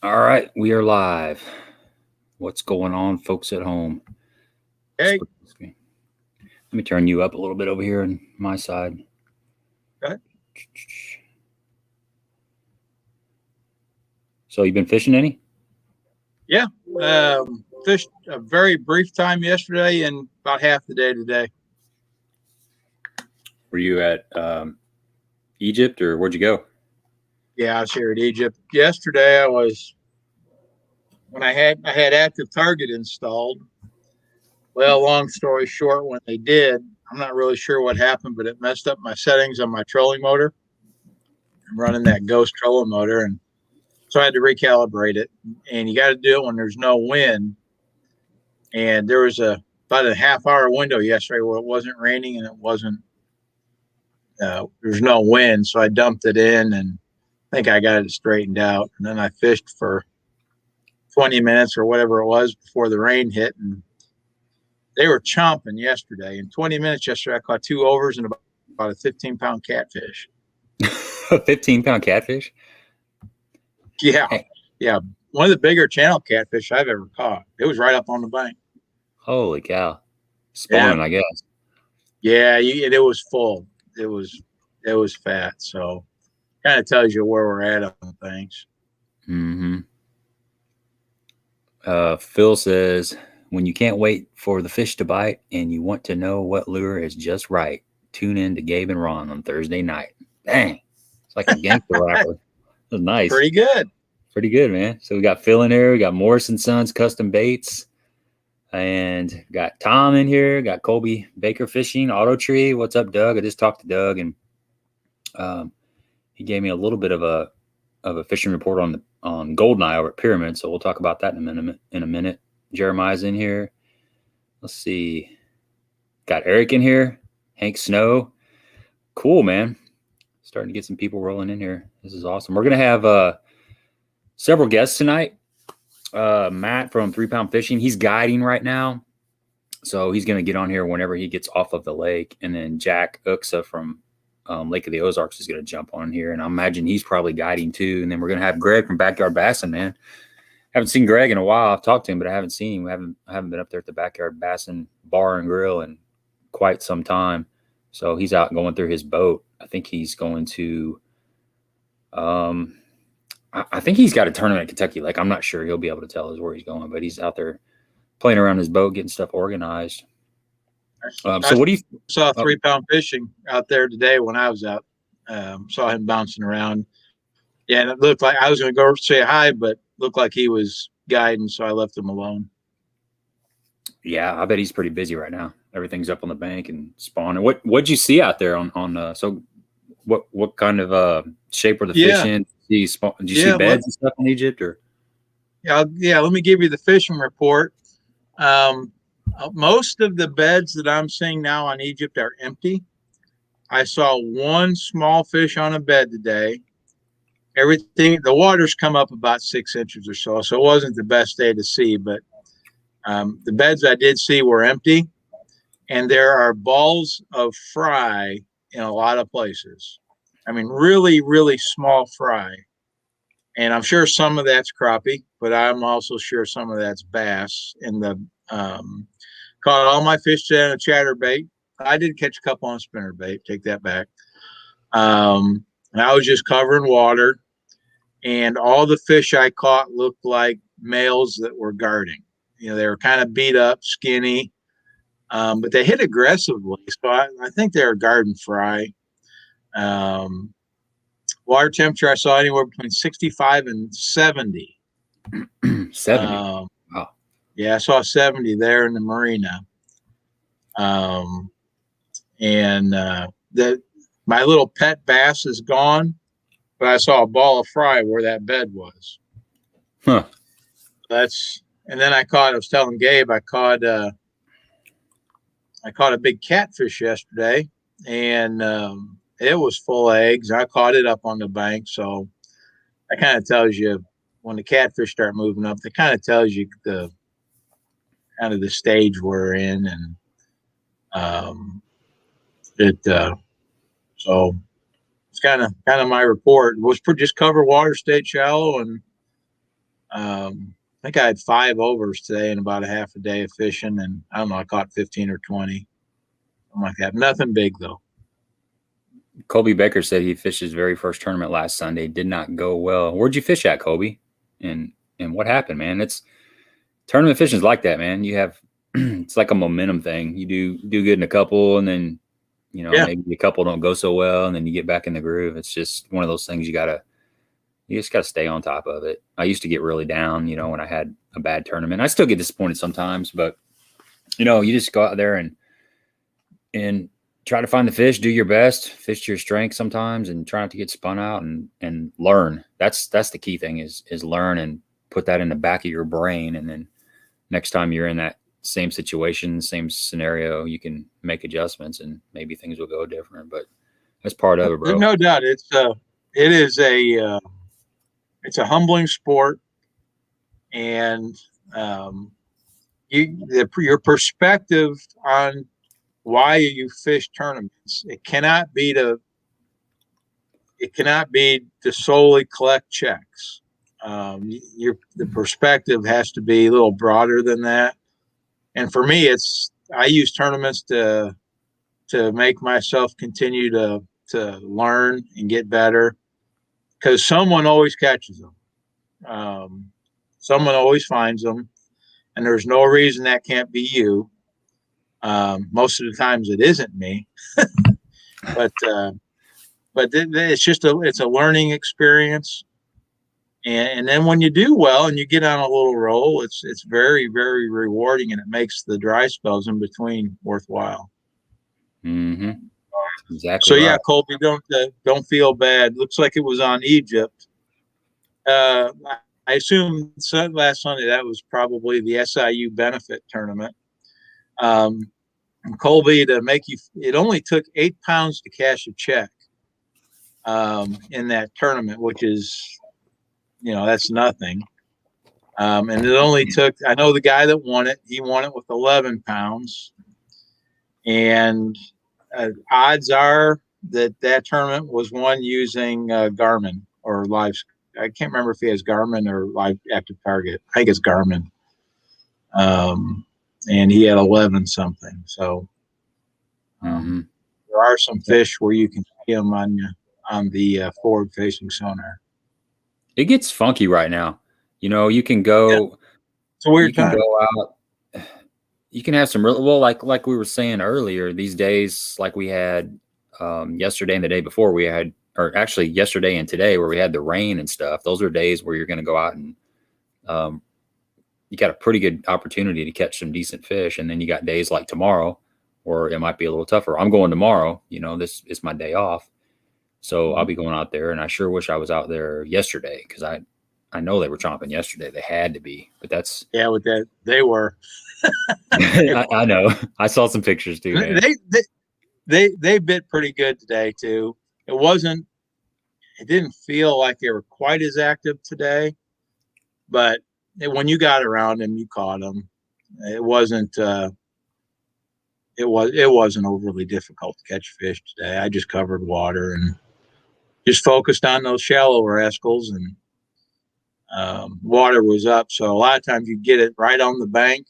All right, we are live. What's going on, folks at home? Hey. Let me turn you up a little bit over here on my side. Okay. So you been fishing any? Yeah. Fished a very brief time yesterday and about half the day today. Were you at Egypt or where'd you go? Yeah, I was here at Egypt. Yesterday when I had active target installed. Well, long story short, when they did, I'm not really sure what happened, but it messed up my settings on my trolling motor. I'm running that Ghost trolling motor, and so I had to recalibrate it. And you got to do it when there's no wind. And there was about a half-hour window yesterday where it wasn't raining and it wasn't. There's no wind, so I dumped it in, and I think I got it straightened out. And then I fished for 20 minutes or whatever it was before the rain hit, and they were chomping yesterday. In 20 minutes yesterday, I caught 2 overs and about a 15-pound catfish. A 15-pound catfish? Yeah, yeah. One of the bigger channel catfish I've ever caught. It was right up on the bank. Holy cow! Spawning, yeah. I guess. Yeah, it was full. It was fat. So kind of tells you where we're at on things. Mm-hmm. Phil says, when you can't wait for the fish to bite and you want to know what lure is just right, tune in to Gabe and Ron on Thursday night. Dang, it's like a gangster rapper. That was nice. Pretty good. Pretty good, man. So we got Phil in here. We got Morrison Sons Custom Baits. And got Tom in here. Got Colby Baker Fishing, Auto Tree. What's up, Doug? I just talked to Doug, and he gave me a little bit of a fishing report on Goldeneye over at Pyramid. So we'll talk about that in a minute. Jeremiah's in here. Let's see. Got Eric in here. Hank Snow. Cool, man. Starting to get some people rolling in here. This is awesome. We're gonna have several guests tonight. Matt from 3 Pound Fishing, he's guiding right now, so he's going to get on here whenever he gets off of the lake. And then Jack Uxa from Lake of the Ozarks is going to jump on here, and I imagine he's probably guiding too. And then we're going to have Greg from Backyard Bassin. Man, haven't seen Greg in a while. I've talked to him, but I haven't seen him. I haven't been up there at the Backyard Bassin Bar and Grill in quite some time. So he's out going through his boat. I think he's going to I think he's got a tournament in Kentucky. Like, I'm not sure he'll be able to tell us where he's going, but he's out there playing around his boat, getting stuff organized. So what do you saw 3 Pound Fishing out there today when I was out? Saw him bouncing around. Yeah, and it looked like I was going to go say hi, but looked like he was guiding, so I left him alone. Yeah, I bet he's pretty busy right now. Everything's up on the bank and spawning. What'd you see out there on so what kind of shape were the fish in? Did you see beds and stuff in Egypt, or? Yeah. Let me give you the fishing report. Most of the beds that I'm seeing now on Egypt are empty. I saw 1 small fish on a bed today. The water's come up about 6 inches or so it wasn't the best day to see, but the beds I did see were empty, and there are balls of fry in a lot of places. I mean, really, really small fry. And I'm sure some of that's crappie, but I'm also sure some of that's bass. And caught all my fish today on a chatterbait. I did catch a couple on spinnerbait. Take that back. And I was just covering water, and all the fish I caught looked like males that were guarding. You know, they were kind of beat up, skinny, but they hit aggressively. So I think they were guarding fry. Water temperature, I saw anywhere between 65 and 70. 70. Wow. Yeah, I saw 70 there in the marina. My little pet bass is gone, but I saw a ball of fry where that bed was. Huh. And then I was telling Gabe, I caught a big catfish yesterday, and it was full of eggs. I caught it up on the bank, so that kind of tells you when the catfish start moving up. That kind of tells you the stage we're in, and so it's kind of my report. It was just cover water, stayed shallow, and I think I had 5 overs today in about a half a day of fishing, and I don't know, I caught 15 or 20, something like that. Nothing big though. Colby Baker said he fished his very first tournament last Sunday. Did not go well. Where'd you fish at, Colby? And what happened, man? It's tournament fishing is like that, man. You have it's like a momentum thing. You do good in a couple, and then maybe a couple don't go so well, and then you get back in the groove. It's just one of those things you just gotta stay on top of it. I used to get really down, when I had a bad tournament. I still get disappointed sometimes, but you just go out there and try to find the fish, do your best, fish to your strength sometimes, and try not to get spun out and learn. That's the key thing is learn and put that in the back of your brain. And then next time you're in that same situation, same scenario, you can make adjustments and maybe things will go different, but that's part of it, bro. No doubt. It is a humbling sport, and your perspective on why you fish tournaments, it cannot be to solely collect checks. The perspective has to be a little broader than that. And for me, I use tournaments to make myself continue to learn and get better, because someone always catches them. Someone always finds them, and there's no reason that can't be you. Most of the times it isn't me, but it's a learning experience. And then when you do well and you get on a little roll, it's very, very rewarding, and it makes the dry spells in between worthwhile. Mm-hmm. Exactly. So yeah, Colby, don't feel bad. Looks like it was on Egypt. I assume last Sunday that was probably the SIU benefit tournament. Colby, it only took 8 pounds to cash a check in that tournament, which is, that's nothing. And it only took, I know the guy that won it, he won it with 11 pounds. And odds are that tournament was won using Garmin or live. I can't remember if he has Garmin or live active target. I think it's Garmin. And he had 11 something. So there are some fish where you can see them on the forward facing sonar. It gets funky right now. You can go. Yeah. It's a weird time. Go out. You can have some like we were saying earlier. These days, like we had yesterday and the day before, we had, or actually yesterday and today, where we had the rain and stuff. Those are days where you're going to go out and you got a pretty good opportunity to catch some decent fish. And then you got days like tomorrow, or it might be a little tougher. I'm going tomorrow. This is my day off. So I'll be going out there, and I sure wish I was out there yesterday, because I know they were chomping yesterday. They had to be, but that's with that they were. I know. I saw some pictures too. Man. They bit pretty good today too. It didn't feel like they were quite as active today, but when you got around them, you caught them. It wasn't overly difficult to catch fish today. I just covered water and just focused on those shallow rascals, and water was up. So a lot of times you get it right on the bank,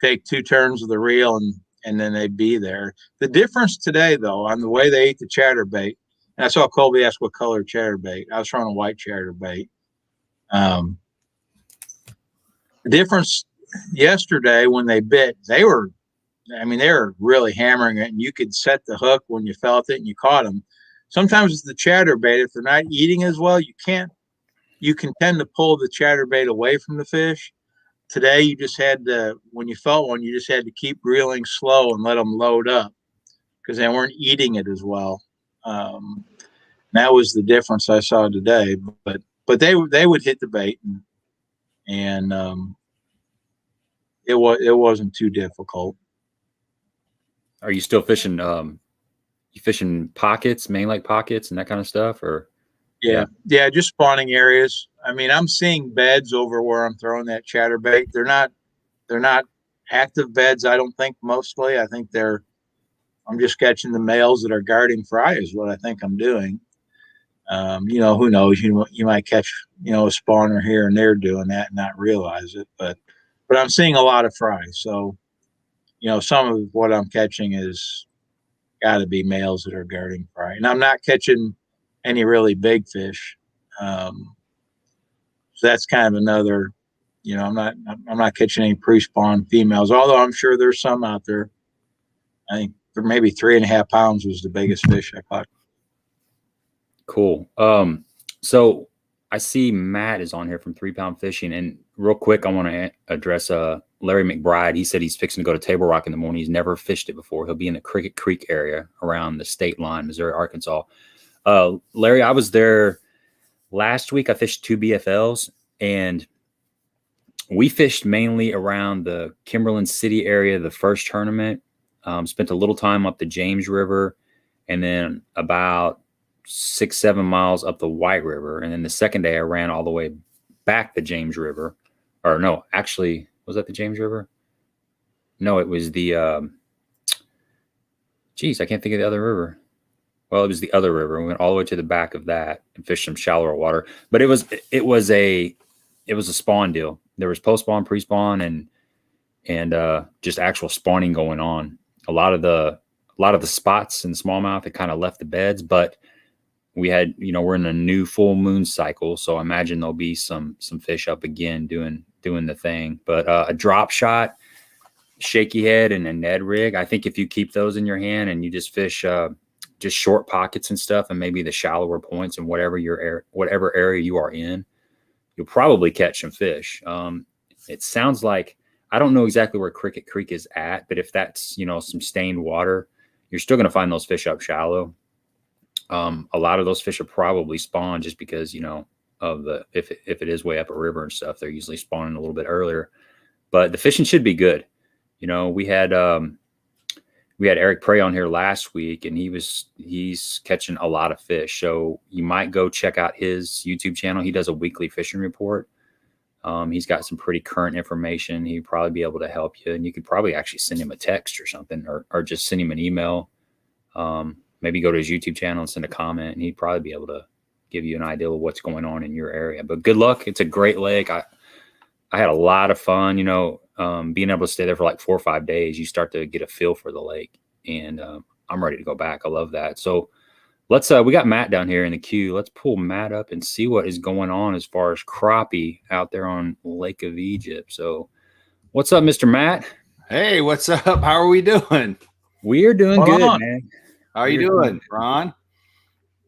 take 2 turns of the reel, and then they'd be there. The difference today, though, on the way they ate the chatterbait, and I saw Colby ask what color chatterbait. I was throwing a white chatterbait. The difference yesterday when they bit, they were really hammering it, and you could set the hook when you felt it and you caught them. Sometimes it's the chatterbait. If they're not eating as well, you can tend to pull the chatterbait away from the fish. Today, you just had to, when you felt one, you just had to keep reeling slow and let them load up, because they weren't eating it as well. That was the difference I saw today. But they would hit the bait, and it wasn't too difficult. Are you still fishing? You fishing pockets, main lake pockets, and that kind of stuff, or? Yeah, just spawning areas. I'm seeing beds over where I'm throwing that chatterbait. They're not active beds, I don't think, mostly. I think I'm just catching the males that are guarding fry is what I think I'm doing. Who knows? You might catch, a spawner here and there doing that and not realize it. But I'm seeing a lot of fry. So, some of what I'm catching is got to be males that are guarding fry. And I'm not catching any really big fish. So that's kind of another, I'm not catching any pre-spawn females, although I'm sure there's some out there. I think maybe 3.5 pounds was the biggest fish I caught. Cool. So I see Matt is on here from 3 Pound Fishing, and real quick, I want to address Larry McBride. He said he's fixing to go to Table Rock in the morning. He's never fished it before. He'll be in the Cricket Creek area around the state line, Missouri, Arkansas. Larry, I was there last week. I fished 2 BFLs, and we fished mainly around the Cumberland City area, the first tournament. Spent a little time up the James River, and then about 6-7 miles up the White River. And then the second day I ran all the way back the James River. Or no, actually, was that the James River? No, it was the I can't think of the other river. Well, it was the other river. We went all the way to the back of that and fished some shallower water. But it was a spawn deal. There was post-spawn, pre-spawn, and just actual spawning going on. A lot of the spots in smallmouth that kind of left the beds, but we had, we're in a new full moon cycle, so I imagine there'll be some fish up again doing the thing. But a drop shot, shaky head, and a Ned rig, I think if you keep those in your hand and you just fish just short pockets and stuff, and maybe the shallower points and whatever area you are in, you'll probably catch some fish. It sounds like, I don't know exactly where Cricket Creek is at, but if that's, some stained water, you're still going to find those fish up shallow. A lot of those fish are probably spawned just because, of if it is way up a river and stuff, they're usually spawning a little bit earlier. But the fishing should be good. We had Eric Prey on here last week, and he's catching a lot of fish. So you might go check out his YouTube channel. He does a weekly fishing report. He's got some pretty current information. He'd probably be able to help you, and you could probably actually send him a text or something, or just send him an email. Maybe go to his YouTube channel and send a comment, and he'd probably be able to give you an idea of what's going on in your area. But good luck. It's a great lake. I had a lot of fun, being able to stay there for like 4 or 5 days. You start to get a feel for the lake, and I'm ready to go back. I love that. So let's we got Matt down here in the queue. Let's pull Matt up and see what is going on as far as crappie out there on Lake of Egypt. So what's up, Mr. Matt? Hey, what's up? How are we doing? We're doing good, man. How are you doing, Ron?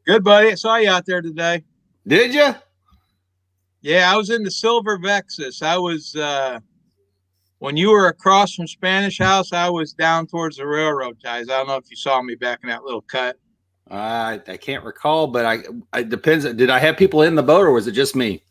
Good, buddy. I saw you out there today. Did you? Yeah, I was in the Silver Vexus. I was when you were across from Spanish House, I was down towards the railroad ties. I don't know if you saw me back in that little cut. I can't recall, but it depends. Did I have people in the boat, or was it just me?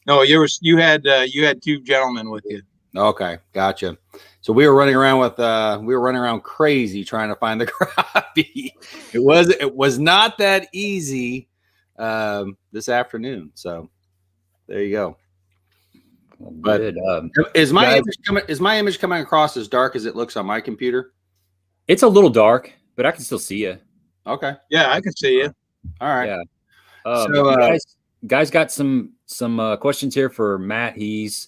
No, you had 2 gentlemen with you. Okay, gotcha. So we were running around crazy trying to find the crappie. It was not that easy this afternoon. So there you go. But is my image coming across as dark as it looks on my computer? It's a little dark, but I can still see you. Okay. Yeah, I can see you. All right. Yeah. So guys got some questions here for Matt. He's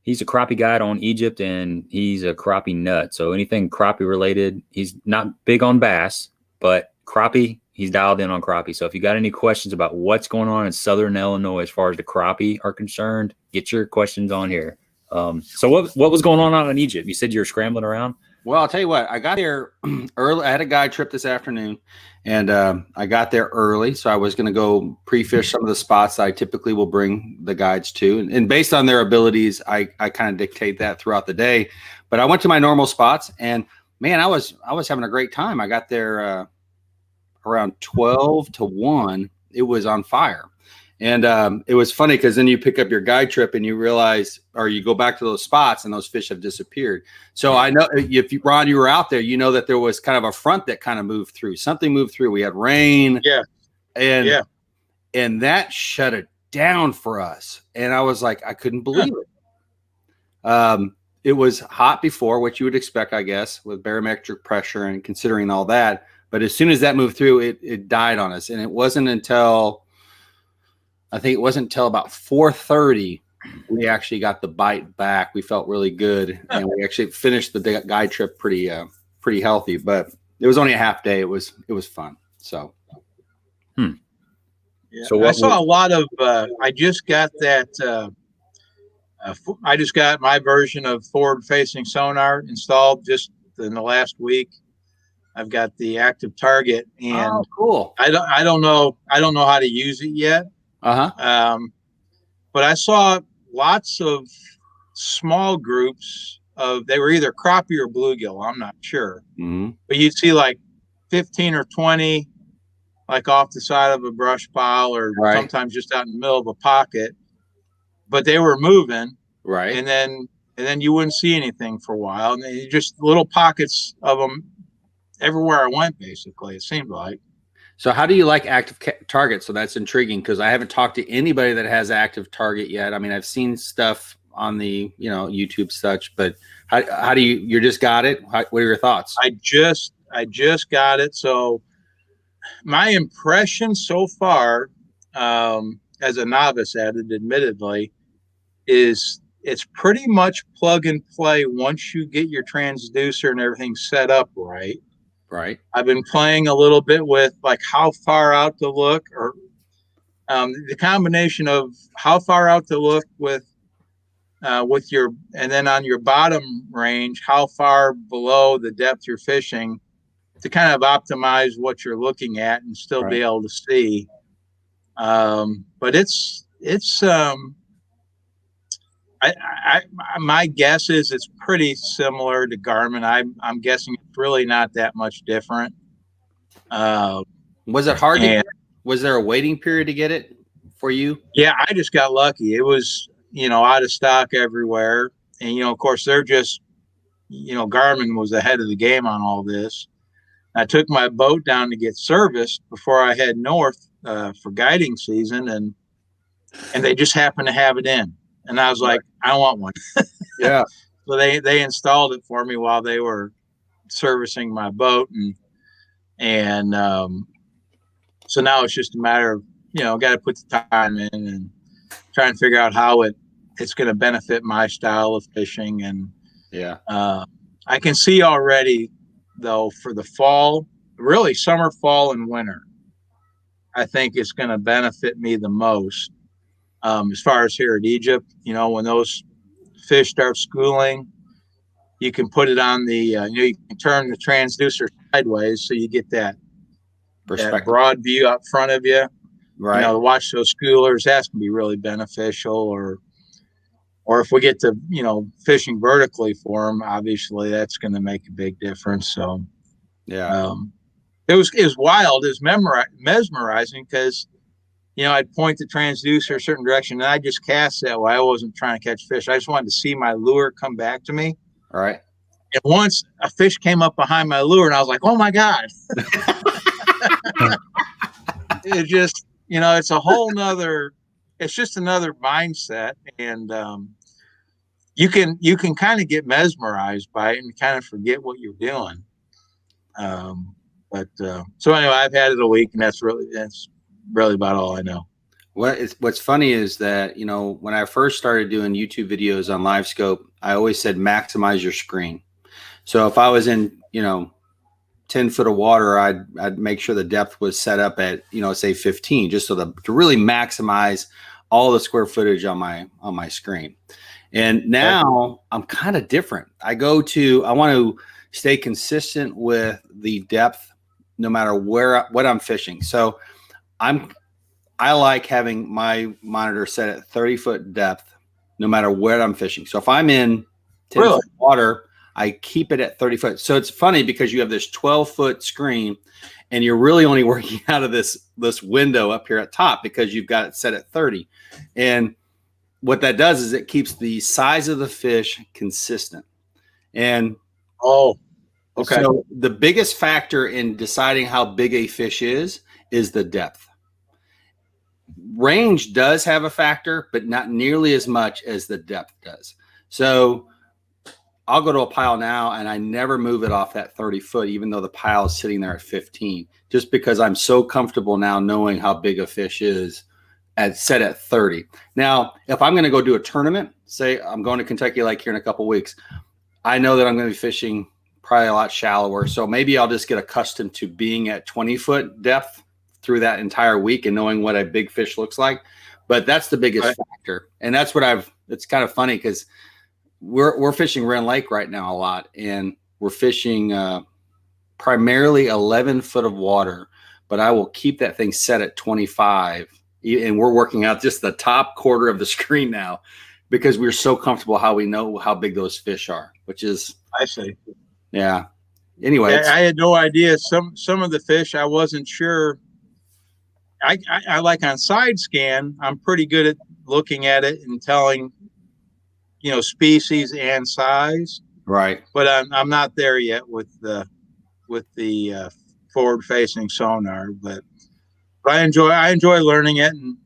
a crappie guide on Egypt, and he's a crappie nut. So anything crappie related, he's not big on bass, but crappie, he's dialed in on crappie. So if you got any questions about what's going on in Southern Illinois as far as the crappie are concerned, get your questions on here. So what was going on out in Egypt? You said you were scrambling around? Well, I'll tell you what, I got there early. I had a guide trip this afternoon, and I got there early. So I was going to go pre-fish some of the spots that I typically will bring the guides to. And based on their abilities, I kind of dictate that throughout the day. But I went to my normal spots, and man, I was having a great time. I got there around 12 to 1. It was on fire. And it was funny because then you pick up your guide trip and you realize, or you go back to those spots and those fish have disappeared. So I know if you, Ron, you were out there, you know that there was kind of a front that kind of moved through. Something moved through. We had rain. Yeah. And that shut it down for us. And I was like, I couldn't believe it. It was hot before, what you would expect, I guess, with barometric pressure and considering all that. But as soon as that moved through, it died on us. And it wasn't until, I think it wasn't until about 4:30 we actually got the bite back. We felt really good, and we actually finished the guide trip pretty healthy. But it was only a half day. It was fun. So, yeah. So I saw a lot of. I just got that. I just got my version of forward-facing sonar installed just in the last week. I've got the active target, and cool. I don't know how to use it yet. But I saw lots of small groups of, they were either crappie or bluegill, I'm not sure. But you'd see like 15 or 20 like off the side of a brush pile, or sometimes just out in the middle of a pocket, but they were moving, and then you wouldn't see anything for a while, and then just little pockets of them everywhere I went, basically, it seemed like. So how do you like active target? So that's intriguing, because I haven't talked to anybody that has active target yet. I mean, I've seen stuff on the, YouTube such, but how do you just got it? What are your thoughts? I just got it. So my impression so far, as a novice at it, admittedly, is it's pretty much plug and play once you get your transducer and everything set up right. I've been playing a little bit with like how far out to look, or the combination of how far out to look with your, and then on your bottom range, how far below the depth you're fishing, to kind of optimize what you're looking at and still be able to see. But it's my guess is it's pretty similar to Garmin. I'm guessing it's really not that much different. Was it hard to get? Was there a waiting period to get it for you? Yeah, I just got lucky. It was, out of stock everywhere. And, of course, they're just, Garmin was ahead of the game on all this. I took my boat down to get serviced before I head north for guiding season, and they just happened to have it in. And I was like, I want one. Yeah. So they installed it for me while they were servicing my boat, and so now it's just a matter of, got to put the time in and try and figure out how it's going to benefit my style of fishing. And I can see already, though, for the fall, really summer, fall, and winter, I think it's going to benefit me the most. As far as here at Egypt, when those fish start schooling, you can put it on the, you can turn the transducer sideways so you get that broad view up front of you. To watch those schoolers, that's going to be really beneficial. Or if we get to, fishing vertically for them, obviously that's going to make a big difference. So, it was wild. It was mesmerizing, because I'd point the transducer a certain direction, and I just cast that way. I wasn't trying to catch fish. I just wanted to see my lure come back to me. All right. And once a fish came up behind my lure, and I was like, oh my God. It just, it's a whole nother, it's just another mindset. And you can kind of get mesmerized by it and kind of forget what you're doing. So anyway, I've had it a week, and that's really about all I know. What's funny is that, when I first started doing YouTube videos on LiveScope, I always said maximize your screen. So if I was in 10 foot of water, I'd make sure the depth was set up at say 15, just so to really maximize all the square footage on my screen. And now I'm kind of different. I want to stay consistent with the depth no matter what I'm fishing. So I like having my monitor set at 30-foot depth no matter where I'm fishing. So if I'm in 10-foot water, I keep it at 30 foot. So it's funny, because you have this 12-foot screen, and you're really only working out of this window up here at top, because you've got it set at 30. And what that does is it keeps the size of the fish consistent. And so the biggest factor in deciding how big a fish is the depth. Range does have a factor, but not nearly as much as the depth does. So I'll go to a pile now and I never move it off that 30 foot, even though the pile is sitting there at 15, just because I'm so comfortable now knowing how big a fish is set at 30. Now, if I'm going to go do a tournament, say I'm going to Kentucky Lake here in a couple weeks, I know that I'm going to be fishing probably a lot shallower. So maybe I'll just get accustomed to being at 20 foot depth through that entire week and knowing what a big fish looks like. But that's the biggest factor. And that's what it's kind of funny because we're fishing Wren Lake right now a lot, and we're fishing primarily 11 foot of water, but I will keep that thing set at 25. And we're working out just the top quarter of the screen now because we're so comfortable how we know how big those fish are, which is, I see. Yeah. Anyway, I had no idea. Some of the fish I wasn't sure. I like on side scan, I'm pretty good at looking at it and telling, species and size. Right. But I'm not there yet with the forward facing sonar. But I enjoy learning it, and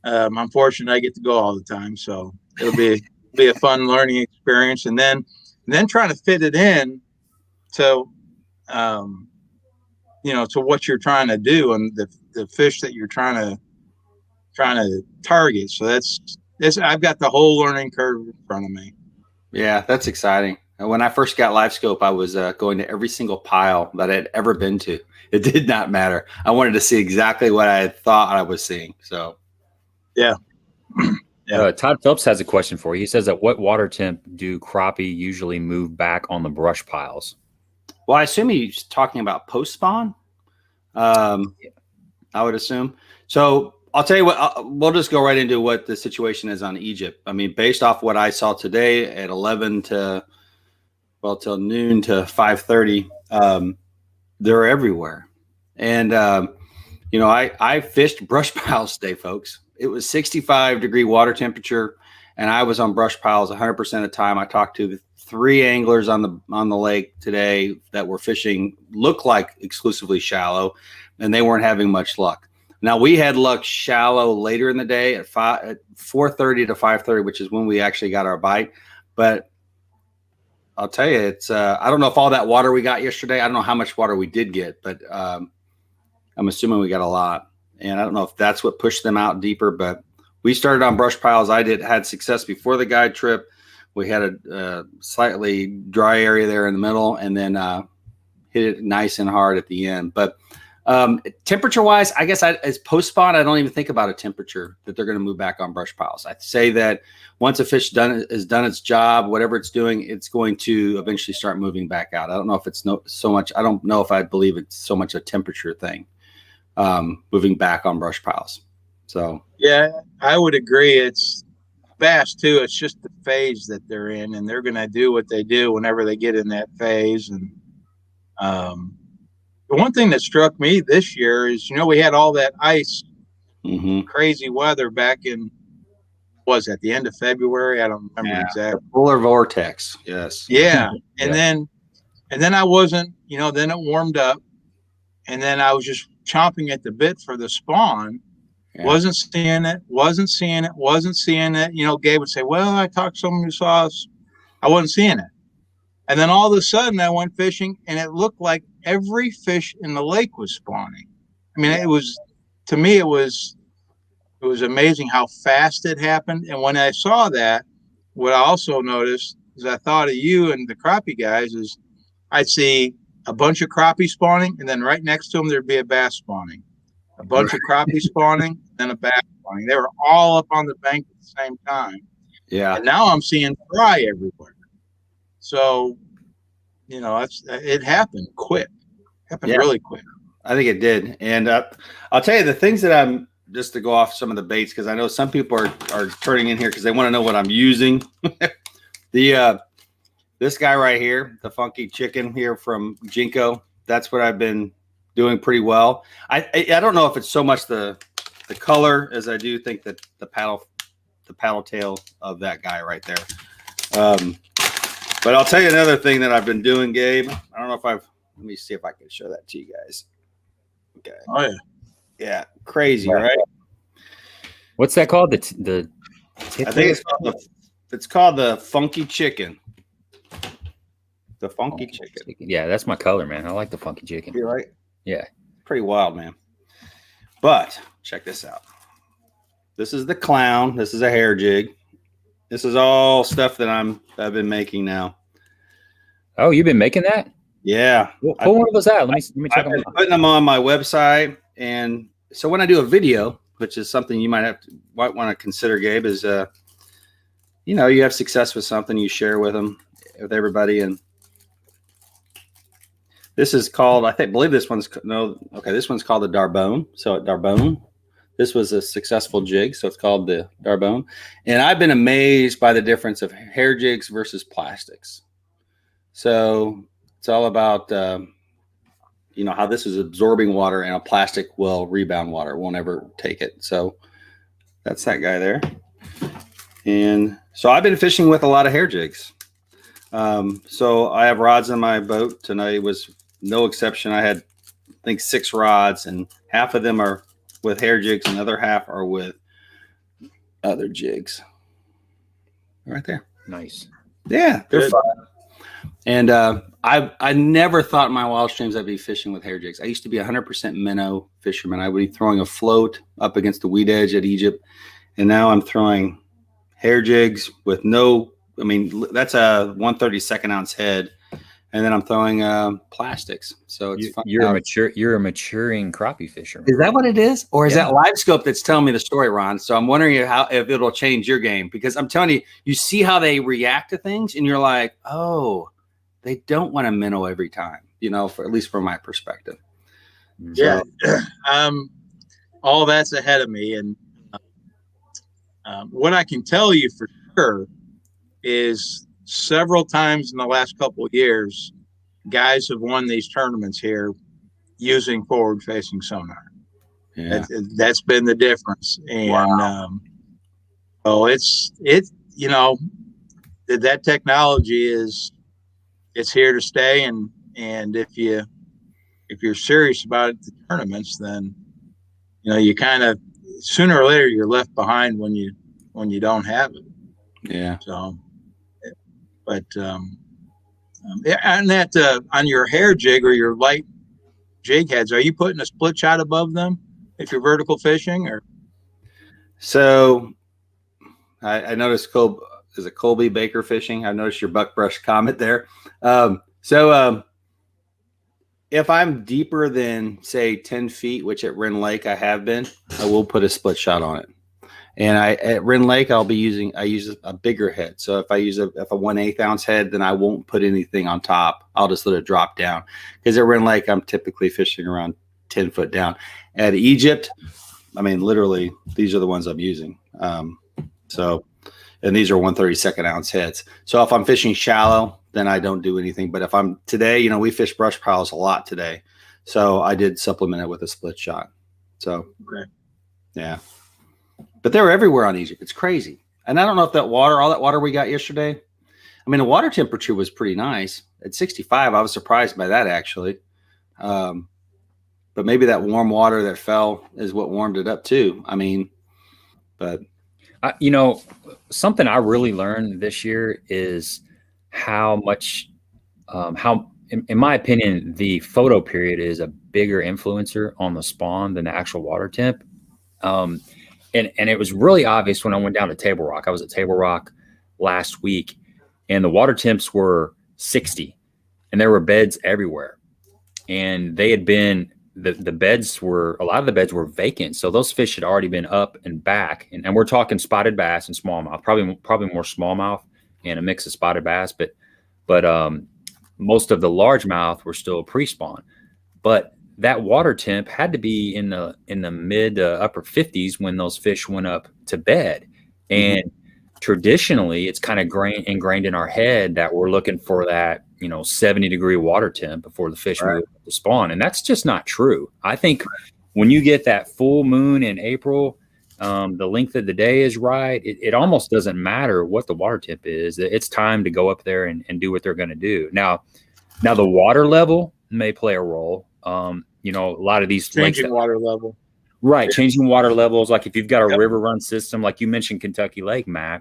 I'm fortunate I get to go all the time. So it'll be a fun learning experience, and then trying to fit it in to to what you're trying to do and the fish that you're trying to target. So that's I've got the whole learning curve in front of me. Yeah, that's exciting. When I first got Live Scope, I was going to every single pile that I had ever been to. It did not matter. I wanted to see exactly what I thought I was seeing. So, yeah. Todd Phelps has a question for you. He says, at what water temp do crappie usually move back on the brush piles? Well, I assume he's talking about post spawn. I would assume. So I'll tell you what, we'll just go right into what the situation is on Egypt. I mean, based off what I saw today at 11 till noon to 5:30, they're everywhere. And, I fished brush piles today, folks. It was 65-degree water temperature, and I was on brush piles 100% of the time. I talked to 3 anglers on the lake today that were fishing, looked like exclusively shallow, and they weren't having much luck. Now, we had luck shallow later in the day at 4:30 to 5:30, which is when we actually got our bite. But I'll tell you, it's I don't know if all that water we got yesterday, I don't know how much water we did get, but I'm assuming we got a lot. And I don't know if that's what pushed them out deeper, but we started on brush piles. I had success before the guide trip. We had a slightly dry area there in the middle, and then hit it nice and hard at the end. But temperature wise, I guess as post spawn, I don't even think about a temperature that they're going to move back on brush piles. I'd say that once a fish has done its job, whatever it's doing, it's going to eventually start moving back out. I don't know if it's so much. I don't know if I believe it's so much a temperature thing, moving back on brush piles. So yeah, I would agree. It's bass too. It's just the phase that they're in, and they're going to do what they do whenever they get in that phase. And the one thing that struck me this year is, we had all that ice, crazy weather back in, was at the end of February. I don't remember exactly. Polar vortex. Yes. Yeah. And then I wasn't, then it warmed up, and then I was just chomping at the bit for the spawn. Yeah. Wasn't seeing it. Gabe would say, well, I talked to someone who saw us. I wasn't seeing it. And then all of a sudden I went fishing, and it looked like every fish in the lake was spawning. I mean, it was amazing how fast it happened. And when I saw that, what I also noticed is I thought of you and the crappie guys is I'd see a bunch of crappie spawning, and then right next to them, there'd be a bass spawning. A bunch of crappie spawning, then a bass spawning. They were all up on the bank at the same time. Yeah. And now I'm seeing fry everywhere. So, it happened quick. Really quick. I think it did. And I'll tell you the things that just to go off some of the baits, because I know some people are turning in here because they want to know what I'm using. This guy right here, the funky chicken here from Jinko, that's what I've been doing pretty well. I don't know if it's so much the color as I do think that the paddle tail of that guy right there. But I'll tell you another thing that I've been doing, Gabe. I don't know if let me see if I can show that to you guys. Okay. Oh yeah. Yeah. Crazy, right? What's that called? I think it's called the funky chicken. The funky chicken. Yeah, that's my color, man. I like the funky chicken. You're right. Yeah. Pretty wild, man. But check this out. This is the clown. This is a hair jig. This is all stuff that I've been making now. Oh, you've been making that? Yeah. Well, pull one of those out. Let me check them out. Putting them on my website. And so when I do a video, which is something you might want to consider, Gabe, is you know, you have success with something, you share with everybody. And this is called, believe this one's, this one's called the Darbone. So at Darbone, this was a successful jig. So it's called the Darbone. And I've been amazed by the difference of hair jigs versus plastics. So it's all about, you know, how this is absorbing water and a plastic will rebound water, won't ever take it. So that's that guy there. And so I've been fishing with a lot of hair jigs. So I have rods in my boat. Tonight was no exception. I had, I think, 6 rods, and half of them are with hair jigs and the other half are with other jigs. Right there. Nice. Yeah, they're fun. And I never thought in my wild streams I'd be fishing with hair jigs. I used to be 100% minnow fisherman. I would be throwing a float up against the weed edge at Egypt, and now I'm throwing hair jigs with no. I mean, that's a 1/32 ounce head, and then I'm throwing plastics. So it's fun. You're a maturing crappie fisherman. Is that what it is, or is that Live Scope that's telling me the story, Ron? So I'm wondering if it'll change your game, because I'm telling you, you see how they react to things, and you're like, oh, they don't want to minnow every time, you know, at least from my perspective. Yeah. All that's ahead of me. And what I can tell you for sure is several times in the last couple of years, guys have won these tournaments here using forward facing sonar. Yeah. That's been the difference. And, so it's, you know, that technology it's here to stay. And if you're serious about it, the tournaments, then, you know, you kind of, sooner or later you're left behind when you don't have it. Yeah. So, but, and that, on your hair jig or your light jig heads, are you putting a split shot above them if you're vertical fishing, or? So I noticed is it Colby Baker Fishing? I noticed your buckbrush comment there. If I'm deeper than, say, 10 feet, which at Wren Lake I have been, I will put a split shot on it. And at Wren Lake, I use a bigger head. So if I use a 1/8 ounce head, then I won't put anything on top. I'll just let it drop down. Because at Wren Lake, I'm typically fishing around 10 foot down. At Egypt, I mean, literally, these are the ones I'm using. And these are 1/32 ounce heads. So if I'm fishing shallow, then I don't do anything. But if I'm today, you know, we fish brush piles a lot today. So I did supplement it with a split shot. So, yeah. But they were everywhere on Egypt. It's crazy. And I don't know if all that water we got yesterday, I mean, the water temperature was pretty nice. At 65, I was surprised by that, actually. But maybe that warm water that fell is what warmed it up, too. I mean, but. You know, something I really learned this year is how much, in my opinion, the photo period is a bigger influencer on the spawn than the actual water temp. And it was really obvious when I went down to Table Rock. I was at Table Rock last week, and the water temps were 60, and there were beds everywhere. And they had been, a lot of the beds were vacant. So those fish had already been up and back. And we're talking spotted bass and smallmouth, probably more smallmouth and a mix of spotted bass. But most of the largemouth were still pre-spawn. But that water temp had to be in the mid to upper 50s when those fish went up to bed. And traditionally, it's kind of ingrained in our head that we're looking for that, 70-degree water temp before the fish move to spawn. And that's just not true. I think when you get that full moon in April, the length of the day is right. It almost doesn't matter what the water temp is. It's time to go up there and do what they're going to do. Now the water level may play a role. A lot of these changing water level. Right. Changing water levels. Like if you've got a river run system, like you mentioned Kentucky Lake, Matt,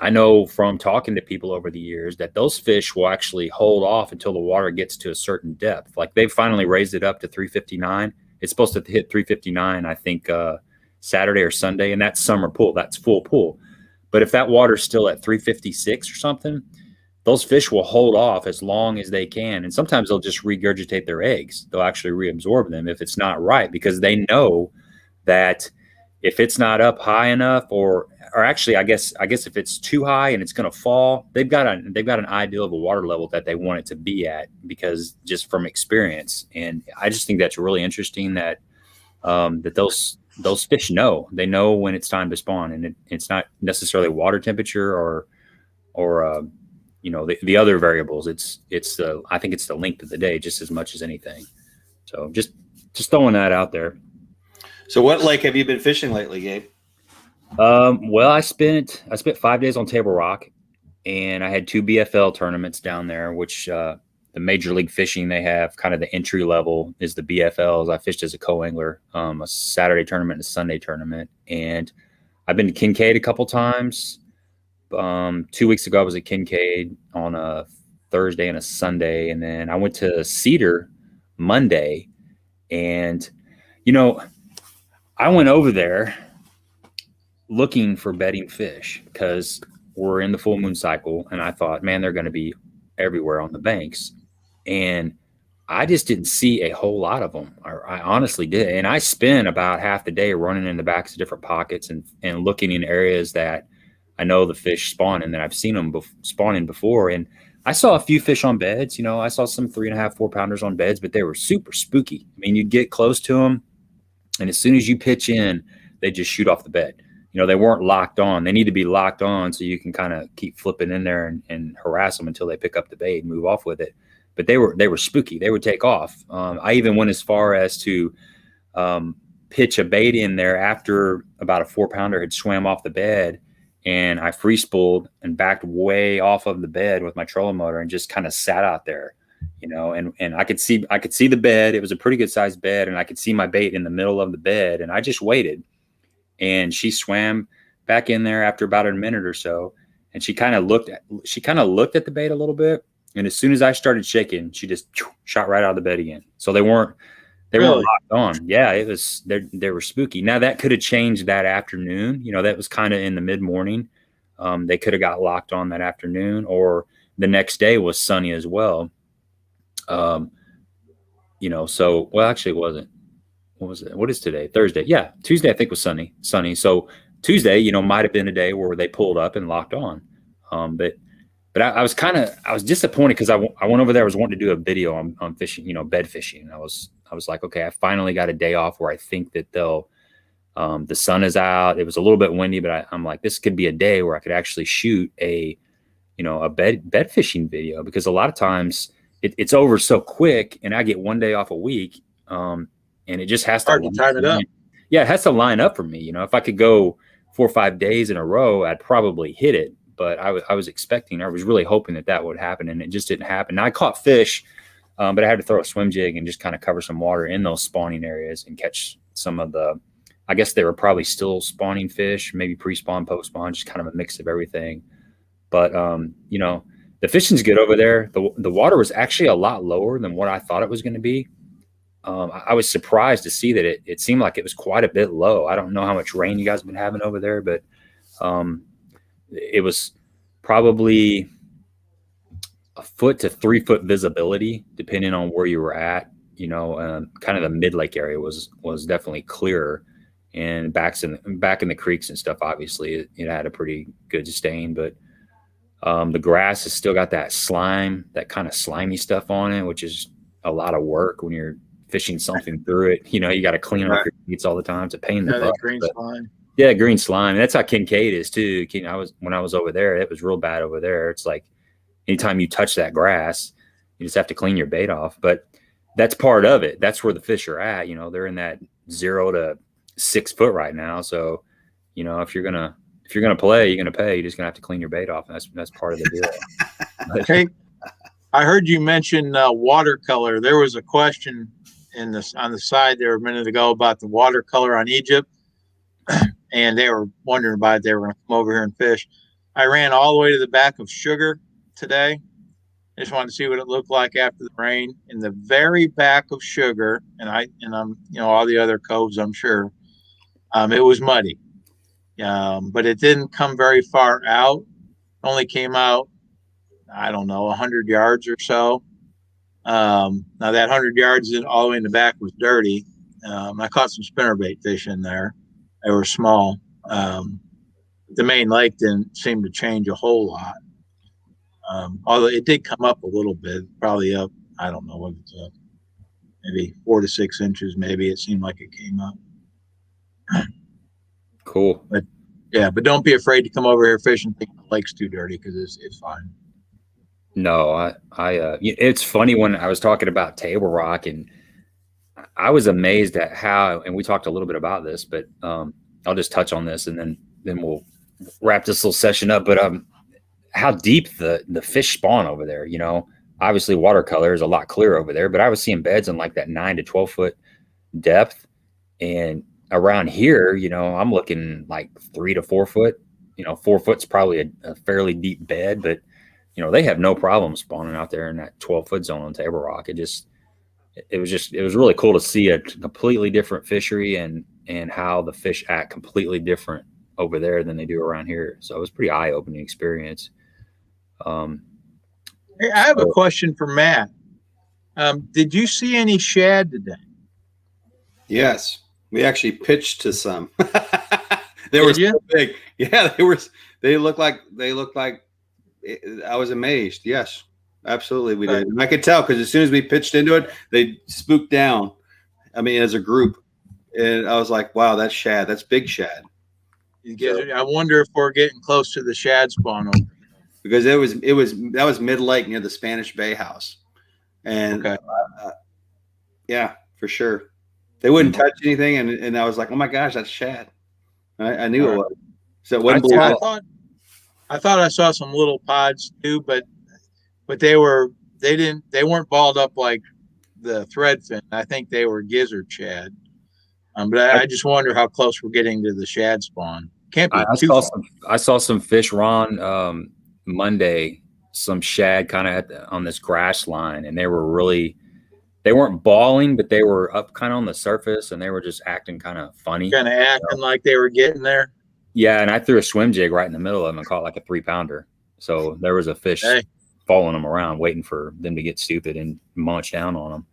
I know from talking to people over the years that those fish will actually hold off until the water gets to a certain depth. Like they've finally raised it up to 359. It's supposed to hit 359, I think, Saturday or Sunday, and that's summer pool. That's full pool. But if that water's still at 356 or something, those fish will hold off as long as they can. And sometimes they'll just regurgitate their eggs. They'll actually reabsorb them if it's not right, because they know that if it's not up high enough, or actually, I guess if it's too high and it's going to fall, they've got an ideal of a water level that they want it to be at, because just from experience. And I just think that's really interesting that that those fish know when it's time to spawn, and it's not necessarily water temperature or the other variables. I think it's the length of the day just as much as anything. So just throwing that out there. So what lake have you been fishing lately, Gabe? Well, I spent 5 days on Table Rock, and I had 2 BFL tournaments down there, which the Major League Fishing, they have kind of the entry level is the BFLs. I fished as a co-angler, a Saturday tournament and a Sunday tournament. And I've been to Kincaid a couple times. 2 weeks ago, I was at Kincaid on a Thursday and a Sunday. And then I went to Cedar Monday. And, I went over there looking for bedding fish because we're in the full moon cycle. And I thought, man, they're going to be everywhere on the banks. And I just didn't see a whole lot of them. I honestly did. And I spent about half the day running in the backs of different pockets and looking in areas that I know the fish spawn in, that I've seen them spawn in before. And I saw a few fish on beds. I saw some 3.5, 4 pounders on beds, but they were super spooky. I mean, you'd get close to them, and as soon as you pitch in, they just shoot off the bed. They weren't locked on. They need to be locked on so you can kind of keep flipping in there and harass them until they pick up the bait and move off with it. But they were spooky. They would take off. I even went as far as to pitch a bait in there after about a 4 pounder had swam off the bed, and I free spooled and backed way off of the bed with my trolling motor and just kind of sat out there, and I could see the bed. It was a pretty good sized bed, and I could see my bait in the middle of the bed, and I just waited. And she swam back in there after about a minute or so, and she kind of looked at the bait a little bit. And as soon as I started shaking, she just shot right out of the bed again. So they weren't locked on. Yeah, they were spooky. Now that could have changed that afternoon. That was kind of in the mid morning. They could have got locked on that afternoon, or the next day was sunny as well. So, well, actually it wasn't. What was it? What is today? Thursday. Yeah. Tuesday, I think, was sunny. So Tuesday, might have been a day where they pulled up and locked on. But I was disappointed because I went over there. I was wanting to do a video on fishing, bed fishing. I was like, okay, I finally got a day off where I think that they'll, the sun is out. It was a little bit windy, but I'm like, this could be a day where I could actually shoot a bed fishing video, because a lot of times it's over so quick, and I get one day off a week. And it just has to time it up. Yeah, it has to line up for me. If I could go 4 or 5 days in a row, I'd probably hit it. But I was really hoping that would happen, and it just didn't happen. Now, I caught fish, but I had to throw a swim jig and just kind of cover some water in those spawning areas and catch some of the, I guess they were probably still spawning fish, maybe pre-spawn, post-spawn, just kind of a mix of everything. But, the fishing's good over there. The water was actually a lot lower than what I thought it was going to be. I was surprised to see that it seemed like it was quite a bit low. I don't know how much rain you guys have been having over there, but it was probably a 4 to 3 foot visibility, depending on where you were at. Kind of the mid-lake area was definitely clearer, and back in the creeks and stuff, obviously it had a pretty good stain, but the grass has still got that slime, that kind of slimy stuff on it, which is a lot of work when you're fishing something through it. You got to clean up your feet all the time. It's a pain in the butt. Green slime. Yeah, green slime. That's how Kincaid is too. When I was over there, it was real bad over there. It's like anytime you touch that grass, you just have to clean your bait off. But that's part of it. That's where the fish are at. They're in that 0 to 6 foot right now. So, if you're gonna play, you're gonna pay. You're just gonna have to clean your bait off. That's part of the deal. Okay. I heard you mention watercolor. There was a question on the side there a minute ago about the watercolor on Egypt, and they were wondering about it. They were going to come over here and fish. I ran all the way to the back of Sugar today. I just wanted to see what it looked like after the rain. In the very back of Sugar, and I'm all the other coves, I'm sure, it was muddy, but it didn't come very far out. Only came out, I don't know, 100 yards or so. Now that 100 yards all the way in the back was dirty. I caught some spinnerbait fish in there. They were small. The main lake didn't seem to change a whole lot. Although it did come up a little bit, probably up, I don't know what it's up, maybe 4 to 6 inches. Maybe it seemed like it came up. Cool. But don't be afraid to come over here fishing. Think the lake's too dirty, because it's fine. No, it's funny when I was talking about Table Rock, and I was amazed at how, and we talked a little bit about this, but I'll just touch on this and then we'll wrap this little session up. But how deep the fish spawn over there, obviously watercolor is a lot clearer over there, but I was seeing beds in like that 9 to 12 foot depth. And around here, I'm looking like 3 to 4 foot, 4 foot's probably a fairly deep bed, but they have no problem spawning out there in that 12-foot zone on Table Rock. It was really cool to see a completely different fishery and how the fish act completely different over there than they do around here. So it was a pretty eye-opening experience. Hey, I have a question for Matt. Did you see any shad today? Yes, we actually pitched to some. They were so big. Yeah, they looked like I was amazed. Yes, absolutely, we did. And I could tell because as soon as we pitched into it, they spooked down. I mean, as a group, and I was like, "Wow, that's shad. That's big shad." I wonder if we're getting close to the shad spawn over. Because that was mid lake near the Spanish Bay house, and yeah, for sure, they wouldn't touch anything, and I was like, "Oh my gosh, that's shad." I knew it was. So it wasn't I thought I saw some little pods too, but they weren't balled up like the threadfin. I think they were gizzard shad. But I just wonder how close we're getting to the shad spawn. Can't be too far. I saw some fish, Ron, Monday, some shad kind of on this grass line, and they weren't balling, but they were up kind of on the surface, and they were just acting kind of funny. Kind of acting like they were getting there. Yeah, and I threw a swim jig right in the middle of them and caught like a 3-pounder. So there was a fish following them around, waiting for them to get stupid and munch down on them.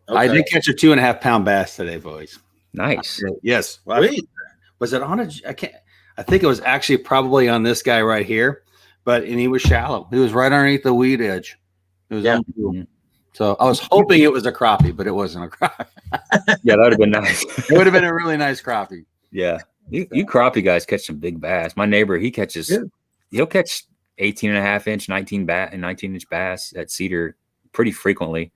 Okay. I did catch a 2.5-pound bass today, boys. Nice. Yes. Well, was it on I think it was actually probably on this guy right here, and he was shallow. He was right underneath the weed edge. It was unbelievable. So I was hoping it was a crappie, but it wasn't a crappie. Yeah, that would have been nice. It would have been a really nice crappie. Yeah. You crappie guys catch some big bass. My neighbor, he'll catch 18.5-inch, 19-inch bass at Cedar pretty frequently.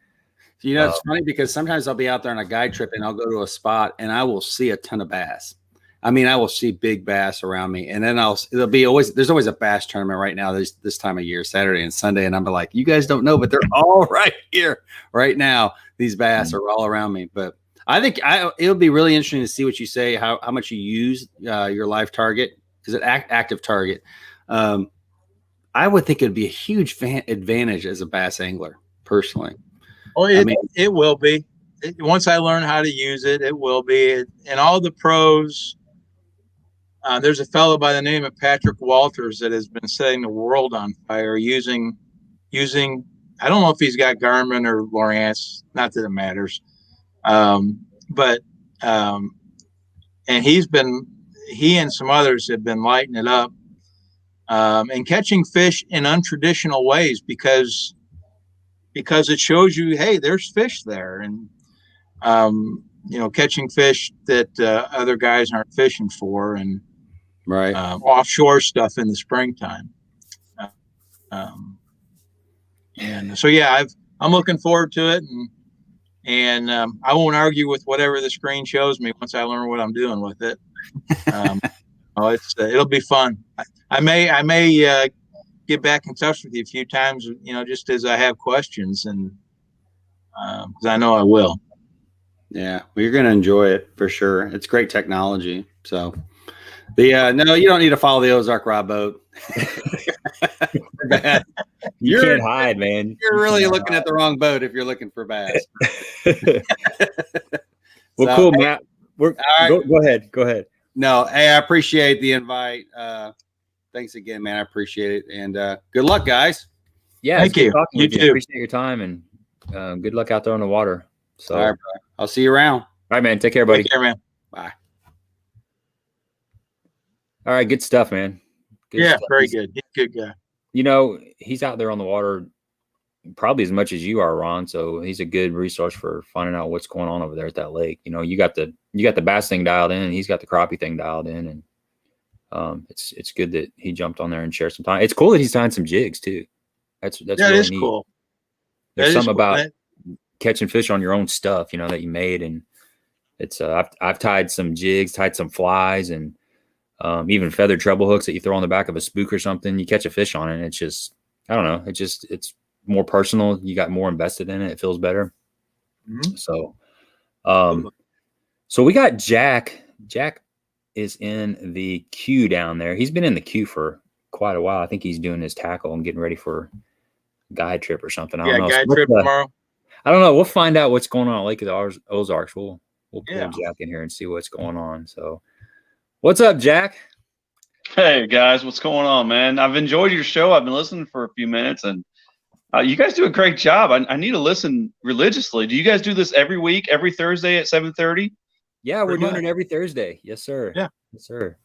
It's funny because sometimes I'll be out there on a guide trip and I'll go to a spot and I will see a ton of bass. I mean, I will see big bass around me, and then there's always a bass tournament right now this time of year, Saturday and Sunday, and I'm like, you guys don't know, but they're all right here right now. These bass are all around me, but I think it'll be really interesting to see what you say, how much you use your live target, because it active target. I would think it'd be a huge advantage as a bass angler, personally. Oh, it will be. Once I learn how to use it, it will be. And all the pros. There's a fellow by the name of Patrick Walters that has been setting the world on fire using. I don't know if he's got Garmin or Lowrance. Not that it matters. And he and some others have been lighting it up and catching fish in untraditional ways because it shows you, hey, there's fish there, and catching fish that other guys aren't fishing for, and offshore stuff in the springtime. And so I'm looking forward to it, and I won't argue with whatever the screen shows me once I learn what I'm doing with it. It'll be fun. I may get back in touch with you a few times, just as I have questions, and because I know I will. Yeah, well, you're going to enjoy it for sure. It's great technology. So No, you don't need to follow the Ozark rod boat. You can't hide, man. You're really looking at the wrong boat if you're looking for bass. Well, So, cool, hey, Matt. Go ahead. Go ahead. No, hey, I appreciate the invite. Thanks again, man. I appreciate it. And good luck, guys. Yeah, Thank you. You too. Appreciate your time, and good luck out there on the water. So, All right, bro. I'll see you around. All right, man. Take care, buddy. Take care, man. Bye. All right, good stuff, man. Good Yeah, stuff. very good. He's a good guy. You know, he's out there on the water probably as much as you are, Ron. So he's a good resource for finding out what's going on over there at that lake. You know, you got the bass thing dialed in, and he's got the crappie thing dialed in, and it's good that he jumped on there and shared some time. It's cool that he's tying some jigs too. That's really is neat. cool. There's something cool, about man. catching fish on your own stuff, you know, that you made, and it's I've tied some jigs, tied some flies, and even feathered treble hooks that you throw on the back of a spook or something. You catch a fish on it, and it's just, I don't know, it's more personal. You got more invested in it. It feels better. Mm-hmm. So we got Jack. Jack is in the queue down there. He's been in the queue for quite a while. I think he's doing his tackle and getting ready for a guide trip or something. I don't know. Guide trip tomorrow. I don't know. We'll find out what's going on at Lake of the Ozarks. We'll pull Jack in here and see what's going on. So what's up, Jack? Hey guys, what's going on, man? I've enjoyed your show. I've been listening for a few minutes, and you guys do a great job. I need to listen religiously. Do you guys do this every week, every Thursday at 7:30? Yeah, we're doing it every Thursday. Yes, sir. Yeah. Yes, sir.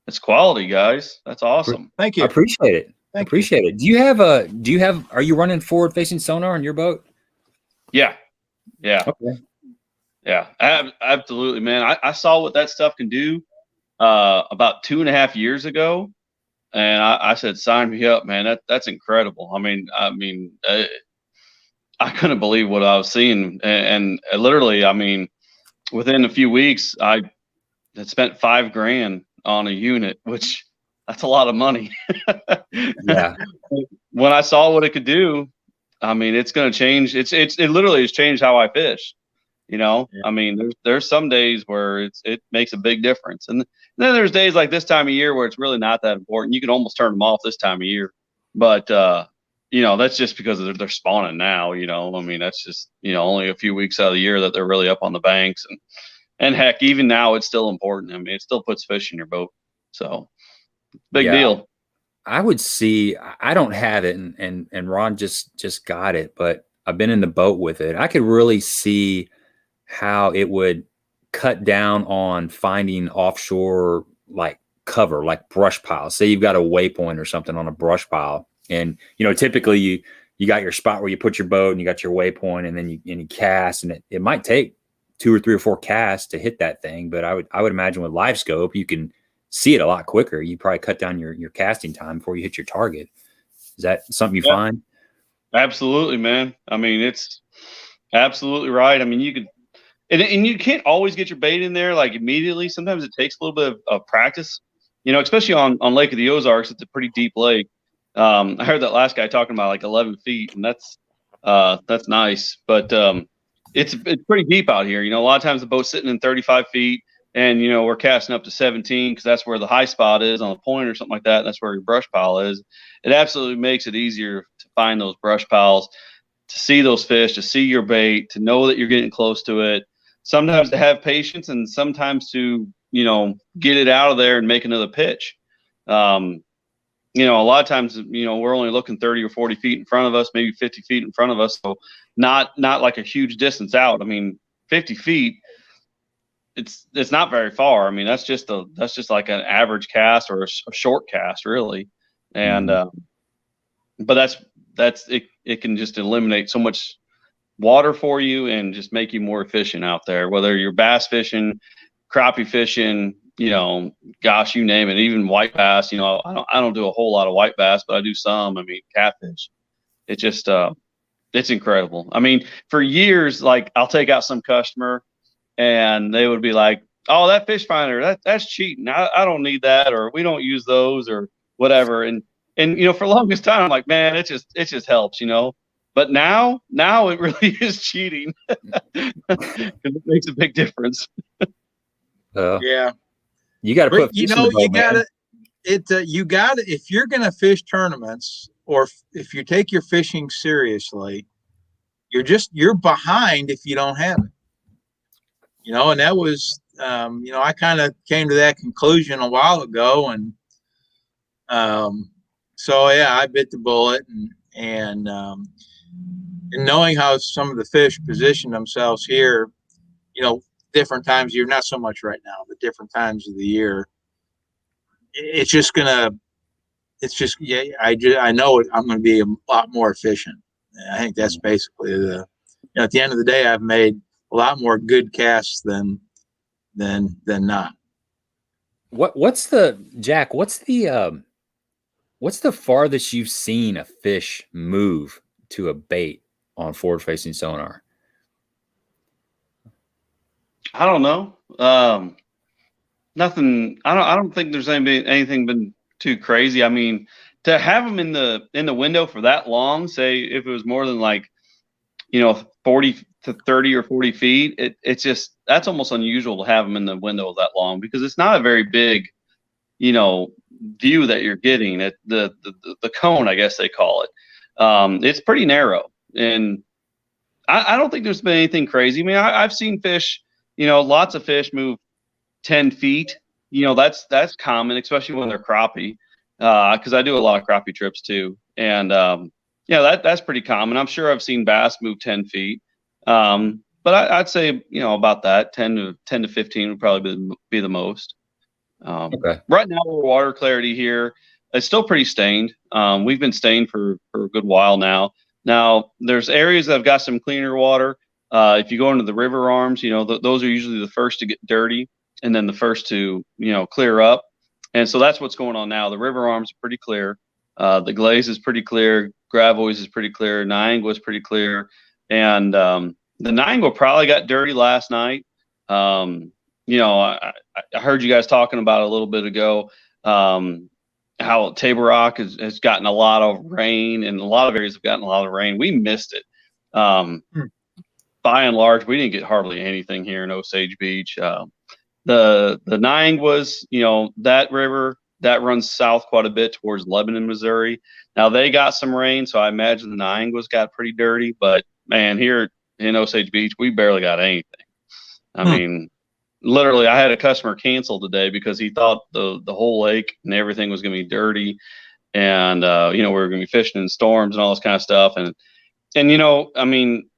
It's quality, guys. That's awesome. Thank you. I appreciate it. Appreciate it. Are you running forward facing sonar on your boat? Yeah. Okay. Yeah, absolutely, man. I saw what that stuff can do about 2.5 years ago, and I said, sign me up, man. That's incredible. I mean, I couldn't believe what I was seeing, and literally, I mean, within a few weeks, I had spent $5,000 on a unit, which that's a lot of money. Yeah. When I saw what it could do, I mean, it's going to change. It literally has changed how I fish. You know, I mean, there's some days where it makes a big difference, and then there's days like this time of year where it's really not that important. You can almost turn them off this time of year, but you know, that's just because they're spawning now. You know, I mean, that's just, you know, only a few weeks out of the year that they're really up on the banks, and heck, even now it's still important. I mean, it still puts fish in your boat, so big deal. I would see. I don't have it, and Ron just got it, but I've been in the boat with it. I could really see how it would cut down on finding offshore like cover, like brush piles. Say you've got a waypoint or something on a brush pile, and you know, typically you got your spot where you put your boat and you got your waypoint, and then you cast, and it might take 2 or 3 or 4 casts to hit that thing. But I would imagine with live scope you can see it a lot quicker. You probably cut down your casting time before you hit your target. Is that something you find? Absolutely, man. I mean, it's absolutely right. I mean, you could. And you can't always get your bait in there like immediately. Sometimes it takes a little bit of practice, you know, especially on Lake of the Ozarks. It's a pretty deep lake. I heard that last guy talking about like 11 feet, and that's nice. But it's pretty deep out here. You know, a lot of times the boat's sitting in 35 feet, and you know, we're casting up to 17 because that's where the high spot is on the point or something like that. That's where your brush pile is. It absolutely makes it easier to find those brush piles, to see those fish, to see your bait, to know that you're getting close to it. Sometimes to have patience, and sometimes to, you know, get it out of there and make another pitch. You know, a lot of times, you know, we're only looking 30 or 40 feet in front of us, maybe 50 feet in front of us. So not like a huge distance out. I mean, 50 feet, it's not very far. I mean, that's just like an average cast or a short cast, really. And but that's it can just eliminate so much water for you and just make you more efficient out there, whether you're bass fishing, crappie fishing, you know, gosh, you name it, even white bass. You know, I don't do a whole lot of white bass, but I do some. I mean, catfish. It just it's incredible. I mean, for years, like I'll take out some customer and they would be like, oh, that fish finder, that's cheating. I don't need that, or we don't use those, or whatever. And you know, for the longest time, I'm like, man, it just helps, you know. But now it really is cheating because it makes a big difference. Yeah. You got to put you fish in know, the boat, you man. gotta, you gotta, if you're going to fish tournaments, or if you take your fishing seriously, you're behind if you don't have it. You know, and that was, you know, I kind of came to that conclusion a while ago, and so yeah, I bit the bullet, and knowing how some of the fish position themselves here, you know, different times of year, not so much right now, but different times of the year, it's just yeah, I know I'm going to be a lot more efficient. I think that's basically you know, at the end of the day, I've made a lot more good casts than not. What's the Jack? What's the farthest you've seen a fish move to a bait on forward facing sonar? I don't know. Nothing. I don't think there's anything been too crazy. I mean, to have them in the window for that long, say if it was more than like, you know, 40 to 30 or 40 feet, it's just, that's almost unusual to have them in the window that long, because it's not a very big, you know, view that you're getting at the cone, I guess they call it. It's pretty narrow, and I don't think there's been anything crazy. I mean, I've seen fish, you know, lots of fish move 10 feet. You know, that's common, especially when they're crappie, because I do a lot of crappie trips too. And yeah, that's pretty common. I'm sure I've seen bass move 10 feet. But I'd say, you know, about that 10 to 15 would probably be the most. Okay. Right now, water clarity here, it's still pretty stained. We've been stained for a good while now. Now, there's areas that have got some cleaner water. If you go into the river arms, you know, those are usually the first to get dirty, and then the first to, you know, clear up. And so that's what's going on now. The river arms are pretty clear. The glaze is pretty clear. Gravois is pretty clear. Niangua is pretty clear. And the Niangua probably got dirty last night. You know, I heard you guys talking about it a little bit ago, how Table Rock has gotten a lot of rain, and a lot of areas have gotten a lot of rain. We missed it. By and large, we didn't get hardly anything here in Osage Beach. The Nianguas, you know, that river that runs south quite a bit towards Lebanon, Missouri. Now they got some rain, so I imagine the Nianguas got pretty dirty. But man, here in Osage Beach, we barely got anything. I mean, literally, I had a customer cancel today because he thought the whole lake and everything was going to be dirty, and you know, we were going to be fishing in storms and all this kind of stuff. And you know, I mean,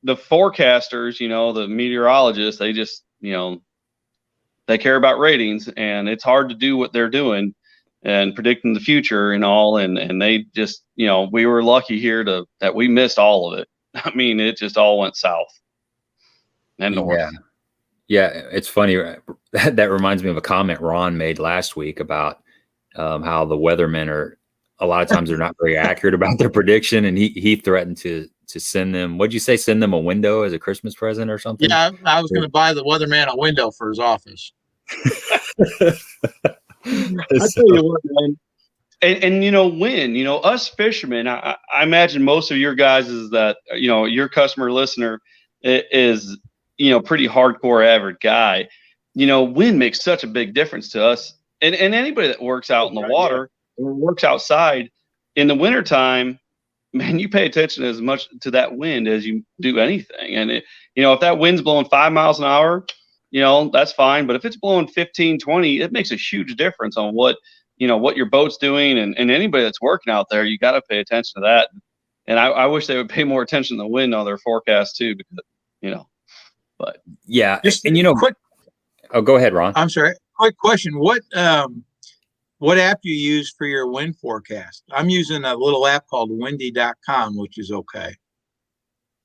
the forecasters, you know, the meteorologists, they just, you know, they care about ratings, and it's hard to do what they're doing and predicting the future and all. And they just, you know, we were lucky here that we missed all of it. I mean, it just all went south and north. Yeah, it's funny. That reminds me of a comment Ron made last week about how the weathermen are, a lot of times they're not very accurate about their prediction, and he threatened to send them, what'd you say, send them a window as a Christmas present or something? Yeah, I was going to buy the weatherman a window for his office. I tell you what, man. And you know, you know, us fishermen, I imagine most of your guys is that, you know, your customer listener is, you know, pretty hardcore average guy. You know, wind makes such a big difference to us, and anybody that works out in the water or works outside in the wintertime, man, you pay attention as much to that wind as you do anything. And you know, if that wind's blowing 5 miles an hour, you know, that's fine. But if it's blowing 15, 20, it makes a huge difference on what, you know, what your boat's doing. And anybody that's working out there, you got to pay attention to that. And I wish they would pay more attention to the wind on their forecast too, because, you know, but yeah. Just and you know, quick. Oh, go ahead, Ron. I'm sorry. Quick question. What app do you use for your wind forecast? I'm using a little app called windy.com, which is okay.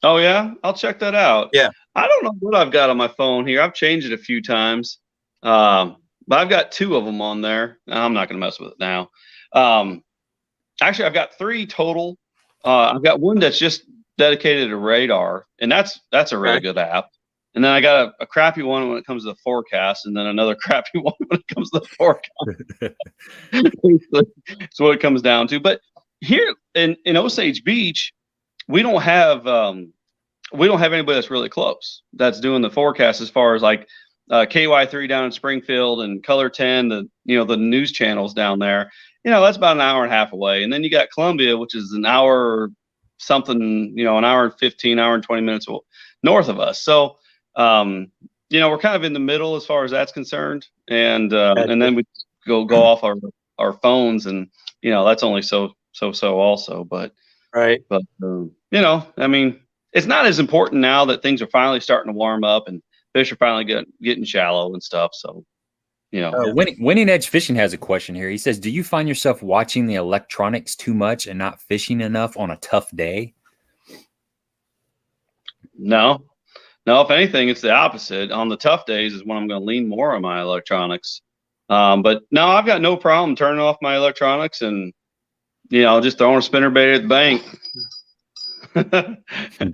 Oh yeah, I'll check that out. Yeah. I don't know what I've got on my phone here. I've changed it a few times. But I've got 2 of them on there. I'm not going to mess with it now. Actually, I've got 3 total. I've got one that's just dedicated to radar, and that's a really good app. And then I got a crappy one when it comes to the forecast, and then another crappy one when it comes to the forecast. That's what it comes down to. But here in Osage Beach, we don't have anybody that's really close that's doing the forecast as far as like, KY3 down in Springfield and Color 10, the news channels down there, that's about an hour and a half away. And then you got Columbia, which is an hour or something, an hour and 15, hour and 20 minutes north of us. So, we're kind of in the middle as far as that's concerned. And then we go off our phones, and, that's only so also. But, right. But, I mean, it's not as important now that things are finally starting to warm up and fish are finally getting shallow and stuff. So, Winning Edge Fishing has a question here. He says, do you find yourself watching the electronics too much and not fishing enough on a tough day? No, if anything, it's the opposite. On the tough days is when I'm going to lean more on my electronics. But no, I've got no problem turning off my electronics and, just throwing a spinnerbait at the bank.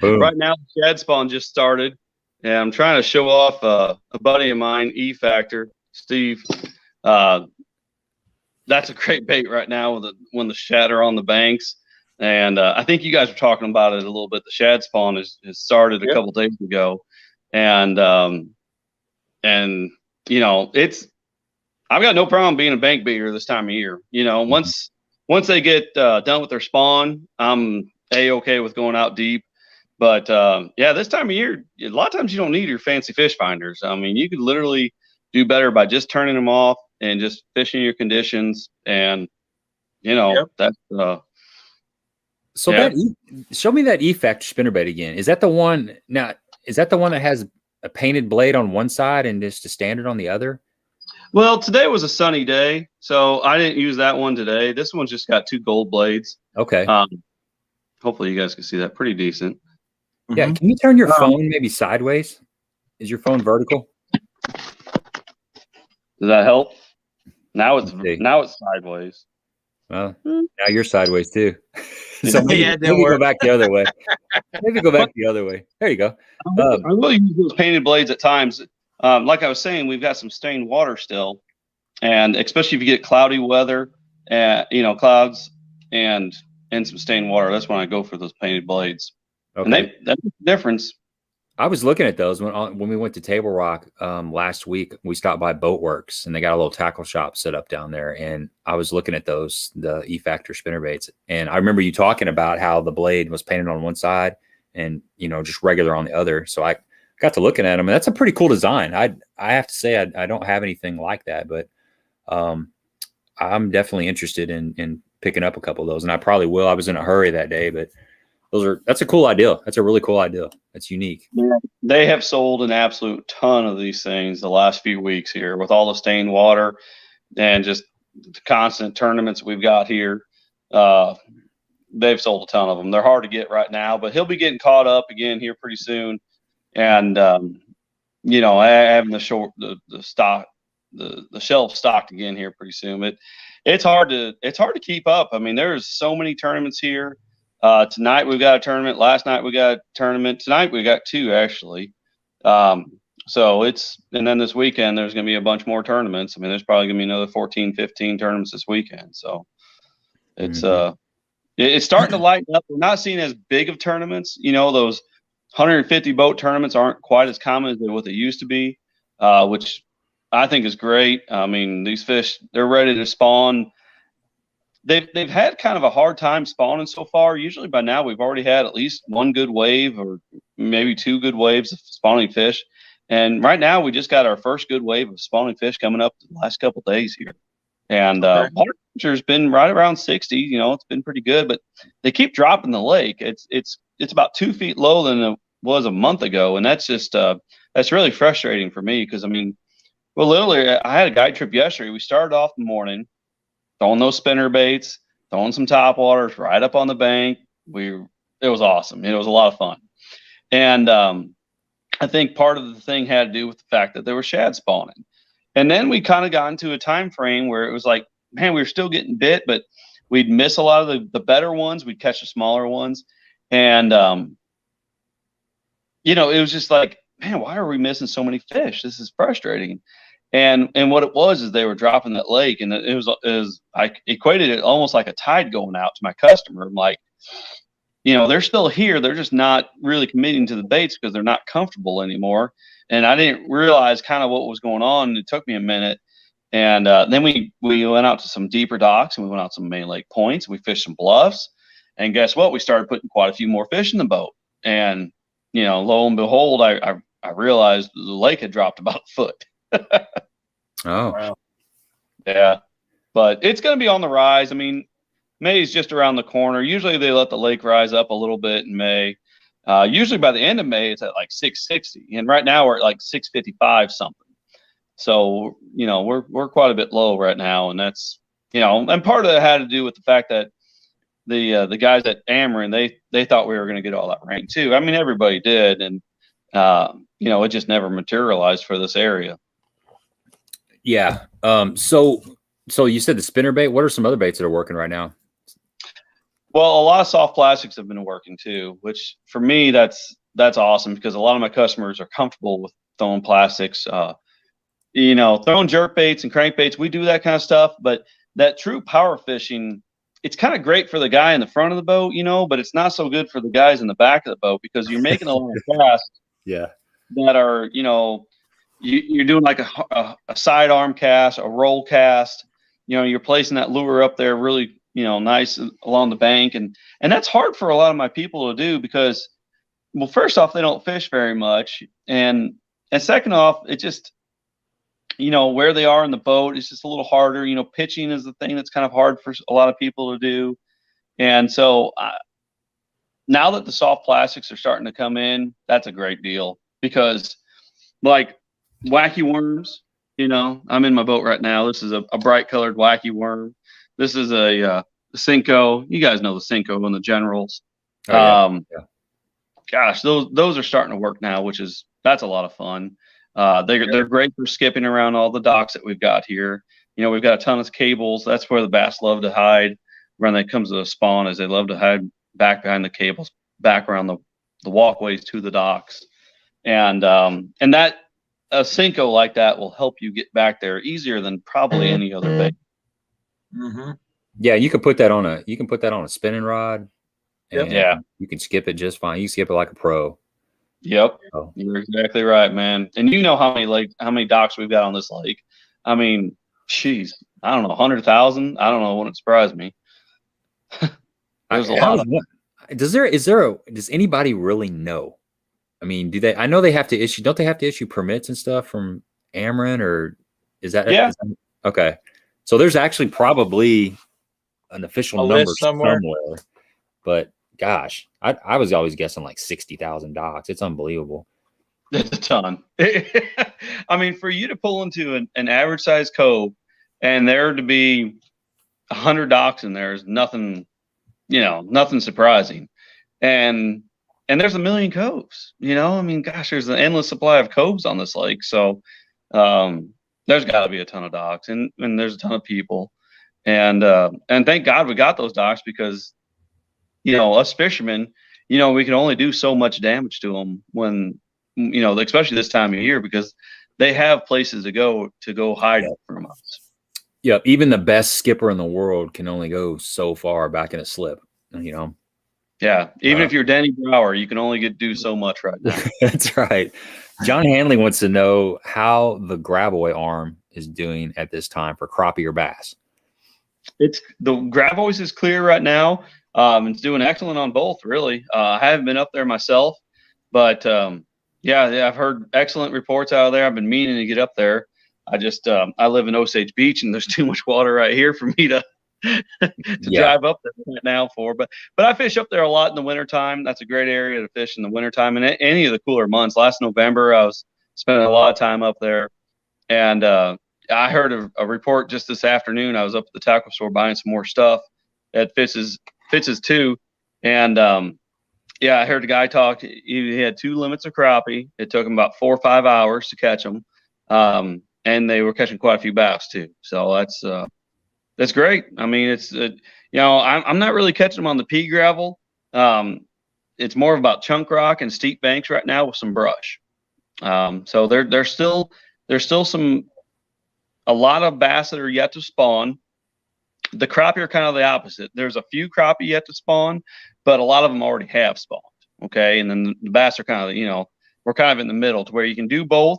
Right now, Shad Spawn just started, and I'm trying to show off a buddy of mine, E Factor, Steve. That's a great bait right now when the shad are on the banks. And I think you guys were talking about it a little bit. The Shad Spawn has started a couple days ago, and I've got no problem being a bank baiter this time of year. Once they get done with their spawn, I'm A-okay with going out deep. But this time of year, a lot of times you don't need your fancy fish finders. I mean, you could literally do better by just turning them off and just fishing your conditions. And that's. So show me that E-Factor spinnerbait again. Is that the one? Now, is that the one that has a painted blade on one side and just a standard on the other? Well, today was a sunny day, so I didn't use that one today. This one's just got 2 gold blades. Okay. Hopefully you guys can see that pretty decent. Yeah. Can you turn your phone maybe sideways? Is your phone vertical? Does that help? Now it's sideways. Well, now you're sideways too. So maybe Yeah, go back the other way. Maybe go back the other way. There you go. I will use those painted blades at times. Like I was saying, we've got some stained water still, and especially if you get cloudy weather, clouds and some stained water, that's when I go for those painted blades. Okay. And that's the difference. I was looking at those when we went to Table Rock last week. We stopped by Boatworks, and they got a little tackle shop set up down there. And I was looking at the E-Factor spinnerbaits, and I remember you talking about how the blade was painted on one side and just regular on the other. So I got to looking at them, and that's a pretty cool design. I have to say I don't have anything like that, but I'm definitely interested in picking up a couple of those, and I probably will. I was in a hurry that day, but that's a cool idea. That's a really cool idea. That's unique. Yeah, they have sold an absolute ton of these things the last few weeks here with all the stained water and just the constant tournaments we've got here. They've sold a ton of them. They're hard to get right now, but he'll be getting caught up again here pretty soon. And having the shelf stocked again here pretty soon. It's hard to keep up. I mean, there's so many tournaments here. Tonight we've got a tournament. Last night we got a tournament. Tonight we got 2 actually. And then this weekend there's going to be a bunch more tournaments. I mean, there's probably going to be another 14, 15 tournaments this weekend. So it's it's starting to lighten up. We're not seeing as big of tournaments. Those 150 boat tournaments aren't quite as common as what they used to be, which I think is great. I mean, these fish, they're ready to spawn. They've had kind of a hard time spawning so far. Usually by now we've already had at least 1 good wave or maybe 2 good waves of spawning fish. And right now we just got our first good wave of spawning fish coming up the last couple of days here. And water temperature's been right around 60. It's been pretty good, but they keep dropping the lake. It's about 2 feet lower than it was a month ago, and that's just that's really frustrating for me because literally I had a guide trip yesterday. We started off in the morning throwing those spinner baits, throwing some top waters right up on the bank. It was awesome. It was a lot of fun, and I think part of the thing had to do with the fact that there were shad spawning. And then we kind of got into a time frame where it was like, man, we were still getting bit, but we'd miss a lot of the better ones. We'd catch the smaller ones. And, it was just like, man, why are we missing so many fish? This is frustrating. And what it was is they were dropping that lake, and it was I equated it almost like a tide going out to my customer. I'm like, they're still here. They're just not really committing to the baits because they're not comfortable anymore. And I didn't realize kind of what was going on. It took me a minute. And then we went out to some deeper docks, and we went out to some main lake points. We fished some bluffs. And guess what? We started putting quite a few more fish in the boat. And, lo and behold, I realized the lake had dropped about a foot. Oh, Wow. Yeah. But it's going to be on the rise. I mean, May is just around the corner. Usually they let the lake rise up a little bit in May. Usually by the end of May, it's at like 660. And right now we're at like 655 something. So, we're quite a bit low right now. And that's, and part of it had to do with the fact that the guys at Ameren, they thought we were going to get all that rain too. I mean, everybody did. And, it just never materialized for this area. yeah. So you said the spinner bait. What are some other baits that are working right now? Well, a lot of soft plastics have been working too, which for me, that's awesome because a lot of my customers are comfortable with throwing plastics, throwing jerk baits and crankbaits. We do that kind of stuff, but that true power fishing, it's kind of great for the guy in the front of the boat, but it's not so good for the guys in the back of the boat because you're making a lot of casts Yeah. that are, you're doing like a sidearm cast, a roll cast, you're placing that lure up there really, nice along the bank. And that's hard for a lot of my people to do because, well, first off, they don't fish very much. And second off, it just, where they are in the boat, it's just a little harder. Pitching is the thing that's kind of hard for a lot of people to do. And so now that the soft plastics are starting to come in, that's a great deal because like wacky worms, I'm in my boat right now. This is a bright colored wacky worm. This is a Cinco. You guys know the Cinco and the Generals. Oh, yeah. Yeah. Gosh, those are starting to work now, that's a lot of fun. They're great for skipping around all the docks that we've got here. We've got a ton of cables. That's where the bass love to hide when it comes to the spawn, is they love to hide back behind the cables, back around the walkways to the docks. And that a Cinco like that will help you get back there easier than probably any other bait. Mm-hmm. Yeah, you can put that on a spinning rod. And Yeah. You can skip it just fine. You can skip it like a pro. Yep. Oh. You're exactly right, man. And how many docks we've got on this lake. I mean, geez, I don't know, 100,000. I don't know, wouldn't surprise me. There's a lot of. Does anybody really know? I mean, I know they have to issue, don't they have to issue permits and stuff from Ameren, or is that? Yeah. Okay. So there's actually probably an official number somewhere. But gosh, I was always guessing like 60,000 docks. It's unbelievable. That's a ton. I mean, for you to pull into an average size cove and there to be 100 docks in there is nothing, nothing surprising. And there's a million coves, I mean, gosh, there's an endless supply of coves on this lake. So there's got to be a ton of docks and there's a ton of people. And thank God we got those docks because, us fishermen, we can only do so much damage to them when, especially this time of year, because they have places to go hide from us. Yeah. Even the best skipper in the world can only go so far back in a slip, Yeah. Even if you're Danny Brower, you can only do so much right now. That's right. John Hanley wants to know how the Gravois arm is doing at this time for crappie or bass. The Gravois is clear right now. It's doing excellent on both, really. I haven't been up there myself, but I've heard excellent reports out of there. I've been meaning to get up there. I live in Osage Beach, and there's too much water right here for me to drive up there right now for. But I fish up there a lot in the wintertime. That's a great area to fish in the wintertime and any of the cooler months. Last November, I was spending a lot of time up there, and I heard a report just this afternoon. I was up at the tackle store buying some more stuff at Fitz's too, and I heard the guy talk. He had 2 limits of crappie. It took him about 4 or 5 hours to catch them, and they were catching quite a few bass too. So that's great. I mean, it's I'm not really catching them on the pea gravel. It's more about chunk rock and steep banks right now with some brush. So there's still a lot of bass that are yet to spawn. The crappie are kind of the opposite. There's a few crappie yet to spawn, but a lot of them already have spawned. Okay. And then the bass are kind of, we're kind of in the middle to where you can do both.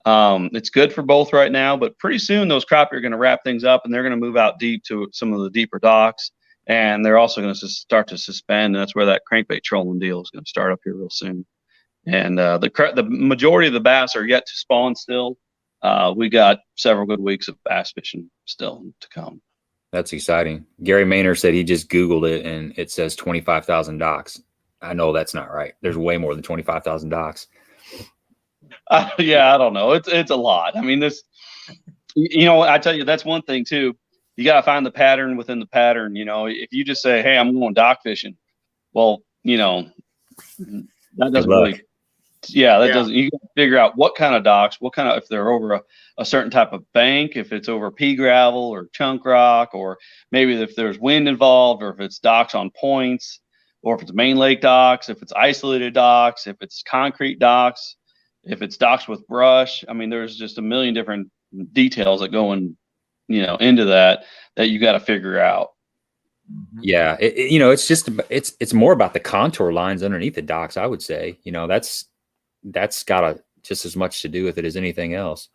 It's good for both right now, but pretty soon those crappie are going to wrap things up and they're going to move out deep to some of the deeper docks. And they're also going to start to suspend. And that's where that crankbait trolling deal is going to start up here real soon. And the majority of the bass are yet to spawn still. We got several good weeks of bass fishing still to come. That's exciting. Gary Maynard said he just Googled it and it says 25,000 docks. I know that's not right. There's way more than 25,000 docks. Yeah, I don't know. It's a lot. I mean, I tell you, that's one thing too. You got to find the pattern within the pattern. If you just say, hey, I'm going dock fishing, well, that doesn't really. Yeah, that doesn't. You got to figure out what kind of docks, if they're over a certain type of bank, if it's over pea gravel or chunk rock, or maybe if there's wind involved, or if it's docks on points, or if it's main lake docks, if it's isolated docks, if it's concrete docks, if it's docks with brush. I mean, there's just a million different details that go into that you got to figure out. Yeah, it's more about the contour lines underneath the docks. I would say, that's got just as much to do with it as anything else.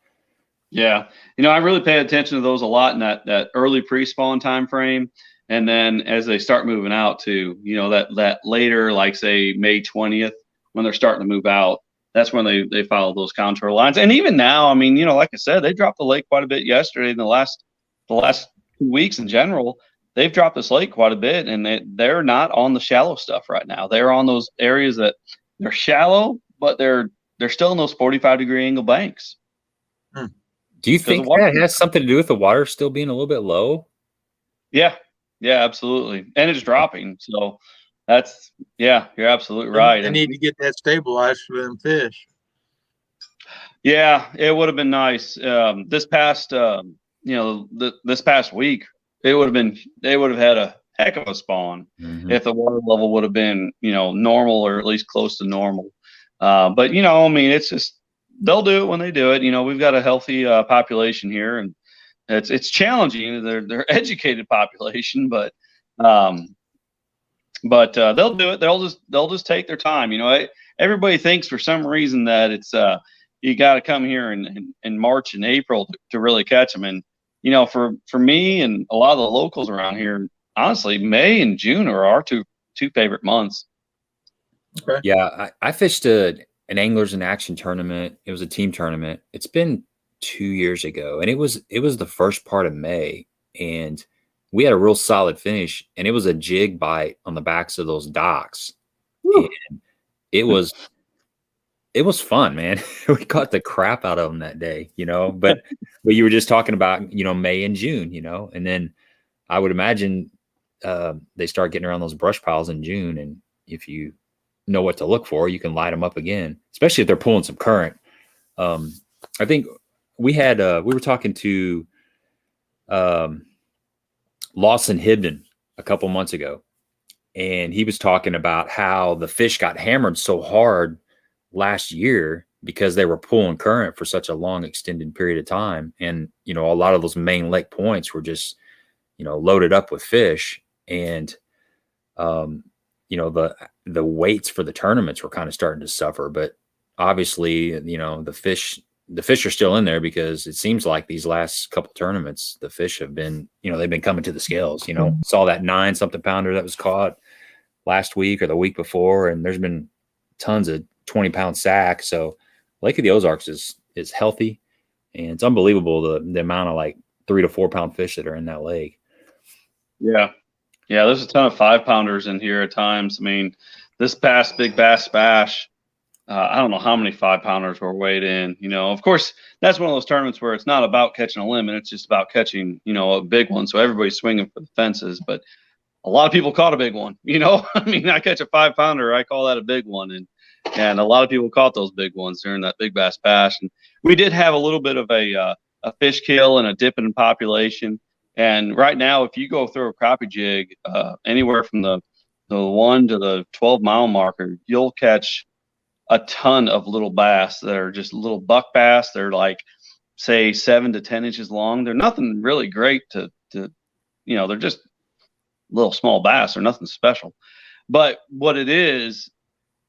Yeah. I really pay attention to those a lot in that early pre-spawn time frame. And then as they start moving out to, that later, like say May 20th, when they're starting to move out, that's when they follow those contour lines. And even now, I mean, like I said, they dropped the lake quite a bit yesterday. In the last 2 weeks in general, they've dropped this lake quite a bit, and they're not on the shallow stuff right now. They're on those areas that they're shallow, but they're still in those 45-degree angle banks. Do you think that has something to do with the water still being a little bit low? Yeah, absolutely. And it's dropping. So you're absolutely right. They need to get that stabilized for them fish. Yeah, it would have been nice. This past week, they would have had a heck of a spawn if the water level would have been, normal or at least close to normal. But I mean, it's just, they'll do it when they do it. We've got a healthy population here, and it's challenging. They're educated population, but they'll do it. They'll just take their time. Everybody thinks for some reason that it's you got to come here in March and April to really catch them. And for me and a lot of the locals around here, honestly, May and June are our two favorite months. Okay. Yeah, I fished an Anglers in Action tournament. It was a team tournament. It's been 2 years ago, and it was the first part of May, and we had a real solid finish, and it was a jig bite on the backs of those docks. Woo. And it was fun, man. We caught the crap out of them that day, but you were just talking about, May and June, and then I would imagine they start getting around those brush piles in June. And if you know what to look for, you can light them up again, especially if they're pulling some current. I think we were talking to Lawson Hibden a couple months ago, and he was talking about how the fish got hammered so hard last year because they were pulling current for such a long extended period of time. And, a lot of those main lake points were just, loaded up with fish. And, the weights for the tournaments were kind of starting to suffer, but obviously, the fish are still in there because it seems like these last couple tournaments, the fish have been, they've been coming to the scales. Saw that 9-something pounder that was caught last week or the week before, and there's been tons of 20-pound sack. So Lake of the Ozarks is healthy, and it's unbelievable the amount of like 3 to 4 pound fish that are in that lake. Yeah, there's a ton of 5-pounders in here at times. I mean, this past Big Bass Bash, I don't know how many 5-pounders were weighed in. Of course, that's one of those tournaments where it's not about catching a limit. It's just about catching, a big one. So everybody's swinging for the fences. But a lot of people caught a big one. I mean, I catch a 5-pounder, I call that a big one. And a lot of people caught those big ones during that Big Bass Bash. And we did have a little bit of a fish kill and a dip in population. And right now, if you go through a crappie jig anywhere from the 1 to the 12-mile marker, you'll catch a ton of little bass that are just little buck bass. They're like, say, 7 to 10 inches long. They're nothing really great to they're just little small bass or nothing special. But what it is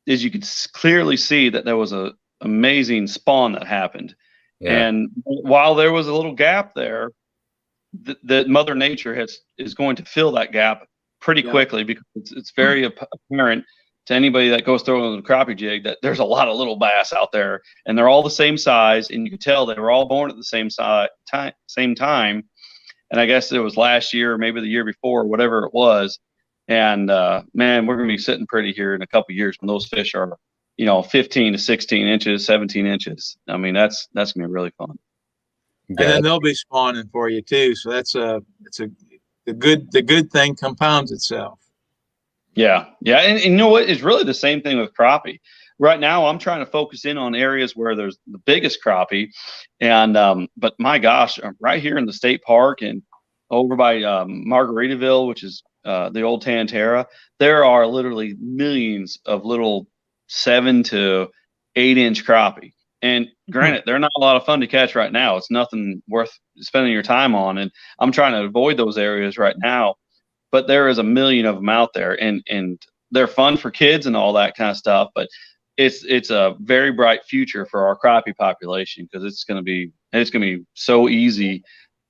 you could clearly see that there was a amazing spawn that happened. Yeah. And while there was a little gap there, that Mother Nature is going to fill that gap pretty quickly, because it's very apparent to anybody that goes throwing a crappie jig that there's a lot of little bass out there, and they're all the same size, and you can tell they were all born at the same time. And I guess it was last year or maybe the year before, whatever it was. And man, we're going to be sitting pretty here in a couple of years when those fish are, 15 to 16 inches, 17 inches. I mean, that's going to be really fun. And then they'll be spawning for you too. So the good thing compounds itself. Yeah. Yeah. And you know what? It's really the same thing with crappie. Right now, I'm trying to focus in on areas where there's the biggest crappie. And, but my gosh, right here in the state park and over by Margaritaville, which is the old Tantera, there are literally millions of little 7 to 8 inch crappie. And granted, they're not a lot of fun to catch right now. It's nothing worth spending your time on. And I'm trying to avoid those areas right now. But there is a million of them out there, and they're fun for kids and all that kind of stuff. But it's a very bright future for our crappie population, because it's going to be so easy.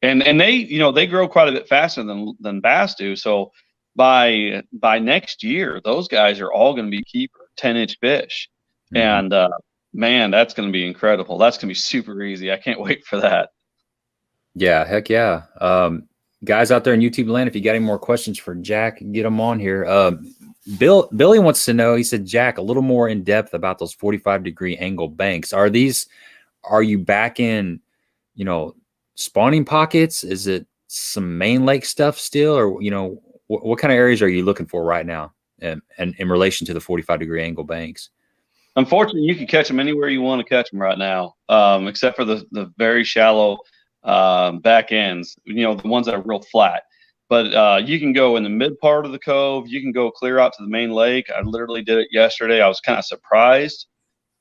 And they grow quite a bit faster than bass do. So by next year, those guys are all going to be keeper 10-inch fish. Mm-hmm. And man, that's going to be incredible. That's going to be super easy. I can't wait for that. Yeah, heck yeah. Guys out there in YouTube land, if you got any more questions for Jack, get them on here. Billy wants to know, he said, Jack, a little more in depth about those 45-degree angle banks. Are you back in, spawning pockets? Is it some main lake stuff still? Or, what kind of areas are you looking for right now and in relation to the 45-degree angle banks? Unfortunately, you can catch them anywhere you want to catch them right now, except for the very shallow back ends, the ones that are real flat. But you can go in the mid part of the cove. You can go clear out to the main lake. I literally did it yesterday. I was kind of surprised,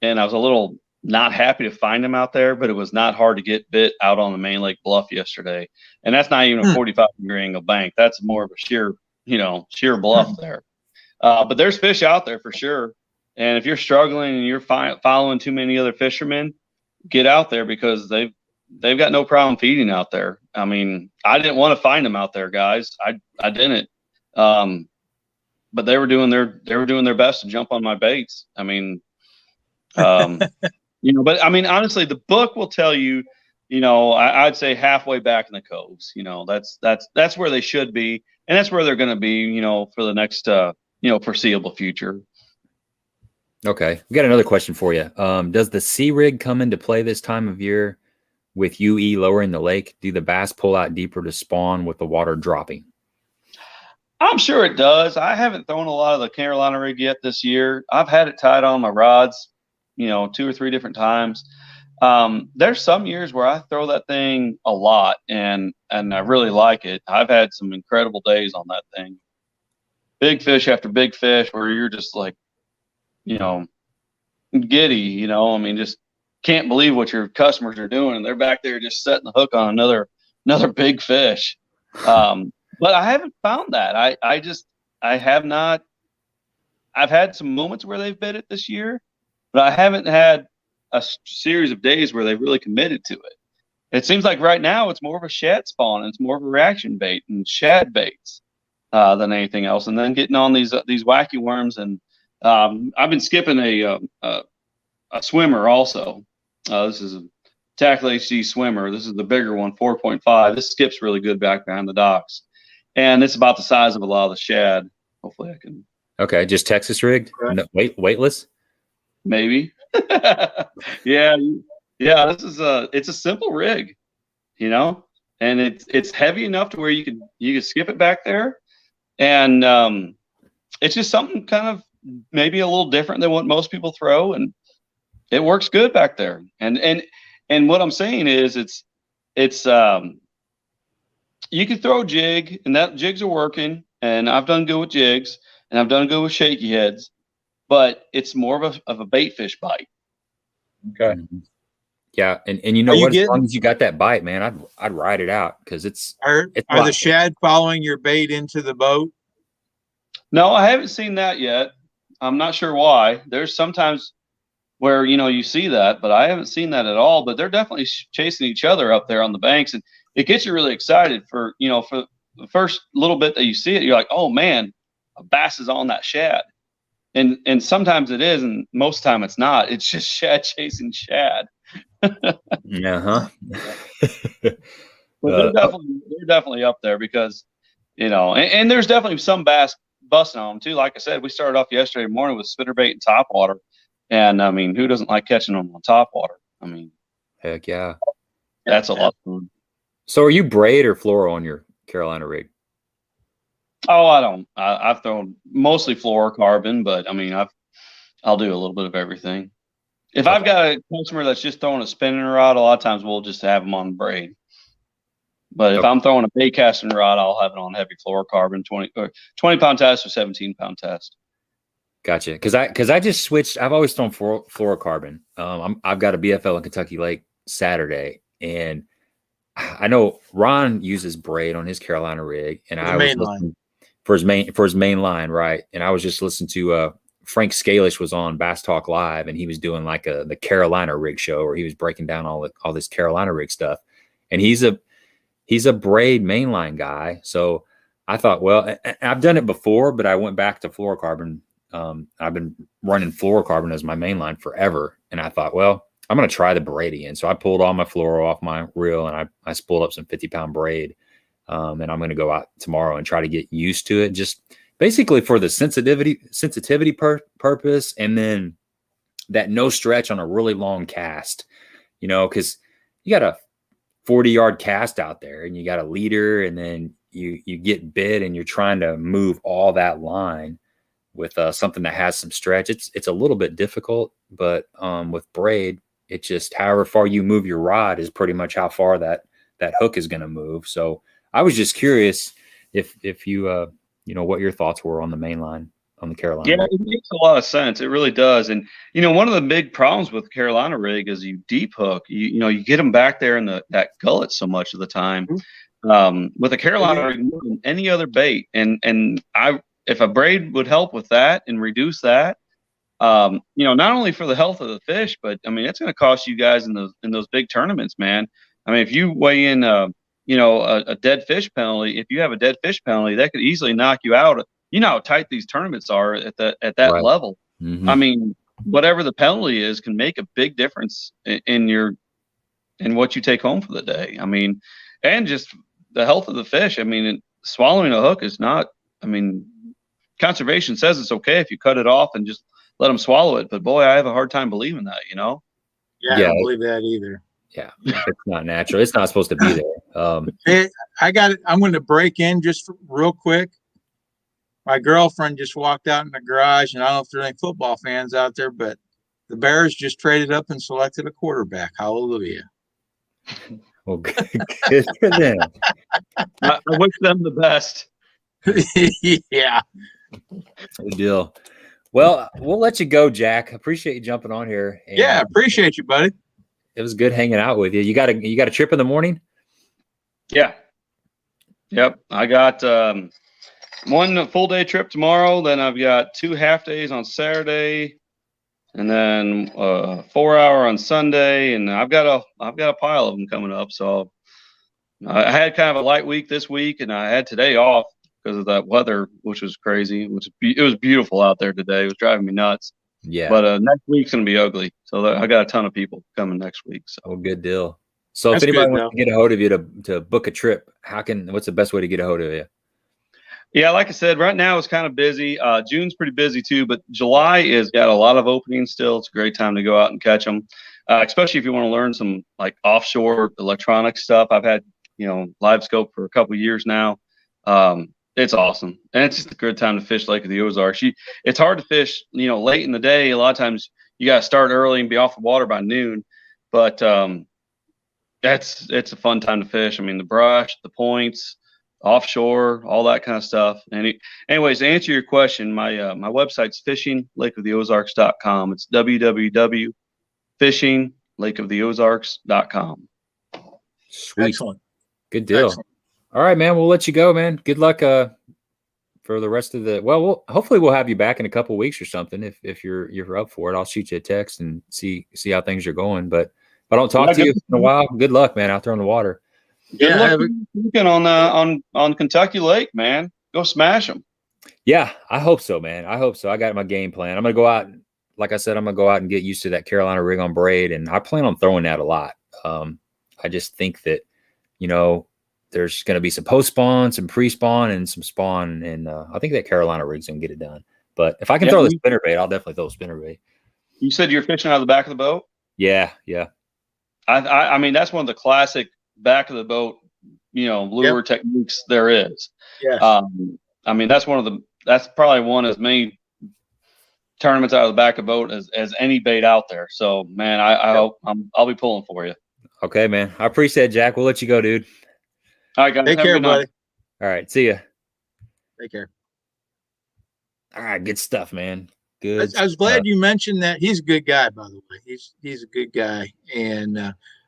and I was a little not happy to find them out there, but it was not hard to get bit out on the main lake bluff yesterday. And that's not even a 45-degree angle bank. That's more of a sheer bluff there. But there's fish out there for sure. And if you're struggling and you're following too many other fishermen, get out there, because they've got no problem feeding out there. I mean, I didn't want to find them out there, guys. I didn't. But they were doing their best to jump on my baits. I mean, but I mean, honestly, the book will tell you, I'd say halfway back in the coves. That's where they should be, and that's where they're going to be, for the next foreseeable future. Okay, we got another question for you. Does the sea rig come into play this time of year with UE lowering the lake? Do the bass pull out deeper to spawn with the water dropping? I'm sure it does. I haven't thrown a lot of the Carolina rig yet this year. I've had it tied on my rods, 2 or 3 different times. There's some years where I throw that thing a lot, and I really like it. I've had some incredible days on that thing. Big fish after big fish, where you're just like, giddy, I mean, just can't believe what your customers are doing. And they're back there just setting the hook on another big fish. But I haven't found that. I have not. I've had some moments where they've bit it this year, but I haven't had a series of days where they've really committed to it. It seems like right now it's more of a shad spawn, and it's more of a reaction bait and shad baits than anything else. And then getting on these wacky worms. And I've been skipping a swimmer also. This is a Tackle HD swimmer. This is the bigger one, 4.5. This skips really good back behind the docks, and it's about the size of a lot of the shad. Hopefully I can. Okay, just Texas rigged, no, weightless. Maybe. yeah. This is it's a simple rig, and it's heavy enough to where you can skip it back there, and it's just something kind of maybe a little different than what most people throw, and it works good back there. And what I'm saying is it's you can throw a jig, and that jigs are working, and I've done good with jigs, and I've done good with shaky heads, but it's more of a bait fish bite. Okay. Yeah, and you know Are you what? As long getting as you got that bite, man, I'd ride it out because it's are a are the lot. shad following your bait into the boat? No, I haven't seen that yet. I'm not sure why. There's sometimes where you see that, but I haven't seen that at all. But they're definitely chasing each other up there on the banks, and it gets you really excited for for the first little bit that you see it. You're like, oh man, a bass is on that shad, and sometimes it is, and most of the time it's not. It's just shad chasing shad. Uh-huh. But they're definitely up there because and there's definitely some bass busting on them too. Like I said, we started off yesterday morning with spinnerbait and topwater, and I mean, who doesn't like catching them on topwater? I mean, Heck yeah. that's a lot of fun. So are you braid or fluoro on your Carolina rig? Oh, I don't. I've thrown mostly fluorocarbon, but I mean, I'll do a little bit of everything. If I've got a customer that's just throwing a spinning rod, a lot of times we'll just have them on braid. But if I'm throwing a bait casting rod, I'll have it on heavy fluorocarbon, 20-pound test or 17-pound test. Gotcha. Because I just switched. I've always thrown fluorocarbon. I've got a BFL in Kentucky Lake Saturday, and I know Ron uses braid on his Carolina rig, and I was listening for his main line, right? And I was just listening to Frank Scalish was on Bass Talk Live, and he was doing like the Carolina rig show where he was breaking down all this Carolina rig stuff, and he's a braid mainline guy. So I thought, well, I've done it before, but I went back to fluorocarbon. I've been running fluorocarbon as my mainline forever. And I thought, well, I'm going to try the braid again. So I pulled all my fluoro off my reel and I spooled up some 50-pound braid. And I'm going to go out tomorrow and try to get used to it. Just basically for the sensitivity purpose. And then that no stretch on a really long cast, cause you got a 40-yard cast out there and you got a leader, and then you get bit and you're trying to move all that line with something that has some stretch. It's a little bit difficult, but with braid, it just however far you move your rod is pretty much how far that hook is going to move. So I was just curious if you what your thoughts were on the main line on the Carolina. Yeah, it makes a lot of sense. It really does. And one of the big problems with Carolina rig is you deep hook. You get them back there in that gullet so much of the time. With a Carolina rig more than any other bait, and if a braid would help with that and reduce that, not only for the health of the fish, but I mean it's going to cost you guys in those big tournaments, man. I mean, if you weigh in, a dead fish penalty, if you have a dead fish penalty, that could easily knock you out. You know how tight these tournaments are at that right. level. Mm-hmm. I mean, whatever the penalty is can make a big difference in what you take home for the day. I mean, and just the health of the fish. I mean, swallowing a hook is not. I mean, conservation says it's okay if you cut it off and just let them swallow it. But boy, I have a hard time believing that. Yeah, I don't believe that either. Yeah, it's not natural. It's not supposed to be there. Hey, I got it. I'm going to break in just real quick. My girlfriend just walked out in the garage, and I don't know if there are any football fans out there, but the Bears just traded up and selected a quarterback. Hallelujah. Well, good for them. I wish them the best. Yeah. Good deal. Well, we'll let you go, Jack. Appreciate you jumping on here. Yeah, appreciate you, buddy. It was good hanging out with you. You got a trip in the morning? Yeah. Yep. I got one full day trip tomorrow. Then I've got 2 half days on Saturday, and then 4-hour on Sunday. And I've got a pile of them coming up. So I had kind of a light week this week, and I had today off because of that weather, which was crazy. It was beautiful out there today. It was driving me nuts. Yeah. But next week's going to be ugly. So I got a ton of people coming next week. So good deal. So if anybody wants to get a hold of you to book a trip, what's the best way to get a hold of you? Yeah, like I said, right now it's kind of busy. June's pretty busy too, but July has got a lot of openings still. It's a great time to go out and catch them, especially if you want to learn some like offshore electronic stuff. I've had, live scope for a couple of years now. It's awesome. And it's just a good time to fish Lake of the Ozarks. It's hard to fish, late in the day. A lot of times you got to start early and be off the water by noon. But it's a fun time to fish. I mean, the brush, the points, offshore, all that kind of stuff. And anyways, to answer your question, my website's fishinglake.ozarks.com. It's www.fishing, lakeoftheozarks.com. Sweet. Excellent. Good deal. Excellent. All right, man. We'll let you go, man. Good luck for the rest of the. Well, hopefully we'll have you back in a couple of weeks or something. If you're up for it, I'll shoot you a text and see how things are going. But if I don't talk to you in a while, good luck, man, out there on the water. Good luck on Kentucky Lake, man. Go smash them. Yeah, I hope so, man. I hope so. I got my game plan. I'm gonna go out. Like I said, I'm gonna go out and get used to that Carolina rig on braid, and I plan on throwing that a lot. I just think that, there's going to be some post spawn, some pre spawn, and some spawn, and I think that Carolina rig's gonna get it done. But if I can throw the spinner bait, I'll definitely throw a spinner bait. You said you're fishing out of the back of the boat? Yeah. I mean, that's one of the classic back of the boat, lure techniques there is. Yeah. I mean, that's probably one as many tournaments out of the back of the boat as any bait out there. So, man, I hope I'll be pulling for you. Okay, man. I appreciate it, Jack. We'll let you go, dude. All right, guys. Take care, buddy. All right. See ya. Take care. All right. Good stuff, man. Good. I was glad you mentioned that. He's a good guy, by the way. He's a good guy. And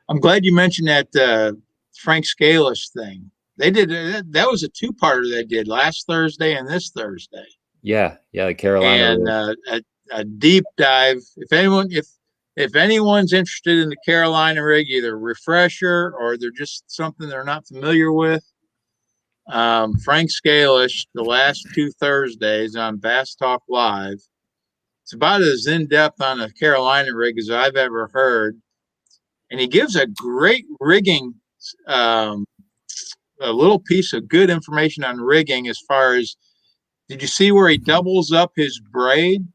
I'm glad you mentioned that Frank Scalish thing. They did that was a two-parter they did last Thursday and this Thursday. Yeah, the Carolina. And a deep dive. If anyone's interested in the Carolina rig, either refresher or they're just something they're not familiar with, Frank Scalish, the last two Thursdays on Bass Talk Live, it's about as in-depth on a Carolina rig as I've ever heard. And he gives a great rigging, a little piece of good information on rigging as far as, did you see where he doubles up his braid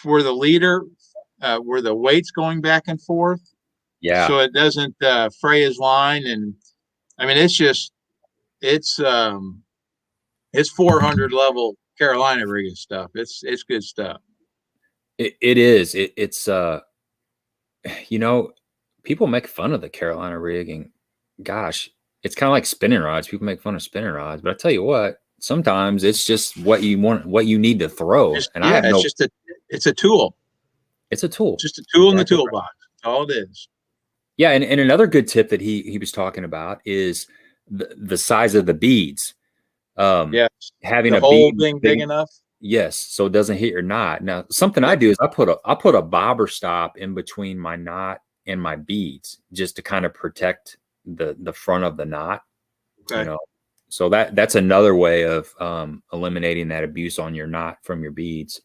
for the leader, where the weight's going back and forth? Yeah. So it doesn't fray his line. And I mean, it's 400 level Carolina rigging stuff. It's good stuff. It is. It's people make fun of the Carolina rig, and gosh, it's kind of like spinning rods. People make fun of spinning rods, but I tell you what, sometimes it's just what you want, what you need to throw. It's a tool. It's a tool. Just a tool in the toolbox. That's all it is. Yeah, and another good tip that he was talking about is the size of the beads. Having the a hole bead being big enough. Yes, so it doesn't hit your knot. Now, something I do is I put a bobber stop in between my knot and my beads just to kind of protect the front of the knot. Okay. So that's another way of eliminating that abuse on your knot from your beads.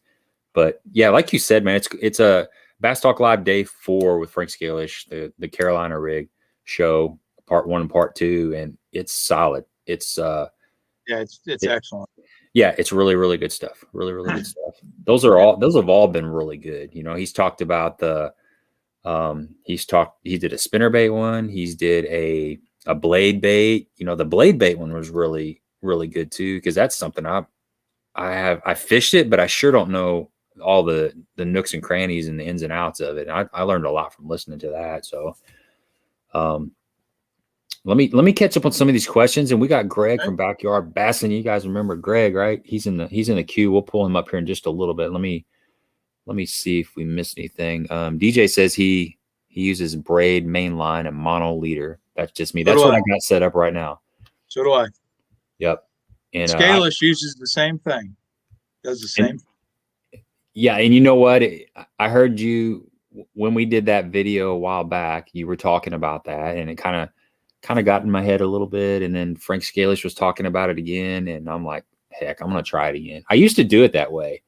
But yeah, like you said, man, it's a Bass Talk Live Day 4 with Frank Scalish, the Carolina rig show, part 1 and part 2, and it's solid. It's excellent. Yeah, it's really, really good stuff. Really, really good stuff. Those have all been really good. He's talked about he did a spinner bait one. He's did a blade bait. The blade bait one was really, really good too, because that's something I fished it, but I sure don't know all the nooks and crannies and the ins and outs of it. I learned a lot from listening to that. So let me catch up on some of these questions. And we got Greg from Backyard Bassin. You guys remember Greg, right? He's in the queue. We'll pull him up here in just a little bit. Let me see if we missed anything. DJ says he uses braid mainline and mono leader. That's just me. That's what I got set up right now. So do I. Yep. And Scalish uses the same thing. Does the same. Yeah, and you know what? I heard you when we did that video a while back. You were talking about that, and it kind of got in my head a little bit. And then Frank Scalish was talking about it again, and I'm like, heck, I'm gonna try it again. I used to do it that way,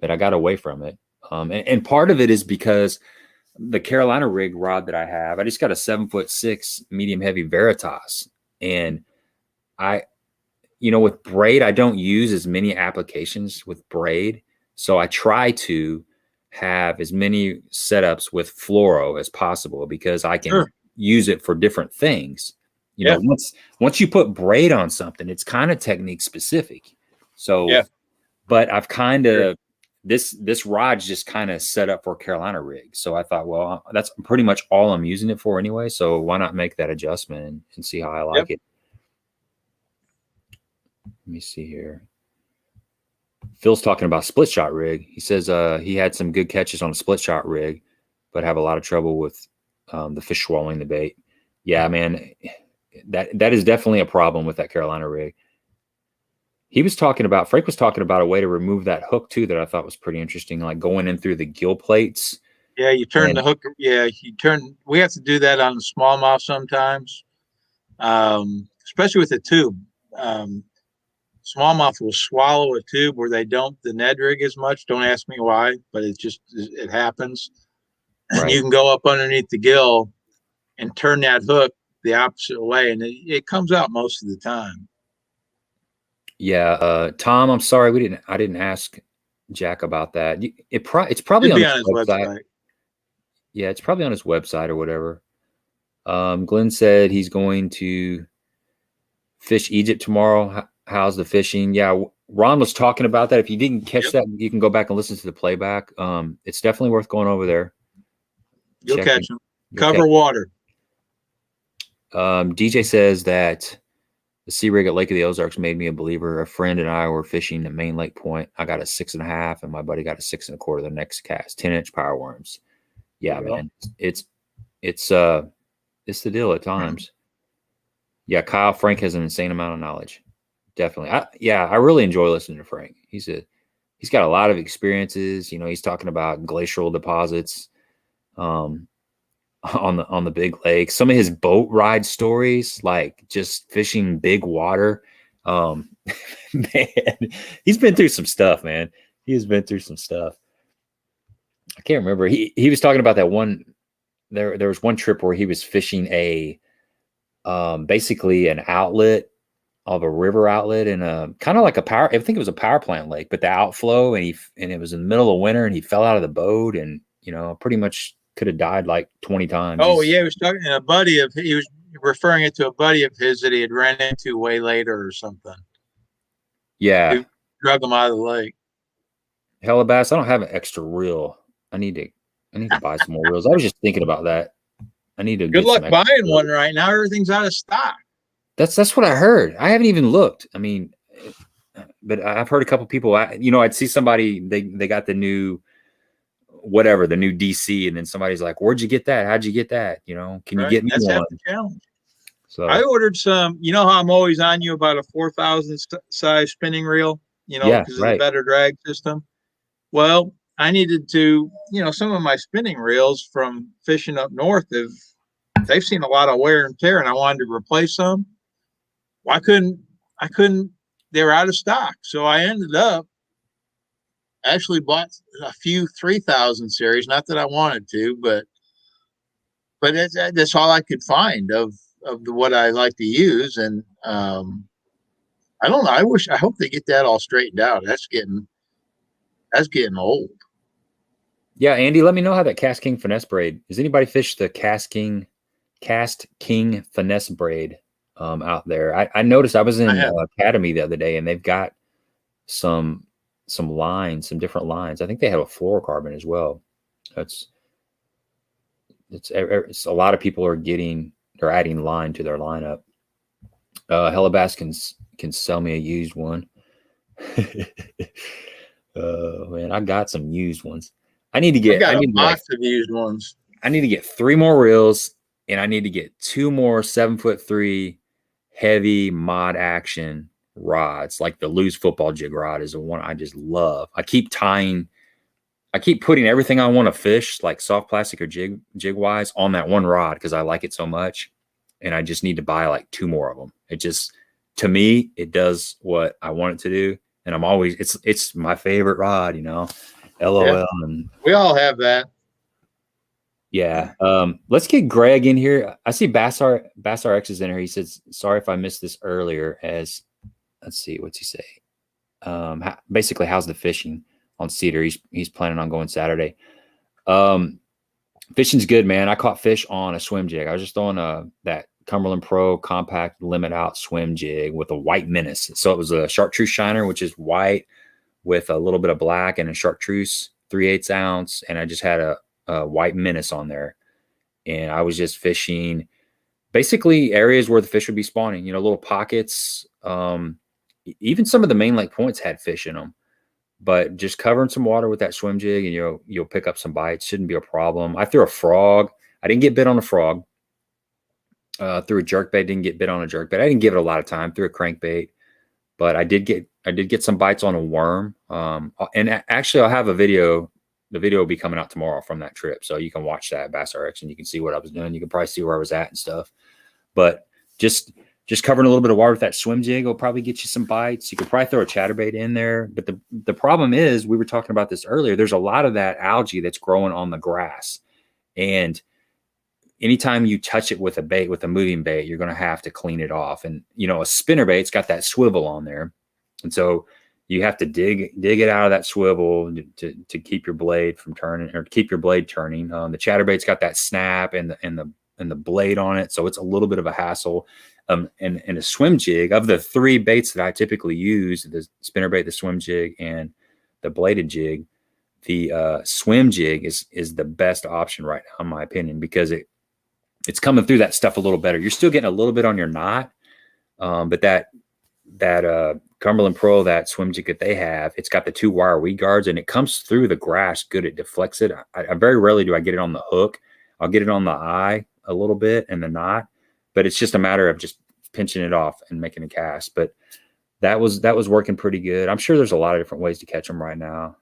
but I got away from it. And part of it is because the Carolina rig rod that I have, I just got a 7'6" medium heavy Veritas, and with braid, I don't use as many applications with braid. So I try to have as many setups with fluoro as possible because I can use it for different things. Once you put braid on something, it's kind of technique specific. So, but I've kind of, this rod's just kind of set up for Carolina rig. So I thought, well, that's pretty much all I'm using it for anyway. So why not make that adjustment and see how I like it? Let me see here. Phil's talking about split shot rig. He says he had some good catches on a split shot rig, but have a lot of trouble with the fish swallowing the bait. Yeah, man, that is definitely a problem with that Carolina rig. Frank was talking about a way to remove that hook too that I thought was pretty interesting, like going in through the gill plates. Yeah, you turn the hook. Yeah, we have to do that on the smallmouth sometimes, especially with the tube. Smallmouth will swallow a tube where they don't the Ned rig as much. Don't ask me why, but it happens. Right. And you can go up underneath the gill and turn that hook the opposite way, and it comes out most of the time. Yeah, Tom, I'm sorry I didn't ask Jack about that. It's probably on his website. Yeah, it's probably on his website or whatever. Glenn said he's going to fish Egypt tomorrow. How's the fishing? Yeah, Ron was talking about that. If you didn't catch that, you can go back and listen to the playback. It's definitely worth going over there. You'll catch them. Cover water. DJ says that the sea rig at Lake of the Ozarks made me a believer. A friend and I were fishing at Main Lake Point. I got a 6.5, and my buddy got a 6 1/4. The next cast, 10-inch power worms. Yeah, man, it's the deal at times. Yeah, Kyle Frank has an insane amount of knowledge. Definitely. I really enjoy listening to Frank. He's got a lot of experiences. You know, he's talking about glacial deposits on the big lake. Some of his boat ride stories, like just fishing big water. Man, he's been through some stuff, man. He has been through some stuff. I can't remember. He was talking about that one. There was one trip where he was fishing basically an outlet of a river outlet in a kind of like I think it was a power plant lake, but the outflow, and it was in the middle of winter, and he fell out of the boat, and pretty much could have died like 20 times. Oh yeah, he was talking to he was referring it to a buddy of his that he had ran into way later or something. Yeah, he drug him out of the lake. Hellabass, I don't have an extra reel. I need to buy some more reels. I was just thinking about that. I need to. Good luck buying one right now. Everything's out of stock. That's what I heard. I haven't even looked. I mean, but I've heard a couple people. I'd see somebody they got the new whatever, the new DC, and then somebody's like, "Where'd you get that? How'd you get that? Can you get me one?" That's the challenge. So I ordered some. You know how I'm always on you about a 4,000 size spinning reel. Because of the better drag system. Well, I needed to. Some of my spinning reels from fishing up north they've seen a lot of wear and tear, and I wanted to replace some. Well, I couldn't. They were out of stock, so I ended up actually bought a few 3,000 series. Not that I wanted to, but that's all I could find of what I like to use. And I don't know. I hope they get that all straightened out. That's getting old. Yeah, Andy, let me know how that Cast King finesse braid. Has anybody fished the Cast King finesse braid out there? I noticed I was in Academy the other day, and they've got some lines, some different lines. I think they have a fluorocarbon as well. It's a lot of people are adding line to their lineup. Hellabass can sell me a used one. Oh man, I got some used ones. I need a box of used ones. I need to get 3 more reels, and I need to get 2 more 7'3" heavy mod action rods. Like the Loose football jig rod is the one I just love. I keep putting everything I want to fish, like soft plastic or jig wise, on that one rod because I like it so much, and I just need to buy like 2 more of them. It just, to me, it does what I want it to do, and I'm always it's my favorite rod, LOL. Yeah. And we all have that. Yeah. Let's get Greg in here. I see Bassar X is in here. He says, sorry if I missed this earlier. Let's see, what's he say? Basically, how's the fishing on Cedar? He's planning on going Saturday. Fishing's good, man. I caught fish on a swim jig. I was just throwing that Cumberland Pro compact limit out swim jig with a white menace. So it was a chartreuse shiner, which is white with a little bit of black, and a chartreuse 3/8 ounce. And I just had a white menace on there, and I was just fishing basically areas where the fish would be spawning, little pockets. Even some of the main lake points had fish in them, but just covering some water with that swim jig, and you'll pick up some bites. Shouldn't be a problem. I threw a frog. I didn't get bit on a frog. Through a jerkbait, didn't get bit on a jerkbait. I didn't give it a lot of time through a crankbait, but I did get some bites on a worm. And actually, I'll have a video. The video will be coming out tomorrow from that trip, so you can watch that Bass RX and you can see what I was doing. You can probably see where I was at and stuff. But just covering a little bit of water with that swim jig will probably get you some bites. You could probably throw a chatterbait in there. But the problem is, we were talking about this earlier, there's a lot of that algae that's growing on the grass. And anytime you touch it with a bait, with a moving bait, you're going to have to clean it off. And, you know, a spinnerbait's got that swivel on there. And so you have to dig it out of that swivel to keep your blade from turning, or keep your blade turning. The chatterbait's got that snap and the blade on it. So it's a little bit of a hassle. And a swim jig, of the 3 baits that I typically use, the spinnerbait, the swim jig, and the bladed jig, the swim jig is the best option right now, in my opinion, because it's coming through that stuff a little better. You're still getting a little bit on your knot, but that Cumberland Pro, that swim jig that they have, it's got the 2 wire weed guards, and it comes through the grass good. It deflects it. I very rarely do I get it on the hook. I'll get it on the eye a little bit and the knot, but it's just a matter of just pinching it off and making a cast. But that was working pretty good. I'm sure there's a lot of different ways to catch them right now.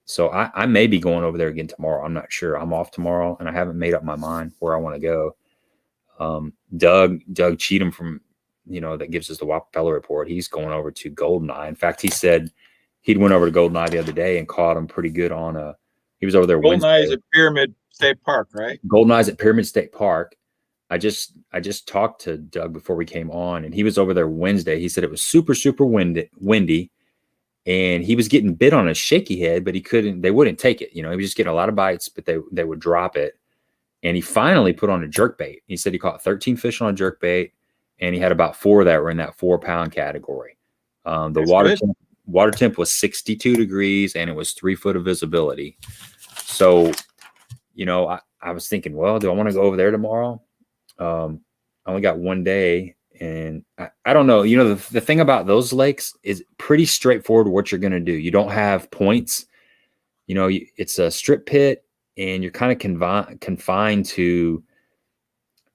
So I may be going over there again tomorrow. I'm not sure. I'm off tomorrow, and I haven't made up my mind where I want to go. Doug Cheatham from, that gives us the Wapapella report, he's going over to Goldeneye. In fact, he said he'd went over to Goldeneye the other day and caught him pretty good on he was over there Goldeneye is at Pyramid State Park, right? Goldeneye's at Pyramid State Park. I just talked to Doug before we came on, and he was over there Wednesday. He said it was super, super windy. And he was getting bit on a shaky head, but they wouldn't take it. He was just getting a lot of bites, but they would drop it. And he finally put on a jerkbait. He said he caught 13 fish on a jerkbait, and he had about 4 that were in that 4-pound category. The water temp was 62 degrees, and it was 3 foot of visibility. So, I was thinking, well, do I want to go over there tomorrow? I only got 1 day. And I don't know, the thing about those lakes is pretty straightforward what you're going to do. You don't have points, it's a strip pit, and you're kind of confined to,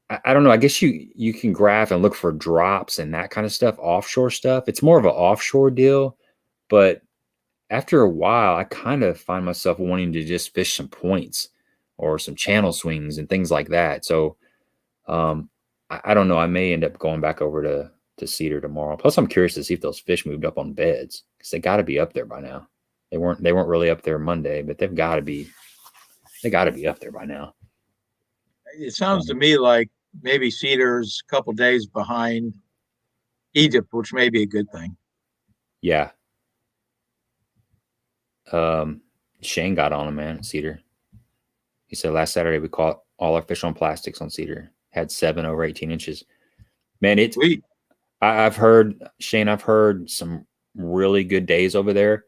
I don't know, I guess you can graph and look for drops and that kind of stuff, offshore stuff. It's more of an offshore deal, but after a while, I kind of find myself wanting to just fish some points or some channel swings and things like that. So, I don't know. I may end up going back over to Cedar tomorrow. Plus, I'm curious to see if those fish moved up on beds, because they got to be up there by now. They weren't really up there Monday, but they've got to be. They got to be up there by now. It sounds to me like maybe Cedar's a couple days behind Egypt, which may be a good thing. Yeah. Shane got on him, man. Cedar. He said last Saturday we caught all our fish on plastics on Cedar. Had 7 over 18 inches. Man, it's sweet. I've heard, Shane, some really good days over there.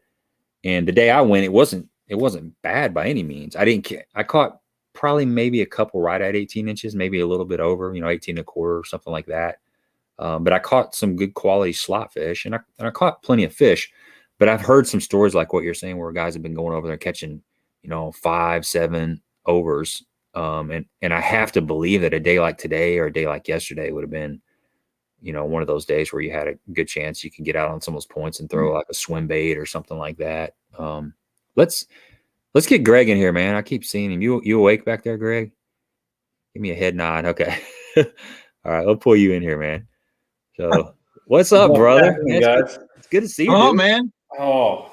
And the day I went, it wasn't bad by any means. I caught probably maybe a couple right at 18 inches, maybe a little bit over, 18 and a quarter or something like that. But I caught some good quality slot fish, and I caught plenty of fish. But I've heard some stories like what you're saying, where guys have been going over there catching, 5, 7 overs. And I have to believe that a day like today or a day like yesterday would have been, one of those days where you had a good chance you can get out on some of those points and throw like a swim bait or something like that. Let's get Greg in here, man. I keep seeing him. You awake back there, Greg? Give me a head nod. Okay. All right, we'll pull you in here, man. So what's up, brother? Guys? It's good to see you. Oh, man. Oh,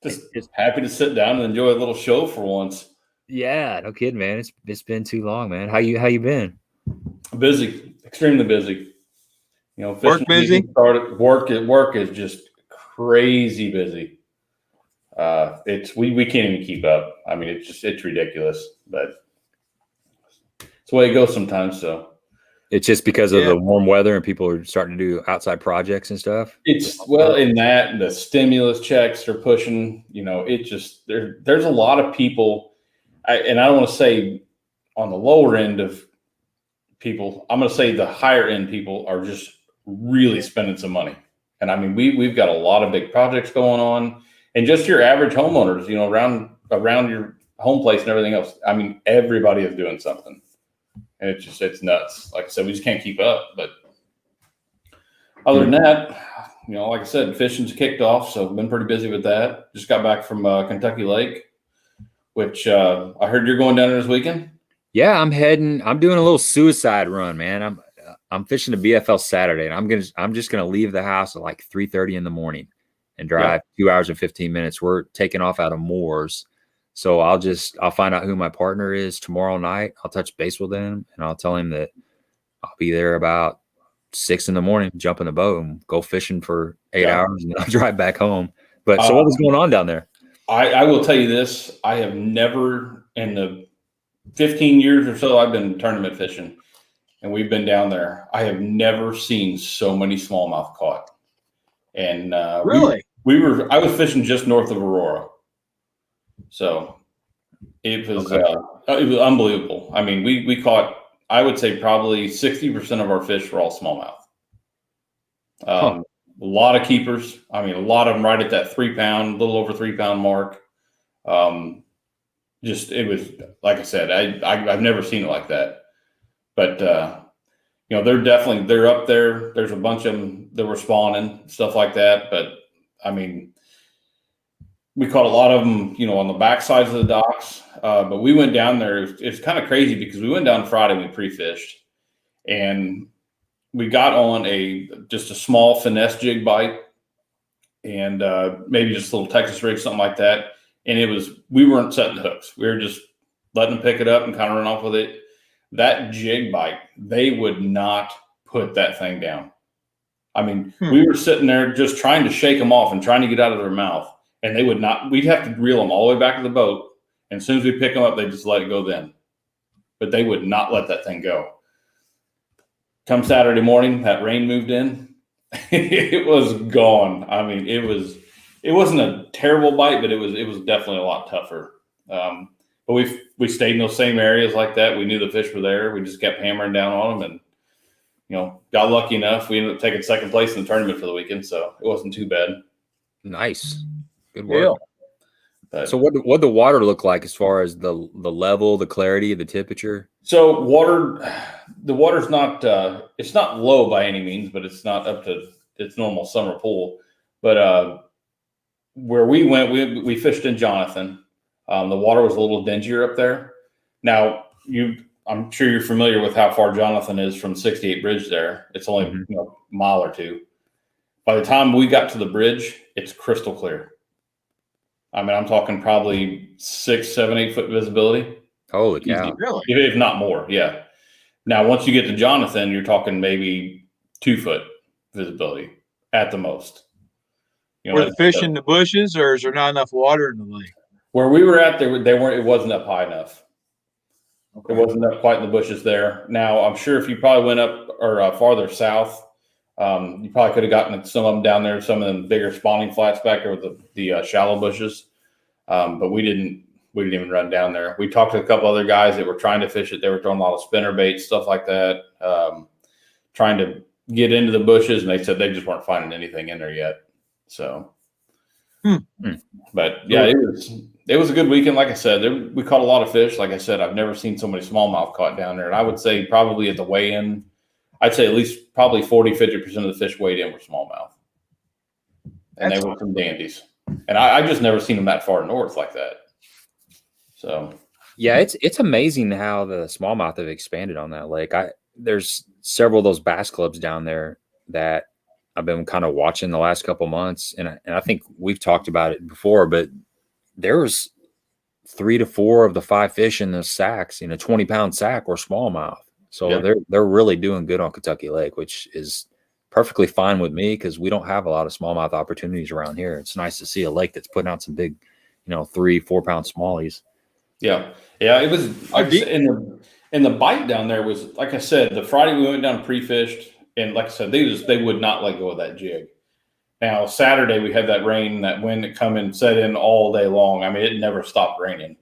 just happy to sit down and enjoy a little show for once. Yeah, no kidding, man. It's been too long, man. How you been? Busy, extremely busy. Work busy. Work is just crazy busy. We can't even keep up. I mean, it's ridiculous, but it's the way it goes sometimes. So it's just because of the warm weather and people are starting to do outside projects and stuff. In that the stimulus checks are pushing. It just there's a lot of people. And I don't want to say on the lower end of people, I'm going to say the higher end people are just really spending some money. And I mean, we've got a lot of big projects going on, and just your average homeowners, around home place and everything else. I mean, everybody is doing something, and it's nuts. Like I said, we just can't keep up. But other than that, like I said, fishing's kicked off, so I've been pretty busy with that. Just got back from Kentucky Lake, which I heard you're going down there this weekend. Yeah, I'm doing a little suicide run, man. I'm fishing the BFL Saturday, and I'm just gonna leave the house at like 3:30 in the morning and drive 2 hours and 15 minutes. We're taking off out of Moores. So I'll find out who my partner is tomorrow night. I'll touch base with him, and I'll tell him that I'll be there about 6 in the morning, jump in the boat and go fishing for 8 hours, and then I'll drive back home. But so what was going on down there? I will tell you this. I have never, in the 15 years or so I've been tournament fishing, and we've been down there, I have never seen so many smallmouth caught. And really? I was fishing just north of Aurora. So it was unbelievable. I mean, we caught, I would say probably 60% of our fish were all smallmouth. A lot of keepers. I mean, a lot of them right at that 3 pound, little over 3 pound mark. It was, like I said, I've never seen it like that. But, they're up there. There's a bunch of them that were spawning, stuff like that. But, I mean, we caught a lot of them, on the back sides of the docks. But we went down there. It's kind of crazy because we went down Friday and we pre-fished. And we got on just a small finesse jig bite and maybe just a little Texas rig, something like that. And we weren't setting hooks. We were just letting them pick it up and kind of run off with it. That jig bite, they would not put that thing down. I mean, we were sitting there just trying to shake them off and trying to get out of their mouth. And they would not, we'd have to reel them all the way back to the boat. And as soon as we pick them up, they just let it go then. But they would not let that thing go. Come Saturday morning, that rain moved in. It was gone. I mean, it wasn't a terrible bite, but it was definitely a lot tougher. But we stayed in those same areas like that. We knew the fish were there. We just kept hammering down on them, and got lucky enough. We ended up taking second place in the tournament for the weekend, so it wasn't too bad. Nice, good work. But, so what the water look like as far as the level, the clarity, the temperature? So the water's not it's not low by any means, but it's not up to its normal summer pool. But where we went, we fished in Jonathan. The water was a little dingier up there. Now I'm sure you're familiar with how far Jonathan is from 68 Bridge there. It's only a mile or two. By the time we got to the bridge, it's crystal clear. I mean, I'm talking probably 6, 7, 8 foot visibility. Holy cow. Really? If not more, yeah. Now, once you get to Jonathan, you're talking maybe 2 foot visibility at the most. Were the fish in the bushes, or is there not enough water in the lake? Where we were at, it wasn't up high enough. Okay. It wasn't up quite in the bushes there. Now, I'm sure if you probably went up or farther south, you probably could have gotten some of them down there, some of them bigger spawning flats back there with the shallow bushes. But we didn't even run down there. We talked to a couple other guys that were trying to fish it. They were throwing a lot of spinner baits, stuff like that, trying to get into the bushes, and they said they just weren't finding anything in there yet. So, but yeah, it was a good weekend. Like I said, we caught a lot of fish. Like I said, I've never seen so many smallmouth caught down there. And I would say probably at the weigh-in, I'd say at least probably 40-50% of the fish weighed in were smallmouth. And they were some dandies. And I just never seen them that far north like that. So yeah, it's amazing how the smallmouth have expanded on that lake. There's several of those bass clubs down there that I've been kind of watching the last couple months, and I think we've talked about it before, but there was 3 to 4 of the 5 fish in the sacks in a 20-pound sack or smallmouth. So they're really doing good on Kentucky Lake, which is perfectly fine with me because we don't have a lot of smallmouth opportunities around here. It's nice to see a lake that's putting out some big, 3-4 pound smallies. Yeah. It was and the bite down there was, like I said, the Friday we went down and pre-fished, and like I said, they would not let go of that jig. Now Saturday we had that rain, that wind that come and set in all day long. I mean, it never stopped raining.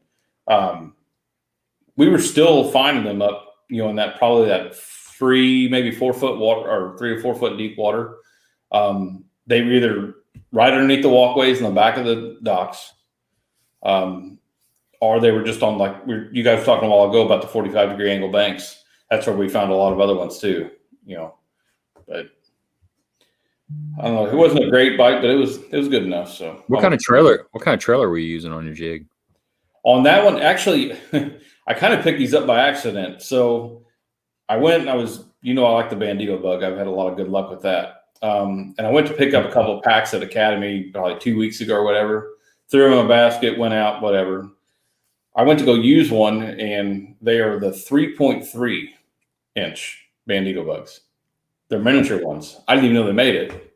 We were still finding them up, in that probably that 3, maybe 4 foot water, or 3 or 4 foot deep water. They were either right underneath the walkways in the back of the docks, or they were just on like you guys were talking a while ago about the 45-degree angle banks. That's where we found a lot of other ones too, you know. But I don't know. It wasn't a great bite, but it was good enough. So What kind of trailer were you using on your jig? on that one, actually, I kind of picked these up by accident. So I went and I was, I like the Bandito bug. I've had a lot of good luck with that. And I went to pick up a couple of packs at Academy probably 2 weeks ago or whatever. Threw them in a basket, went out, whatever. I went to go use one, and they are the 3.3 inch Bandito bugs. They're miniature ones. I didn't even know they made it.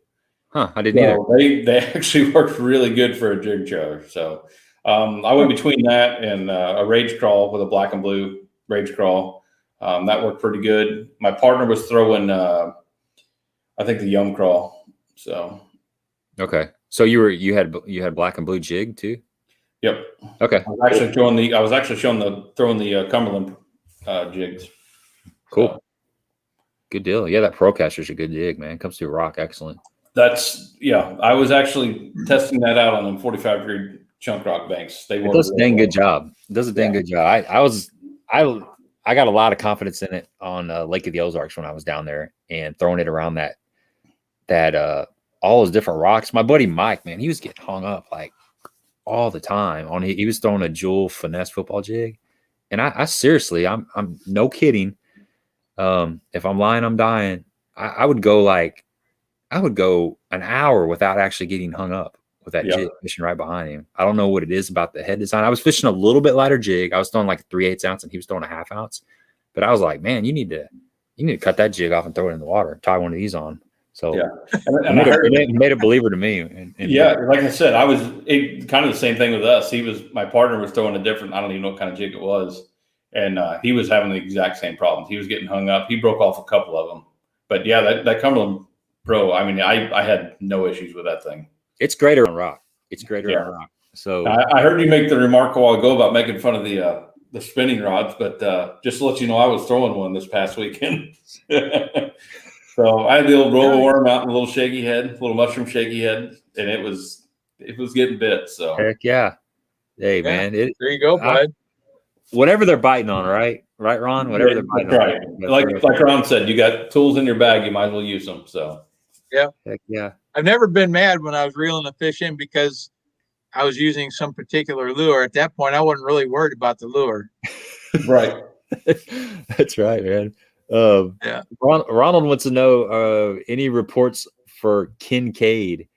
Huh? I didn't either. They actually worked really good for a jig trailer. So I went between that and a rage crawl with a black and blue rage crawl. That worked pretty good. My partner was throwing, I think, the Yum crawl. So okay, so you had black and blue jig too. Yep. Okay. I was actually throwing the Cumberland jigs. Cool. So, good deal. Yeah, that Procaster's a good jig, man. Comes through rock, excellent. I was actually testing that out on them 45-degree chunk rock banks. It does a dang good job. It does a dang good job. I got a lot of confidence in it on Lake of the Ozarks when I was down there and throwing it around that all those different rocks. My buddy Mike, man, he was getting hung up like all the time. He was throwing a Jewel finesse football jig, and I seriously, I'm no kidding. If I'm lying, I'm dying. I would go an hour without actually getting hung up with that jig fishing right behind him. I don't know what it is about the head design. I was fishing a little bit lighter jig. I was throwing like 3/8 ounce and he was throwing a 1/2 ounce. But I was like, man, you need to cut that jig off and throw it in the water. Tie one of these on. So and it made a believer to me. Like I said, kind of the same thing with us. My partner was throwing a different, I don't even know what kind of jig it was. And he was having the exact same problems. He was getting hung up. He broke off a couple of them. But yeah, that Cumberland Pro, I mean, I had no issues with that thing. It's greater on rock. On rock. So I heard you make the remark a while ago about making fun of the spinning rods, but just to let you know, I was throwing one this past weekend. So I had the old roller worm out in a little shaky head, little mushroom shaky head, and it was getting bit. So heck yeah. Hey man, there you go, bud. Whatever they're biting on, right, Ron? Whatever they're biting on. Like Ron said, you got tools in your bag, you might as well use them. So yeah. Heck yeah. I've never been mad when I was reeling a fish in because I was using some particular lure. At that point, I wasn't really worried about the lure. Right. That's right, man. Ronald wants to know any reports for Kincaid.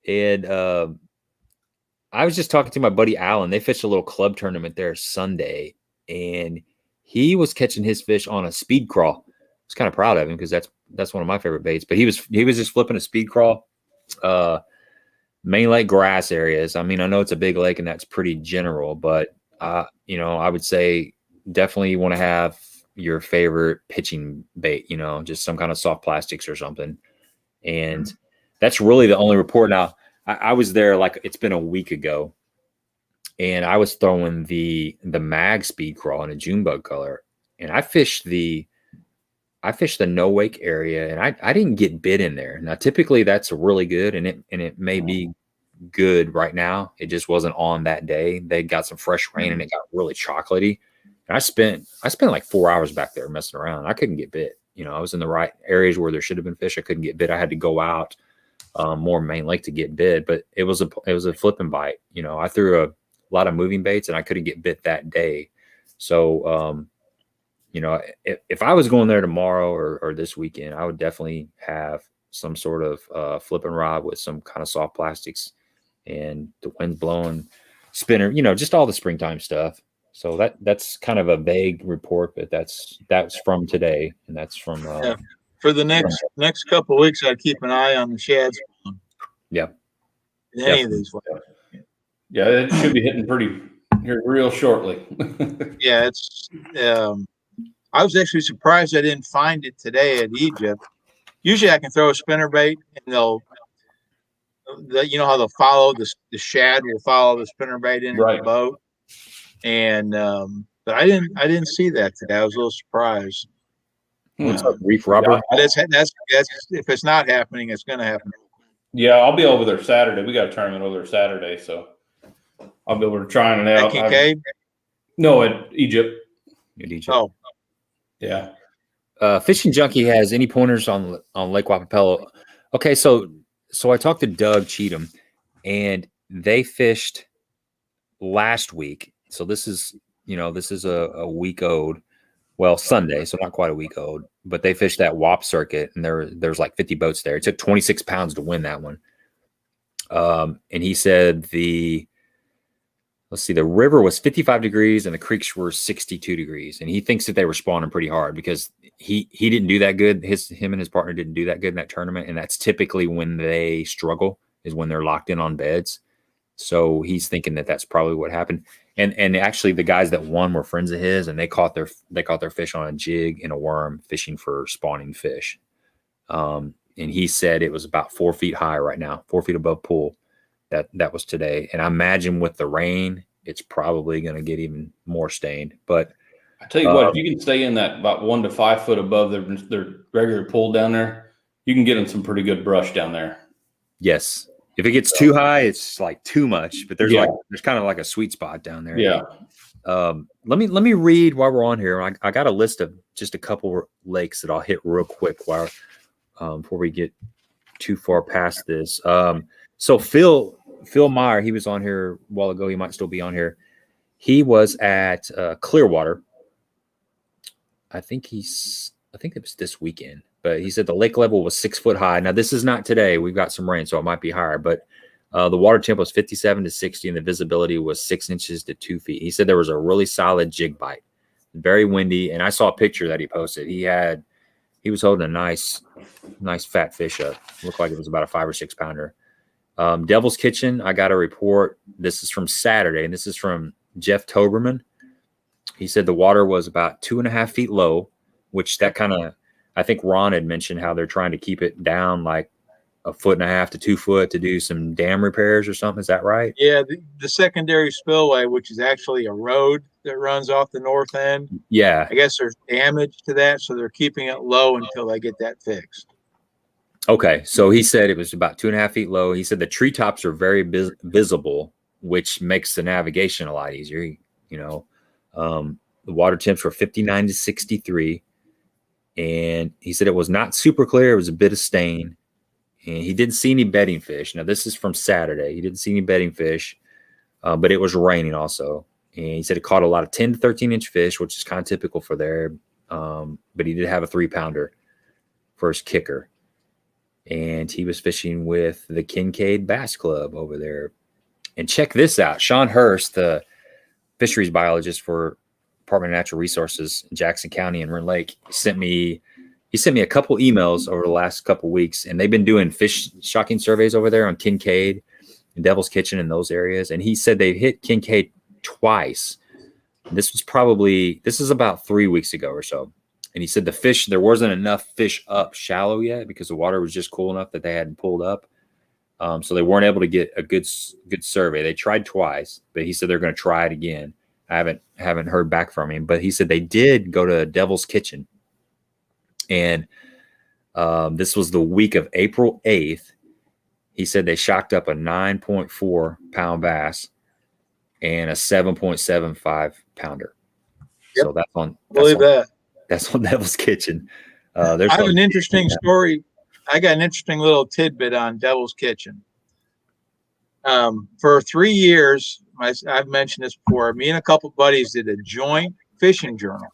And I was just talking to my buddy Alan. They fished a little club tournament there Sunday, and he was catching his fish on a speed crawl. I was kind of proud of him because that's one of my favorite baits. But he was just flipping a speed crawl. Main lake grass areas. I mean, I know it's a big lake and that's pretty general, but I would say definitely you want to have your favorite pitching bait, just some kind of soft plastics or something. And that's really the only report. Now I was there, like it's been a week ago, and I was throwing the mag speed crawl in a June bug color, and I fished the no wake area, and I didn't get bit in there. Now, typically that's really good, and it may be good right now. It just wasn't on that day. They got some fresh rain and it got really chocolatey. And I spent like 4 hours back there messing around. I couldn't get bit. I was in the right areas where there should have been fish. I couldn't get bit. I had to go out more main lake to get bit, but it was a flipping bite. I threw a lot of moving baits and I couldn't get bit that day. So, if I was going there tomorrow or this weekend, I would definitely have some sort of flipping rod with some kind of soft plastics and the wind's blowing, spinner, just all the springtime stuff. So that's kind of a vague report, but that's from today, and that's from for the next couple of weeks. I'd keep an eye on the Shad Spawn. Yeah, any of these. Yeah, it should be hitting pretty here real shortly. Yeah, it's. I was actually surprised I didn't find it today at Egypt. Usually I can throw a spinnerbait and how they'll follow the shad will follow the spinnerbait into the boat. And but I didn't see that today. I was a little surprised. What's up, reef rubber? Yeah, that's if it's not happening, it's going to happen. Yeah, I'll be over there Saturday. We got a tournament over there Saturday, so I'll be able to try it out. No, at Egypt. Oh, Yeah. Fishing Junkie has any pointers on Lake Wapapello? Okay, so I talked to Doug Cheatham, and they fished last week. So this is a week old. Well, Sunday, so not quite a week old, but they fished that WAP circuit, and there's like 50 boats there. It took 26 pounds to win that one. And he said the river was 55 degrees and the creeks were 62 degrees. And he thinks that they were spawning pretty hard because he didn't do that good. Him and his partner didn't do that good in that tournament. And that's typically when they struggle, is when they're locked in on beds. So he's thinking that that's probably what happened. And actually the guys that won were friends of his, and they caught their fish on a jig and a worm fishing for spawning fish. And he said it was about 4 feet high right now, 4 feet above pool. That was today. And I imagine with the rain, it's probably going to get even more stained. But I tell you what, if you can stay in that about 1 to 5 foot above their regular pool down there, you can get them some pretty good brush down there. Yes. If it gets too high, it's like too much. But there's kind of like a sweet spot down there. Yeah. Let me read while we're on here. I got a list of just a couple lakes that I'll hit real quick before we get too far past this. So Phil Meyer, he was on here a while ago. He might still be on here. He was at Clearwater. I think it was this weekend, but he said the lake level was 6 foot high. Now this is not today. We've got some rain, so it might be higher, but the water temp was 57 to 60 and the visibility was 6 inches to 2 feet. He said there was a really solid jig bite, very windy. And I saw a picture that he posted. He was holding a nice fat fish up. Looked like it was about a 5 or 6 pounder. Devil's Kitchen, I got a report. This is from Saturday, and this is from Jeff Toberman. He said the water was about 2.5 feet low, which that kind of, I think Ron had mentioned how they're trying to keep it down like 1.5 feet to 2 foot to do some dam repairs or something. Is that right? Yeah, the secondary spillway, which is actually a road that runs off the north end. Yeah. I guess there's damage to that, so they're keeping it low until they get that fixed. Okay, so he said it was about 2.5 feet low. He said the treetops are very visible, which makes the navigation a lot easier. The water temps were 59 to 63, and he said it was not super clear. It was a bit of stain, and he didn't see any bedding fish. Now, this is from Saturday. He didn't see any bedding fish, but it was raining also. And he said it caught a lot of 10 to 13-inch fish, which is kind of typical for there, but he did have a 3-pounder for his kicker. And he was fishing with the Kincaid Bass Club over there. And check this out. Sean Hurst, the fisheries biologist for Department of Natural Resources in Jackson County and Rend Lake, sent me a couple emails over the last couple weeks, and they've been doing fish shocking surveys over there on Kincaid and Devil's Kitchen in those areas. And he said they've hit Kincaid twice. This is about 3 weeks ago or so. And he said there wasn't enough fish up shallow yet because the water was just cool enough that they hadn't pulled up. So they weren't able to get a good survey. They tried twice, but he said they're going to try it again. I haven't heard back from him, but he said they did go to Devil's Kitchen. And this was the week of April 8th. He said they shocked up a 9.4 pound bass and a 7.75 pounder. Yep. So that's on Devil's Kitchen. I have an interesting story. I got an interesting little tidbit on Devil's Kitchen. For 3 years, I've mentioned this before, me and a couple buddies did a joint fishing journal.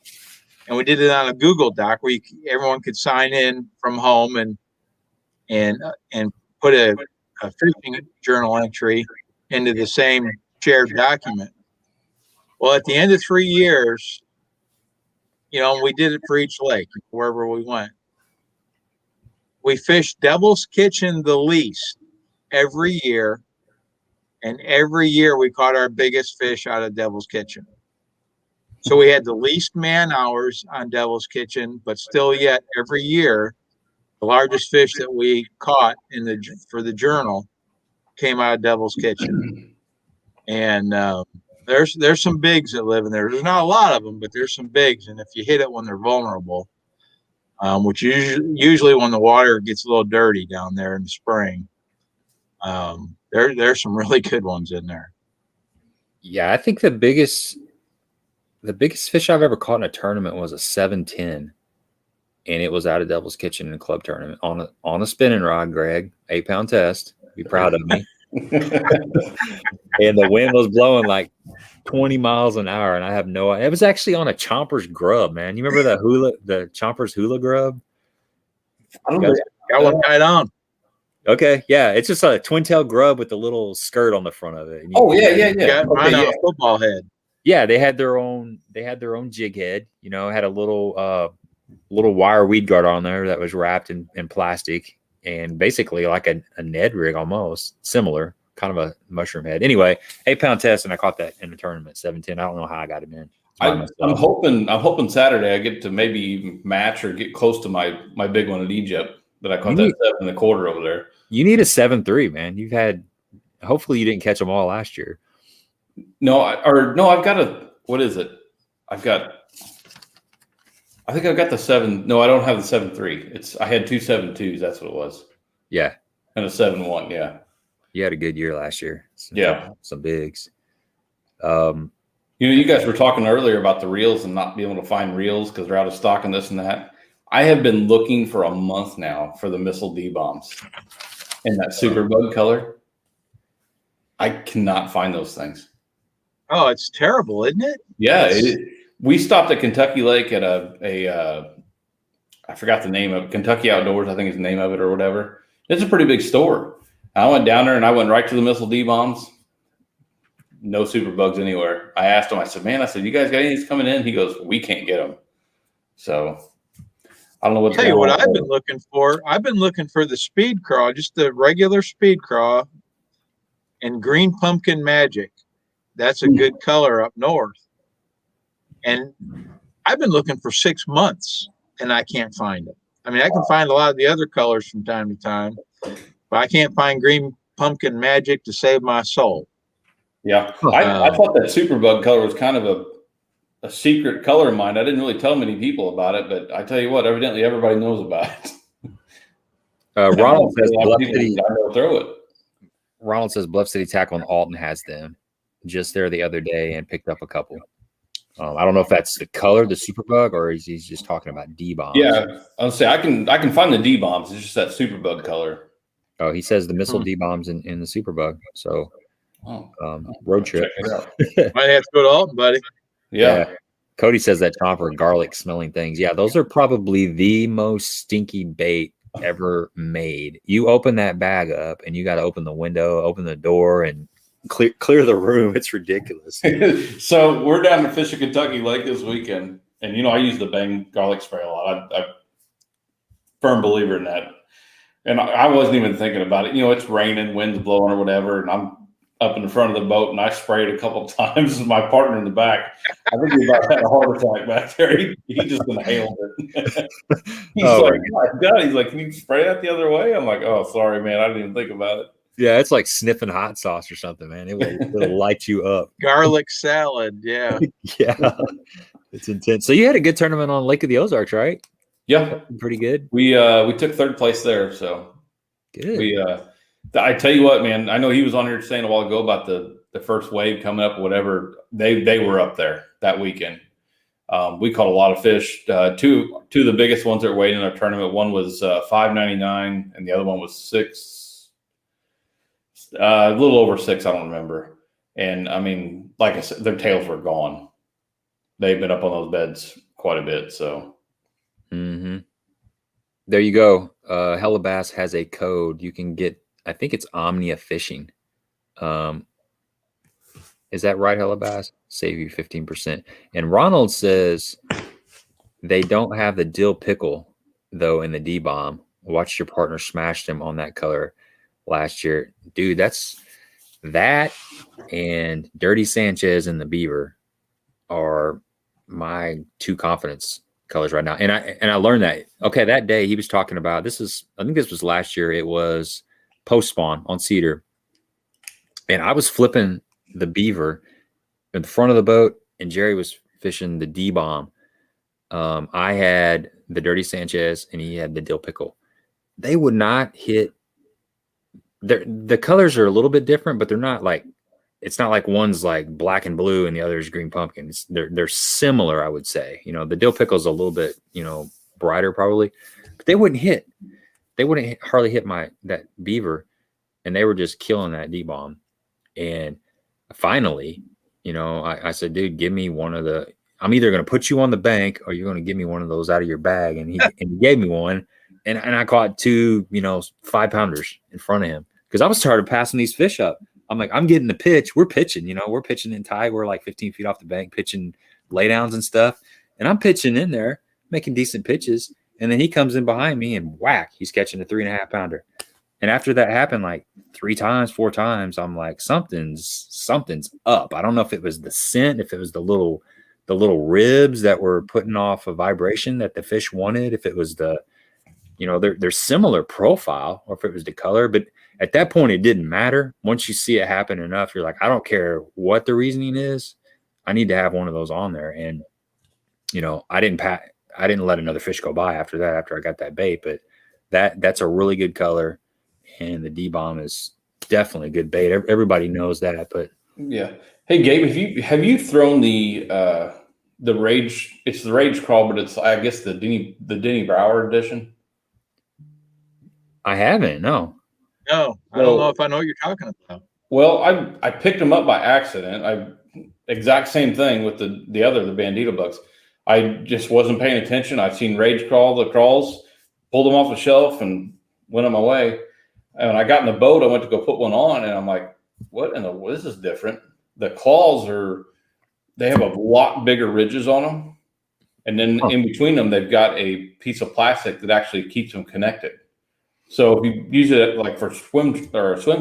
And we did it on a Google Doc where everyone could sign in from home and put a fishing journal entry into the same shared document. Well, at the end of 3 years, we did it for each lake, wherever we went. We fished Devil's Kitchen the least every year, and every year we caught our biggest fish out of Devil's Kitchen. So we had the least man hours on Devil's Kitchen, but still yet every year, the largest fish that we caught for the journal came out of Devil's Kitchen. And there's some bigs that live in there. There's not a lot of them, but there's some bigs. And if you hit it when they're vulnerable, which usually when the water gets a little dirty down there in the spring, there's some really good ones in there. Yeah, I think the biggest The biggest fish I've ever caught in a tournament was a 710, and it was out of Devil's Kitchen in a club tournament on a spinning rod, Greg, 8-pound test. Be proud of me. And the wind was blowing like 20 miles an hour, and I have no idea. It was actually on a Chomper's grub, man. You remember the Chomper's hula grub? I don't know. Got one tied on. Okay, yeah, it's just a twin tail grub with a little skirt on the front of it. Oh yeah. Got mine on a football head. Yeah, they had their own jig head. You know, had a little wire weed guard on there that was wrapped in plastic, and basically like a Ned rig, almost similar, kind of a mushroom head. Anyway, 8-pound test, and I caught that in the tournament, 710. I don't know how I got him in. I'm hoping Saturday I get to maybe even match or get close to my big one in Egypt that I caught that 7.25 over there. You need a 7.3, man. Hopefully you didn't catch them all last year. No, I've got a, what is it? I think I've got the 7. No, I don't have the 7.3. I had 2 7.2s. That's what it was. Yeah. And a 7.1. Yeah. You had a good year last year. Some bigs. You guys were talking earlier about the reels and not being able to find reels because they're out of stock and this and that. I have been looking for a month now for the Missile D-bombs in that super bug color. I cannot find those things. Oh, it's terrible, isn't it? Yeah. We stopped at Kentucky Lake at I forgot the name of it, Kentucky Outdoors, I think is the name of it or whatever. It's a pretty big store. I went down there and I went right to the Missile D-bombs. No super bugs anywhere. I asked him, I said, you guys got any of these coming in? He goes, we can't get them. So I don't know what. I'll tell you what I've been looking for. I've been looking for the speed craw, just the regular speed craw, and green pumpkin magic. That's a good color up north. And I've been looking for 6 months, and I can't find it. I mean, I can find a lot of the other colors from time to time, but I can't find green pumpkin magic to save my soul. Yeah, I thought that superbug color was kind of a secret color of mine. I didn't really tell many people about it, but I tell you what, evidently everybody knows about it. Ronald says Bluff City Tackle and Alton has them. Just there the other day and picked up a couple. I don't know if that's the color, the superbug, or is he's just talking about D-bombs. Yeah, I'll say I can find the D-bombs. It's just that superbug color. Oh, he says the Missile D-bombs in the superbug. So road trip. Might have to go to Alton, buddy. Yeah. Cody says that chomper garlic smelling things. Yeah, those are probably the most stinky bait ever made. You open that bag up and you got to open the window, open the door, and clear the room. It's ridiculous. So we're down to Fish at Kentucky Lake this weekend, and I use the Bang garlic spray a lot. I'm firm believer in that, and I wasn't even thinking about it. It's raining, wind's blowing or whatever, and I'm up in the front of the boat, and I sprayed a couple of times with my partner in the back. I think he about had a heart attack back there. He just inhaled it. He's like, my God. He's like, can you spray that the other way? I'm like, oh, sorry, man. I didn't even think about it. Yeah, it's like sniffing hot sauce or something, man. It'll light you up. Garlic salad, yeah. Yeah, it's intense. So you had a good tournament on Lake of the Ozarks, right? Yeah, pretty good. We took 3rd place there, so good. I tell you what, man. I know he was on here saying a while ago about the first wave coming up or whatever. They were up there that weekend. We caught a lot of fish. Two of the biggest ones that were waiting in our tournament. One was $5.99, and the other one was $6. A little over 6, I don't remember. And I mean, like I said, their tails were gone. They've been up on those beds quite a bit. So, there you go. Hellabass has a code you can get. I think it's Omnia Fishing. Is that right, Hellabass? Save you 15%. And Ronald says they don't have the dill pickle though in the D-bomb. Watch your partner smash them on that color last year, dude. That's that and Dirty Sanchez and the Beaver are my 2 confidence colors right now. And I learned that. Okay, that day he was talking about I think this was last year. It was post spawn on Cedar, and I was flipping the Beaver in the front of the boat, and Jerry was fishing the D-bomb. I had the Dirty Sanchez, and he had the dill pickle. They would not hit. The colors are a little bit different, but they're not like it's not like one's like black and blue and the other is green pumpkin. They're similar, I would say. You know, the dill pickle's a little bit, you know, brighter probably, but they wouldn't hit. They wouldn't hardly hit that beaver, and they were just killing that D-bomb. And finally, you know, I said, dude, give me one of the. I'm either going to put you on the bank or you're going to give me one of those out of your bag. And he gave me one, and I caught 2, you know, 5-pounders in front of him because I was tired of passing these fish up. I'm like, I'm getting the pitch. We're pitching, you know, we're pitching in tide. We're like 15 feet off the bank, pitching laydowns and stuff. And I'm pitching in there, making decent pitches. And then he comes in behind me and whack, he's catching a 3.5-pounder. And after that happened like 3 times, 4 times, I'm like, something's up. I don't know if it was the scent, if it was the little ribs that were putting off a vibration that the fish wanted, if it was the, you know, they're similar profile, or if it was the color. But at that point, it didn't matter. Once you see it happen enough, you're like, I don't care what the reasoning is. I need to have one of those on there. And, you know, I didn't let another fish go by after that, after I got that bait. But that's a really good color. And the D-bomb is definitely a good bait. Everybody knows that. But yeah. Hey, Gabe, have you thrown the Rage? It's the Rage Crawl, but it's, I guess, the Denny Brower edition. I haven't. No. No, I don't know if I know what you're talking about. Well, I picked them up by accident. Exact same thing with the Bandito bugs. I just wasn't paying attention. I've seen Rage Crawl, the crawls, pulled them off the shelf and went on my way. And when I got in the boat, I went to go put one on, and I'm like, this is different. The claws they have a lot bigger ridges on them. And then in between them, they've got a piece of plastic that actually keeps them connected. So if you use it like for a swim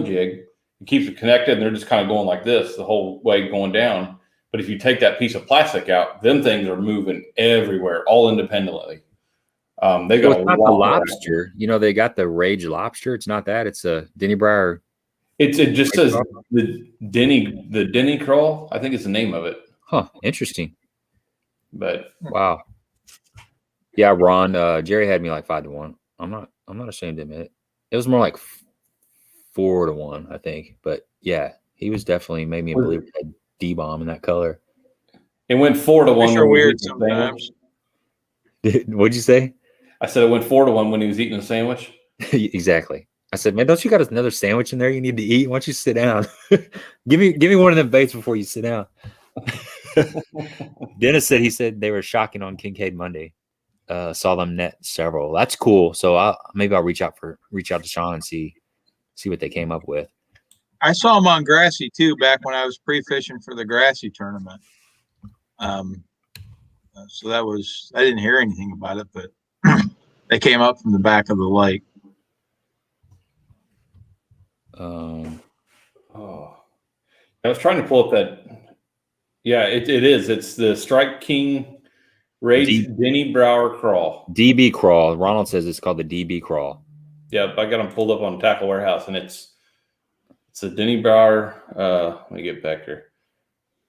jig, it keeps it connected, and they're just kind of going like this the whole way going down. But if you take that piece of plastic out, them things are moving everywhere, all independently. They got not the lobster. You know, they got the Rage lobster. It's not that. It's a Denny Brower. It just says the Denny Crawl. I think it's the name of it. Huh. Interesting. But wow. Yeah, Ron. Jerry had me like 5-1. I'm not ashamed to admit it. It was more like 4-1, I think. But yeah, he was definitely made me a believer in that D-bomb in that color. It went 4-1. Fish are weird sometimes. What'd you say? I said it went 4-1 when he was eating a sandwich. Exactly. I said, man, don't you got another sandwich in there you need to eat? Why don't you sit down? give me one of them baits before you sit down. Dennis said they were shocking on Kincaid Monday. Saw them net several. That's cool. So maybe I'll reach out to Sean and see what they came up with. I saw them on Grassy too back when I was pre-fishing for the Grassy tournament. So I didn't hear anything about it, but they came up from the back of the lake. I was trying to pull up that. Yeah, it is. It's the Strike King Rage Denny Brower Crawl. DB Crawl. Ronald says it's called the DB Crawl. Yeah, I got them pulled up on Tackle Warehouse, and it's a Denny Brower. Let me get back here.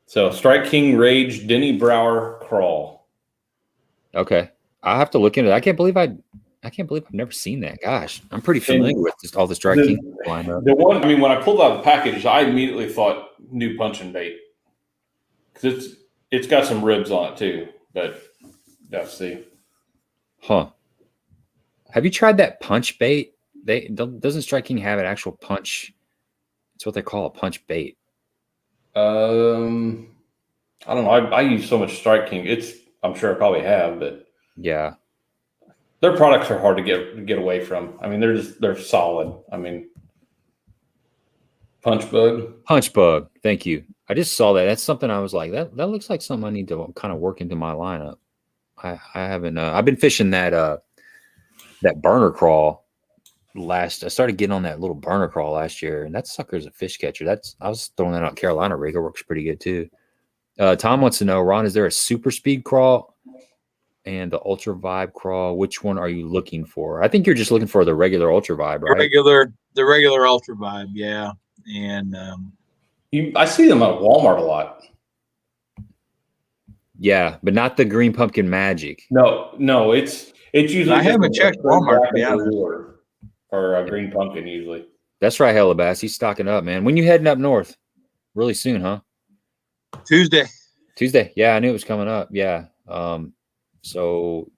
So Strike King Rage Denny Brower Crawl. Okay, I'll have to look into it. I can't believe I've never seen that. Gosh, I'm pretty familiar with just all the Strike King lineup. The one, I mean, when I pulled out the package, I immediately thought new punching bait because it's got some ribs on it too. But let's see. Huh? Have you tried that punch bait? Doesn't Strike King have an actual punch? It's what they call a punch bait. I don't know. I use so much Strike King. I'm sure I probably have, but yeah, their products are hard to get away from. I mean, they're solid. I mean, Punch Bug. Thank you. I just saw that. That's something I was like, that looks like something I need to kind of work into my lineup. I haven't. I've been fishing that burner crawl. I started getting on that little burner crawl last year, and that sucker's a fish catcher. I was throwing that out Carolina rig. It works pretty good too. Tom wants to know, Ron, is there a super speed crawl and the ultra vibe crawl? Which one are you looking for? I think you're just looking for the regular ultra vibe, right? The regular ultra vibe, yeah. And I see them at Walmart a lot. Yeah, but not the green pumpkin magic. No, it's usually. I haven't checked Walmart yet. Or a green pumpkin usually. That's right, Hellabass. He's stocking up, man. When you heading up north? really soon, huh? Tuesday. Yeah, I knew it was coming up. Yeah. So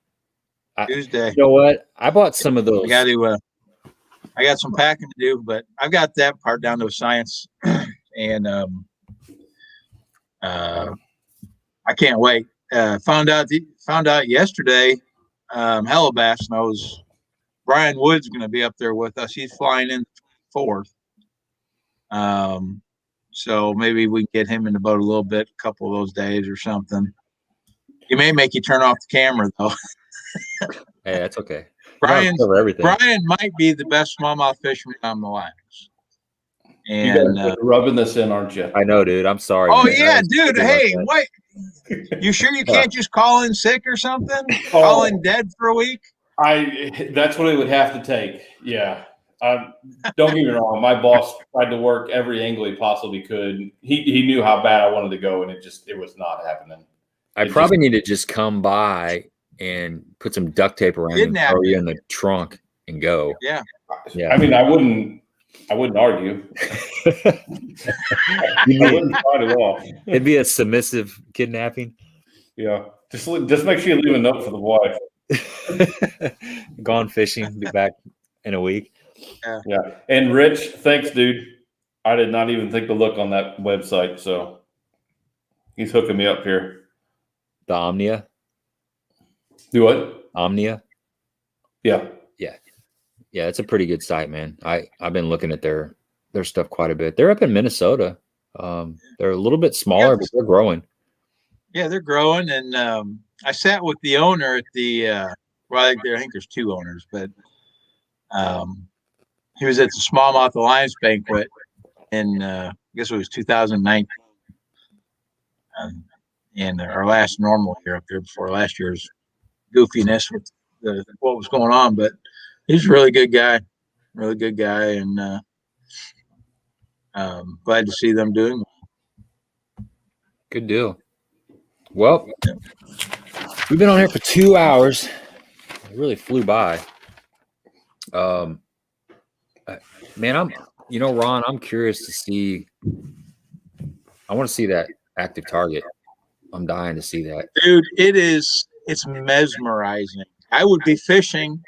Tuesday. You know what? I bought some of those. I got some packing to do, but I've got that part down to a science, and I can't wait. Found out yesterday. Hellabass knows Brian Wood's going to be up there with us. He's flying in the 4th. So maybe we can get him in the boat a little bit, a couple of those days or something. He may make you turn off the camera though. Hey, that's okay. Brian might be the best smallmouth fisherman on the lines. You And guys are rubbing this in, aren't you? I know, dude. I'm sorry. oh man. yeah, dude. Hey, wait. You sure you can't just call in sick or something? Call in dead for a week? That's what it would have to take. Yeah. Don't get me wrong. My boss tried to work every angle he possibly could. He knew how bad I wanted to go, and it was not happening. I probably need to just come by and put some duct tape around you and throw you in the trunk and go. Yeah. I mean, I wouldn't argue. I wouldn't fight at all. It'd be a submissive kidnapping. Yeah. Just make sure you leave a note for the wife. Gone fishing, be back in a week. Yeah. And Rich, thanks, dude. I did not even think to look on that website, so he's hooking me up here. The Omnia. Do what? Omnia. Yeah. Yeah, it's a pretty good site, man. I've been looking at their stuff quite a bit. They're up in Minnesota. They're a little bit smaller, but they're growing. Yeah, they're growing. And I sat with the owner at the I think there's 2 owners, but he was at the Smallmouth Alliance banquet in I guess it was 2019. And our last normal year up there before last year's goofiness with what was going on, but he's a really good guy, and glad to see them doing well. Good deal. Well, we've been on here for 2 hours. It really flew by. Man, Ron, I'm curious to see. I want to see that active target. I'm dying to see that. Dude, it's mesmerizing. I would be fishing.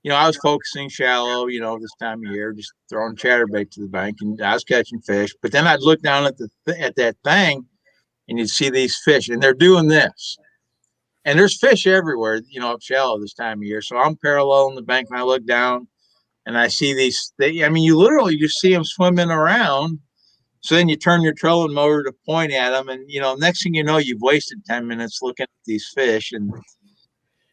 I was focusing shallow, this time of year, just throwing chatterbait to the bank, and I was catching fish. But then I'd look down at that thing, and you'd see these fish, and they're doing this. And there's fish everywhere, up shallow this time of year. So I'm paralleling the bank, and I look down, and I see these. You literally just see them swimming around. So then you turn your trolling motor to point at them, and next thing you know, you've wasted 10 minutes looking at these fish, and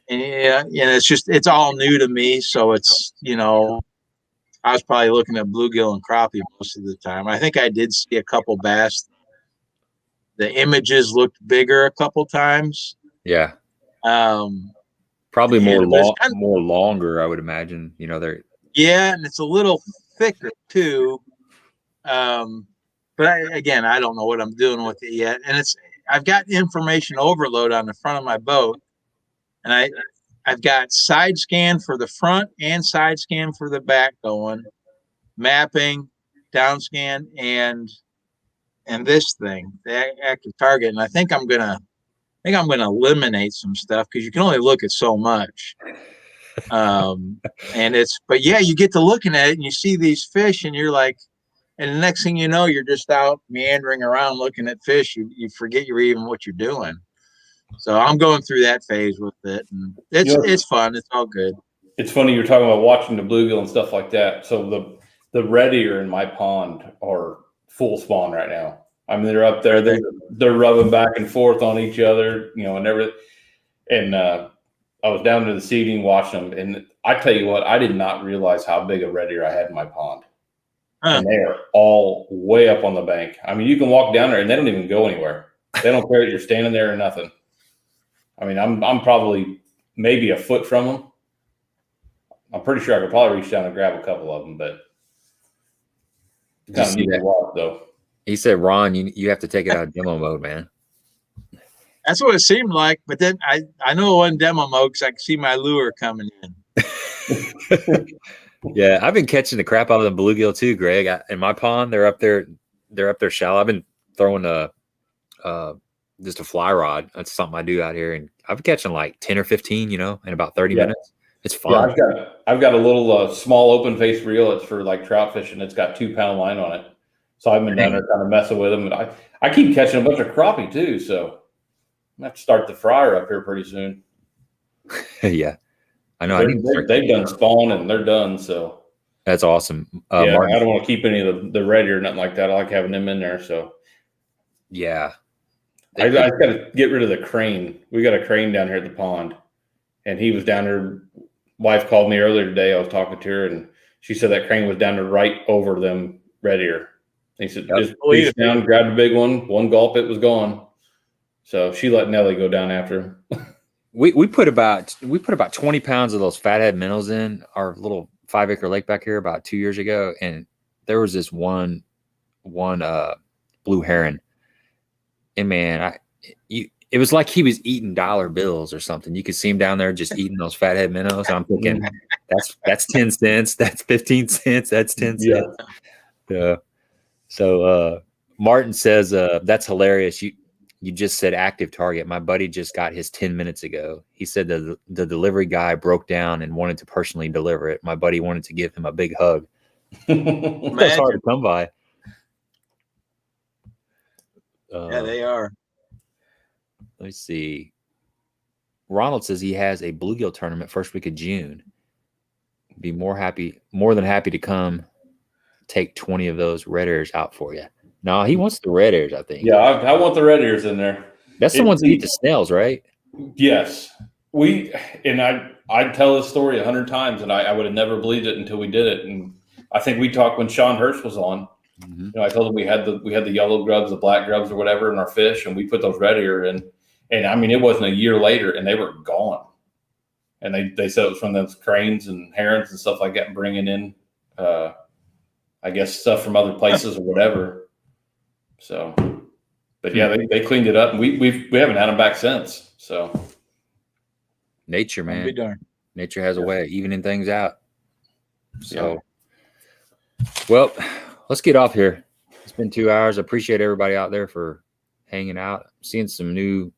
it's all new to me. So it's, I was probably looking at bluegill and crappie most of the time. I think I did see a couple bass. The images looked bigger a couple times. Yeah. Probably more longer, I would imagine. They're. Yeah, and it's a little thicker too. But I don't know what I'm doing with it yet. And I've got information overload on the front of my boat. And I've got side scan for the front and side scan for the back going, mapping, down scan, and this thing, the active target. And I think I'm gonna eliminate some stuff because you can only look at so much. But yeah, you get to looking at it and you see these fish and you're like, and the next thing you know, you're just out meandering around looking at fish. You forget what you're doing. So I'm going through that phase with it, and it's fun. It's all good. It's funny you're talking about watching the bluegill and stuff like that. So the red ear in my pond are full spawn right now. I mean, they're up there. They're rubbing back and forth on each other, and everything. And I was down to the seeding watching them, and I tell you what, I did not realize how big a red ear I had in my pond. And they are all way up on the bank. I mean, you can walk down there and they don't even go anywhere. They don't care that you're standing there or nothing. I mean, I'm probably maybe a foot from them. I'm pretty sure I could probably reach down and grab a couple of them, but it's kind of neat to watch, though. He said, Ron, you have to take it out of demo mode, man. That's what it seemed like. But then I know it wasn't demo mode because I could see my lure coming in. Yeah, I've been catching the crap out of the bluegill too, Greg. In my pond, they're up there they're up there shallow. I've been throwing just a fly rod. That's something I do out here, and I've been catching like 10 or 15, in about 30 minutes. It's fun. Yeah, I've got a little small open face reel. It's for like trout fishing. It's got 2-pound line on it. So I've been down there kind of messing with them. And I keep catching a bunch of crappie too. So I'm gonna have to start the fryer up here pretty soon. Yeah, I know. They've done spawn and they're done. So that's awesome. Yeah, Martin, I don't want to keep any of the ready or nothing like that. I like having them in there. So yeah, I got to get rid of the crane. We got a crane down here at the pond, and he was down there. Wife called me earlier today. I was talking to her, and she said that crane was down there right over them red ear. He said, just reached down, grabbed a big one gulp, it was gone. So she let Nellie go down after him. we put about 20 pounds of those fathead minnows in our little 5-acre lake back here about 2 years ago, and there was this one blue heron, and man, it was like he was eating dollar bills or something. You could see him down there just eating those fathead minnows. And I'm thinking, that's 10 cents, that's 15 cents, that's 10 cents. Yeah. So Martin says, that's hilarious. You just said active target. My buddy just got his 10 minutes ago. He said the delivery guy broke down and wanted to personally deliver it. My buddy wanted to give him a big hug. That's hard to come by. Yeah, they are. Let me see. Ronald says he has a bluegill tournament first week of June. Be more than happy to come take 20 of those red ears out for you. No, he wants the red ears, I think. Yeah, I want the red ears in there. That's the ones that eat the snails, right? Yes. I'd tell this story 100 times, and I would have never believed it until we did it. And I think we talked when Sean Hurst was on. I told him we had the yellow grubs, the black grubs, or whatever in our fish, and we put those red ear in. And I mean, it wasn't a year later, and they were gone. And they said it was from those cranes and herons and stuff like that, bringing in, I guess, stuff from other places or whatever. So, but yeah, they cleaned it up, and we haven't had them back since. So, nature, man, be darned. Nature has a way of evening things out. So, well, let's get off here. It's been 2 hours. I appreciate everybody out there for hanging out. I'm seeing some new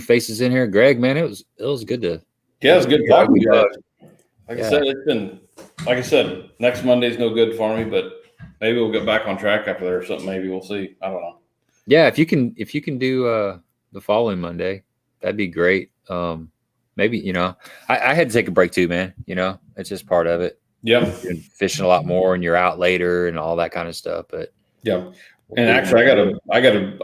faces in here. Greg, man, it was good to. Yeah, it was good talking to you. Like I said, next Monday's no good for me, but maybe we'll get back on track after there or something. Maybe we'll see. I don't know. Yeah, if you can do the following Monday, that'd be great. Maybe I had to take a break too, man. It's just part of it. Yeah, you're fishing a lot more, and you're out later, and all that kind of stuff. But yeah, and actually,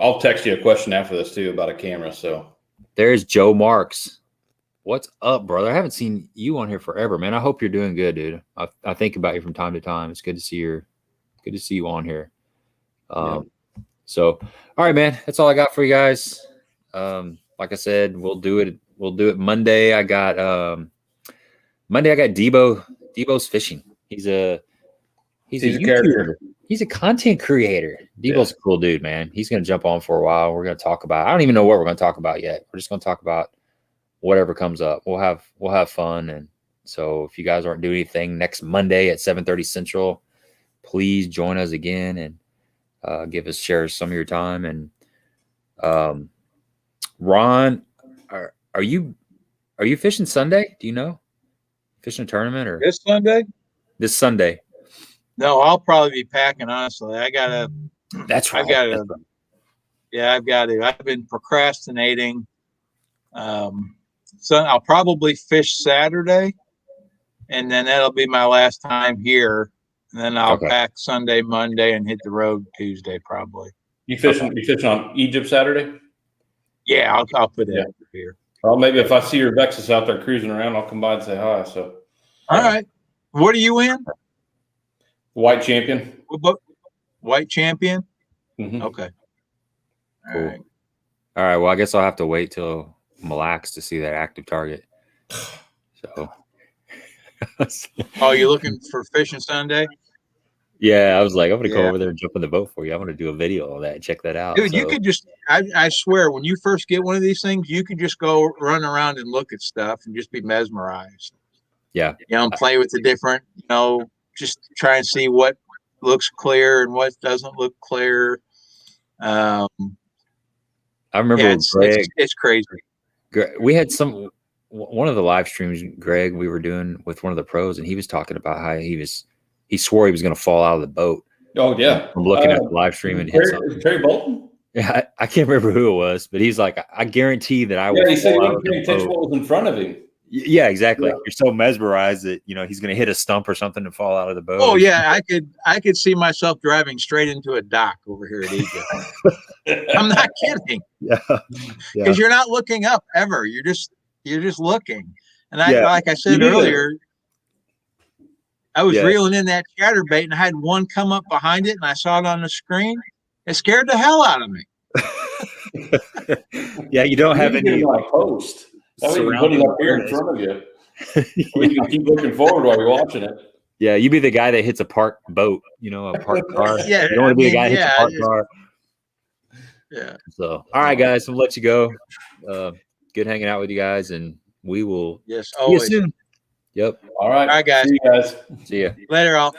I'll text you a question after this too about a camera. So there's Joe Marks. What's up, brother? I haven't seen you on here forever, man. I hope you're doing good, dude. I think about you from time to time. It's good to see you on here. So, all right, man. That's all I got for you guys. Like I said, we'll do it Monday. I got Debo's fishing. He's a YouTuber. He's a content creator. Debo's a cool dude, man. He's gonna jump on for a while. We're gonna talk about. I don't even know what we're gonna talk about yet. We're just gonna talk about whatever comes up. We'll have fun. And so if you guys aren't doing anything next Monday at 7:30 Central, please join us again and share some of your time. And Ron, are you fishing Sunday? Do you know? Fishing a tournament or this Sunday? This Sunday. No, I'll probably be packing, honestly. That's right. I've got to. I've been procrastinating. So I'll probably fish Saturday, and then that'll be my last time here. And then I'll pack Sunday, Monday, and hit the road Tuesday probably. You fishing on Egypt Saturday? Yeah, I'll put it up here. Well, maybe if I see your Vexus out there cruising around, I'll come by and say hi. So, all right. What are you in? White champion. White champion. Mm-hmm. Okay. Cool. All right. Well, I guess I'll have to wait till Mille to see that active target. So. Oh, you're looking for fishing Sunday? Yeah, I was like, I'm gonna go over there and jump in the boat for you. I'm gonna do a video of that. Check that out, dude. So. You could just, I swear, when you first get one of these things, you could just go run around and look at stuff and just be mesmerized. Yeah, play with the different, just try and see what looks clear and what doesn't look clear. I remember it's crazy. We had one of the live streams, Greg, we were doing with one of the pros, and he was talking about how he swore he was going to fall out of the boat. Oh yeah, from looking at the live stream and hit something. Terry Bolton. Yeah, I can't remember who it was, but he's like, I guarantee that I will. Yeah, he said he wasn't paying attention what was in front of him. Yeah, exactly. Yeah. You're so mesmerized that he's going to hit a stump or something and fall out of the boat. Oh yeah, I could see myself driving straight into a dock over here at Egypt. I'm not kidding. Yeah, because you're not looking up ever. You're just looking. And like I said earlier, I was reeling in that chatterbait, and I had one come up behind it, and I saw it on the screen. It scared the hell out of me. Yeah, you don't have any post. That way you can put it up here in front of you. Or you can keep looking forward while you're watching it. Yeah, you be the guy that hits a parked boat, a parked car. Yeah, you don't want to be the guy that hits a parked car. Yeah. So, all right, guys, I'm gonna let you go. Good hanging out with you guys, and we will see you soon. Yep. All right. All right, guys. See you guys. See ya. Later, all.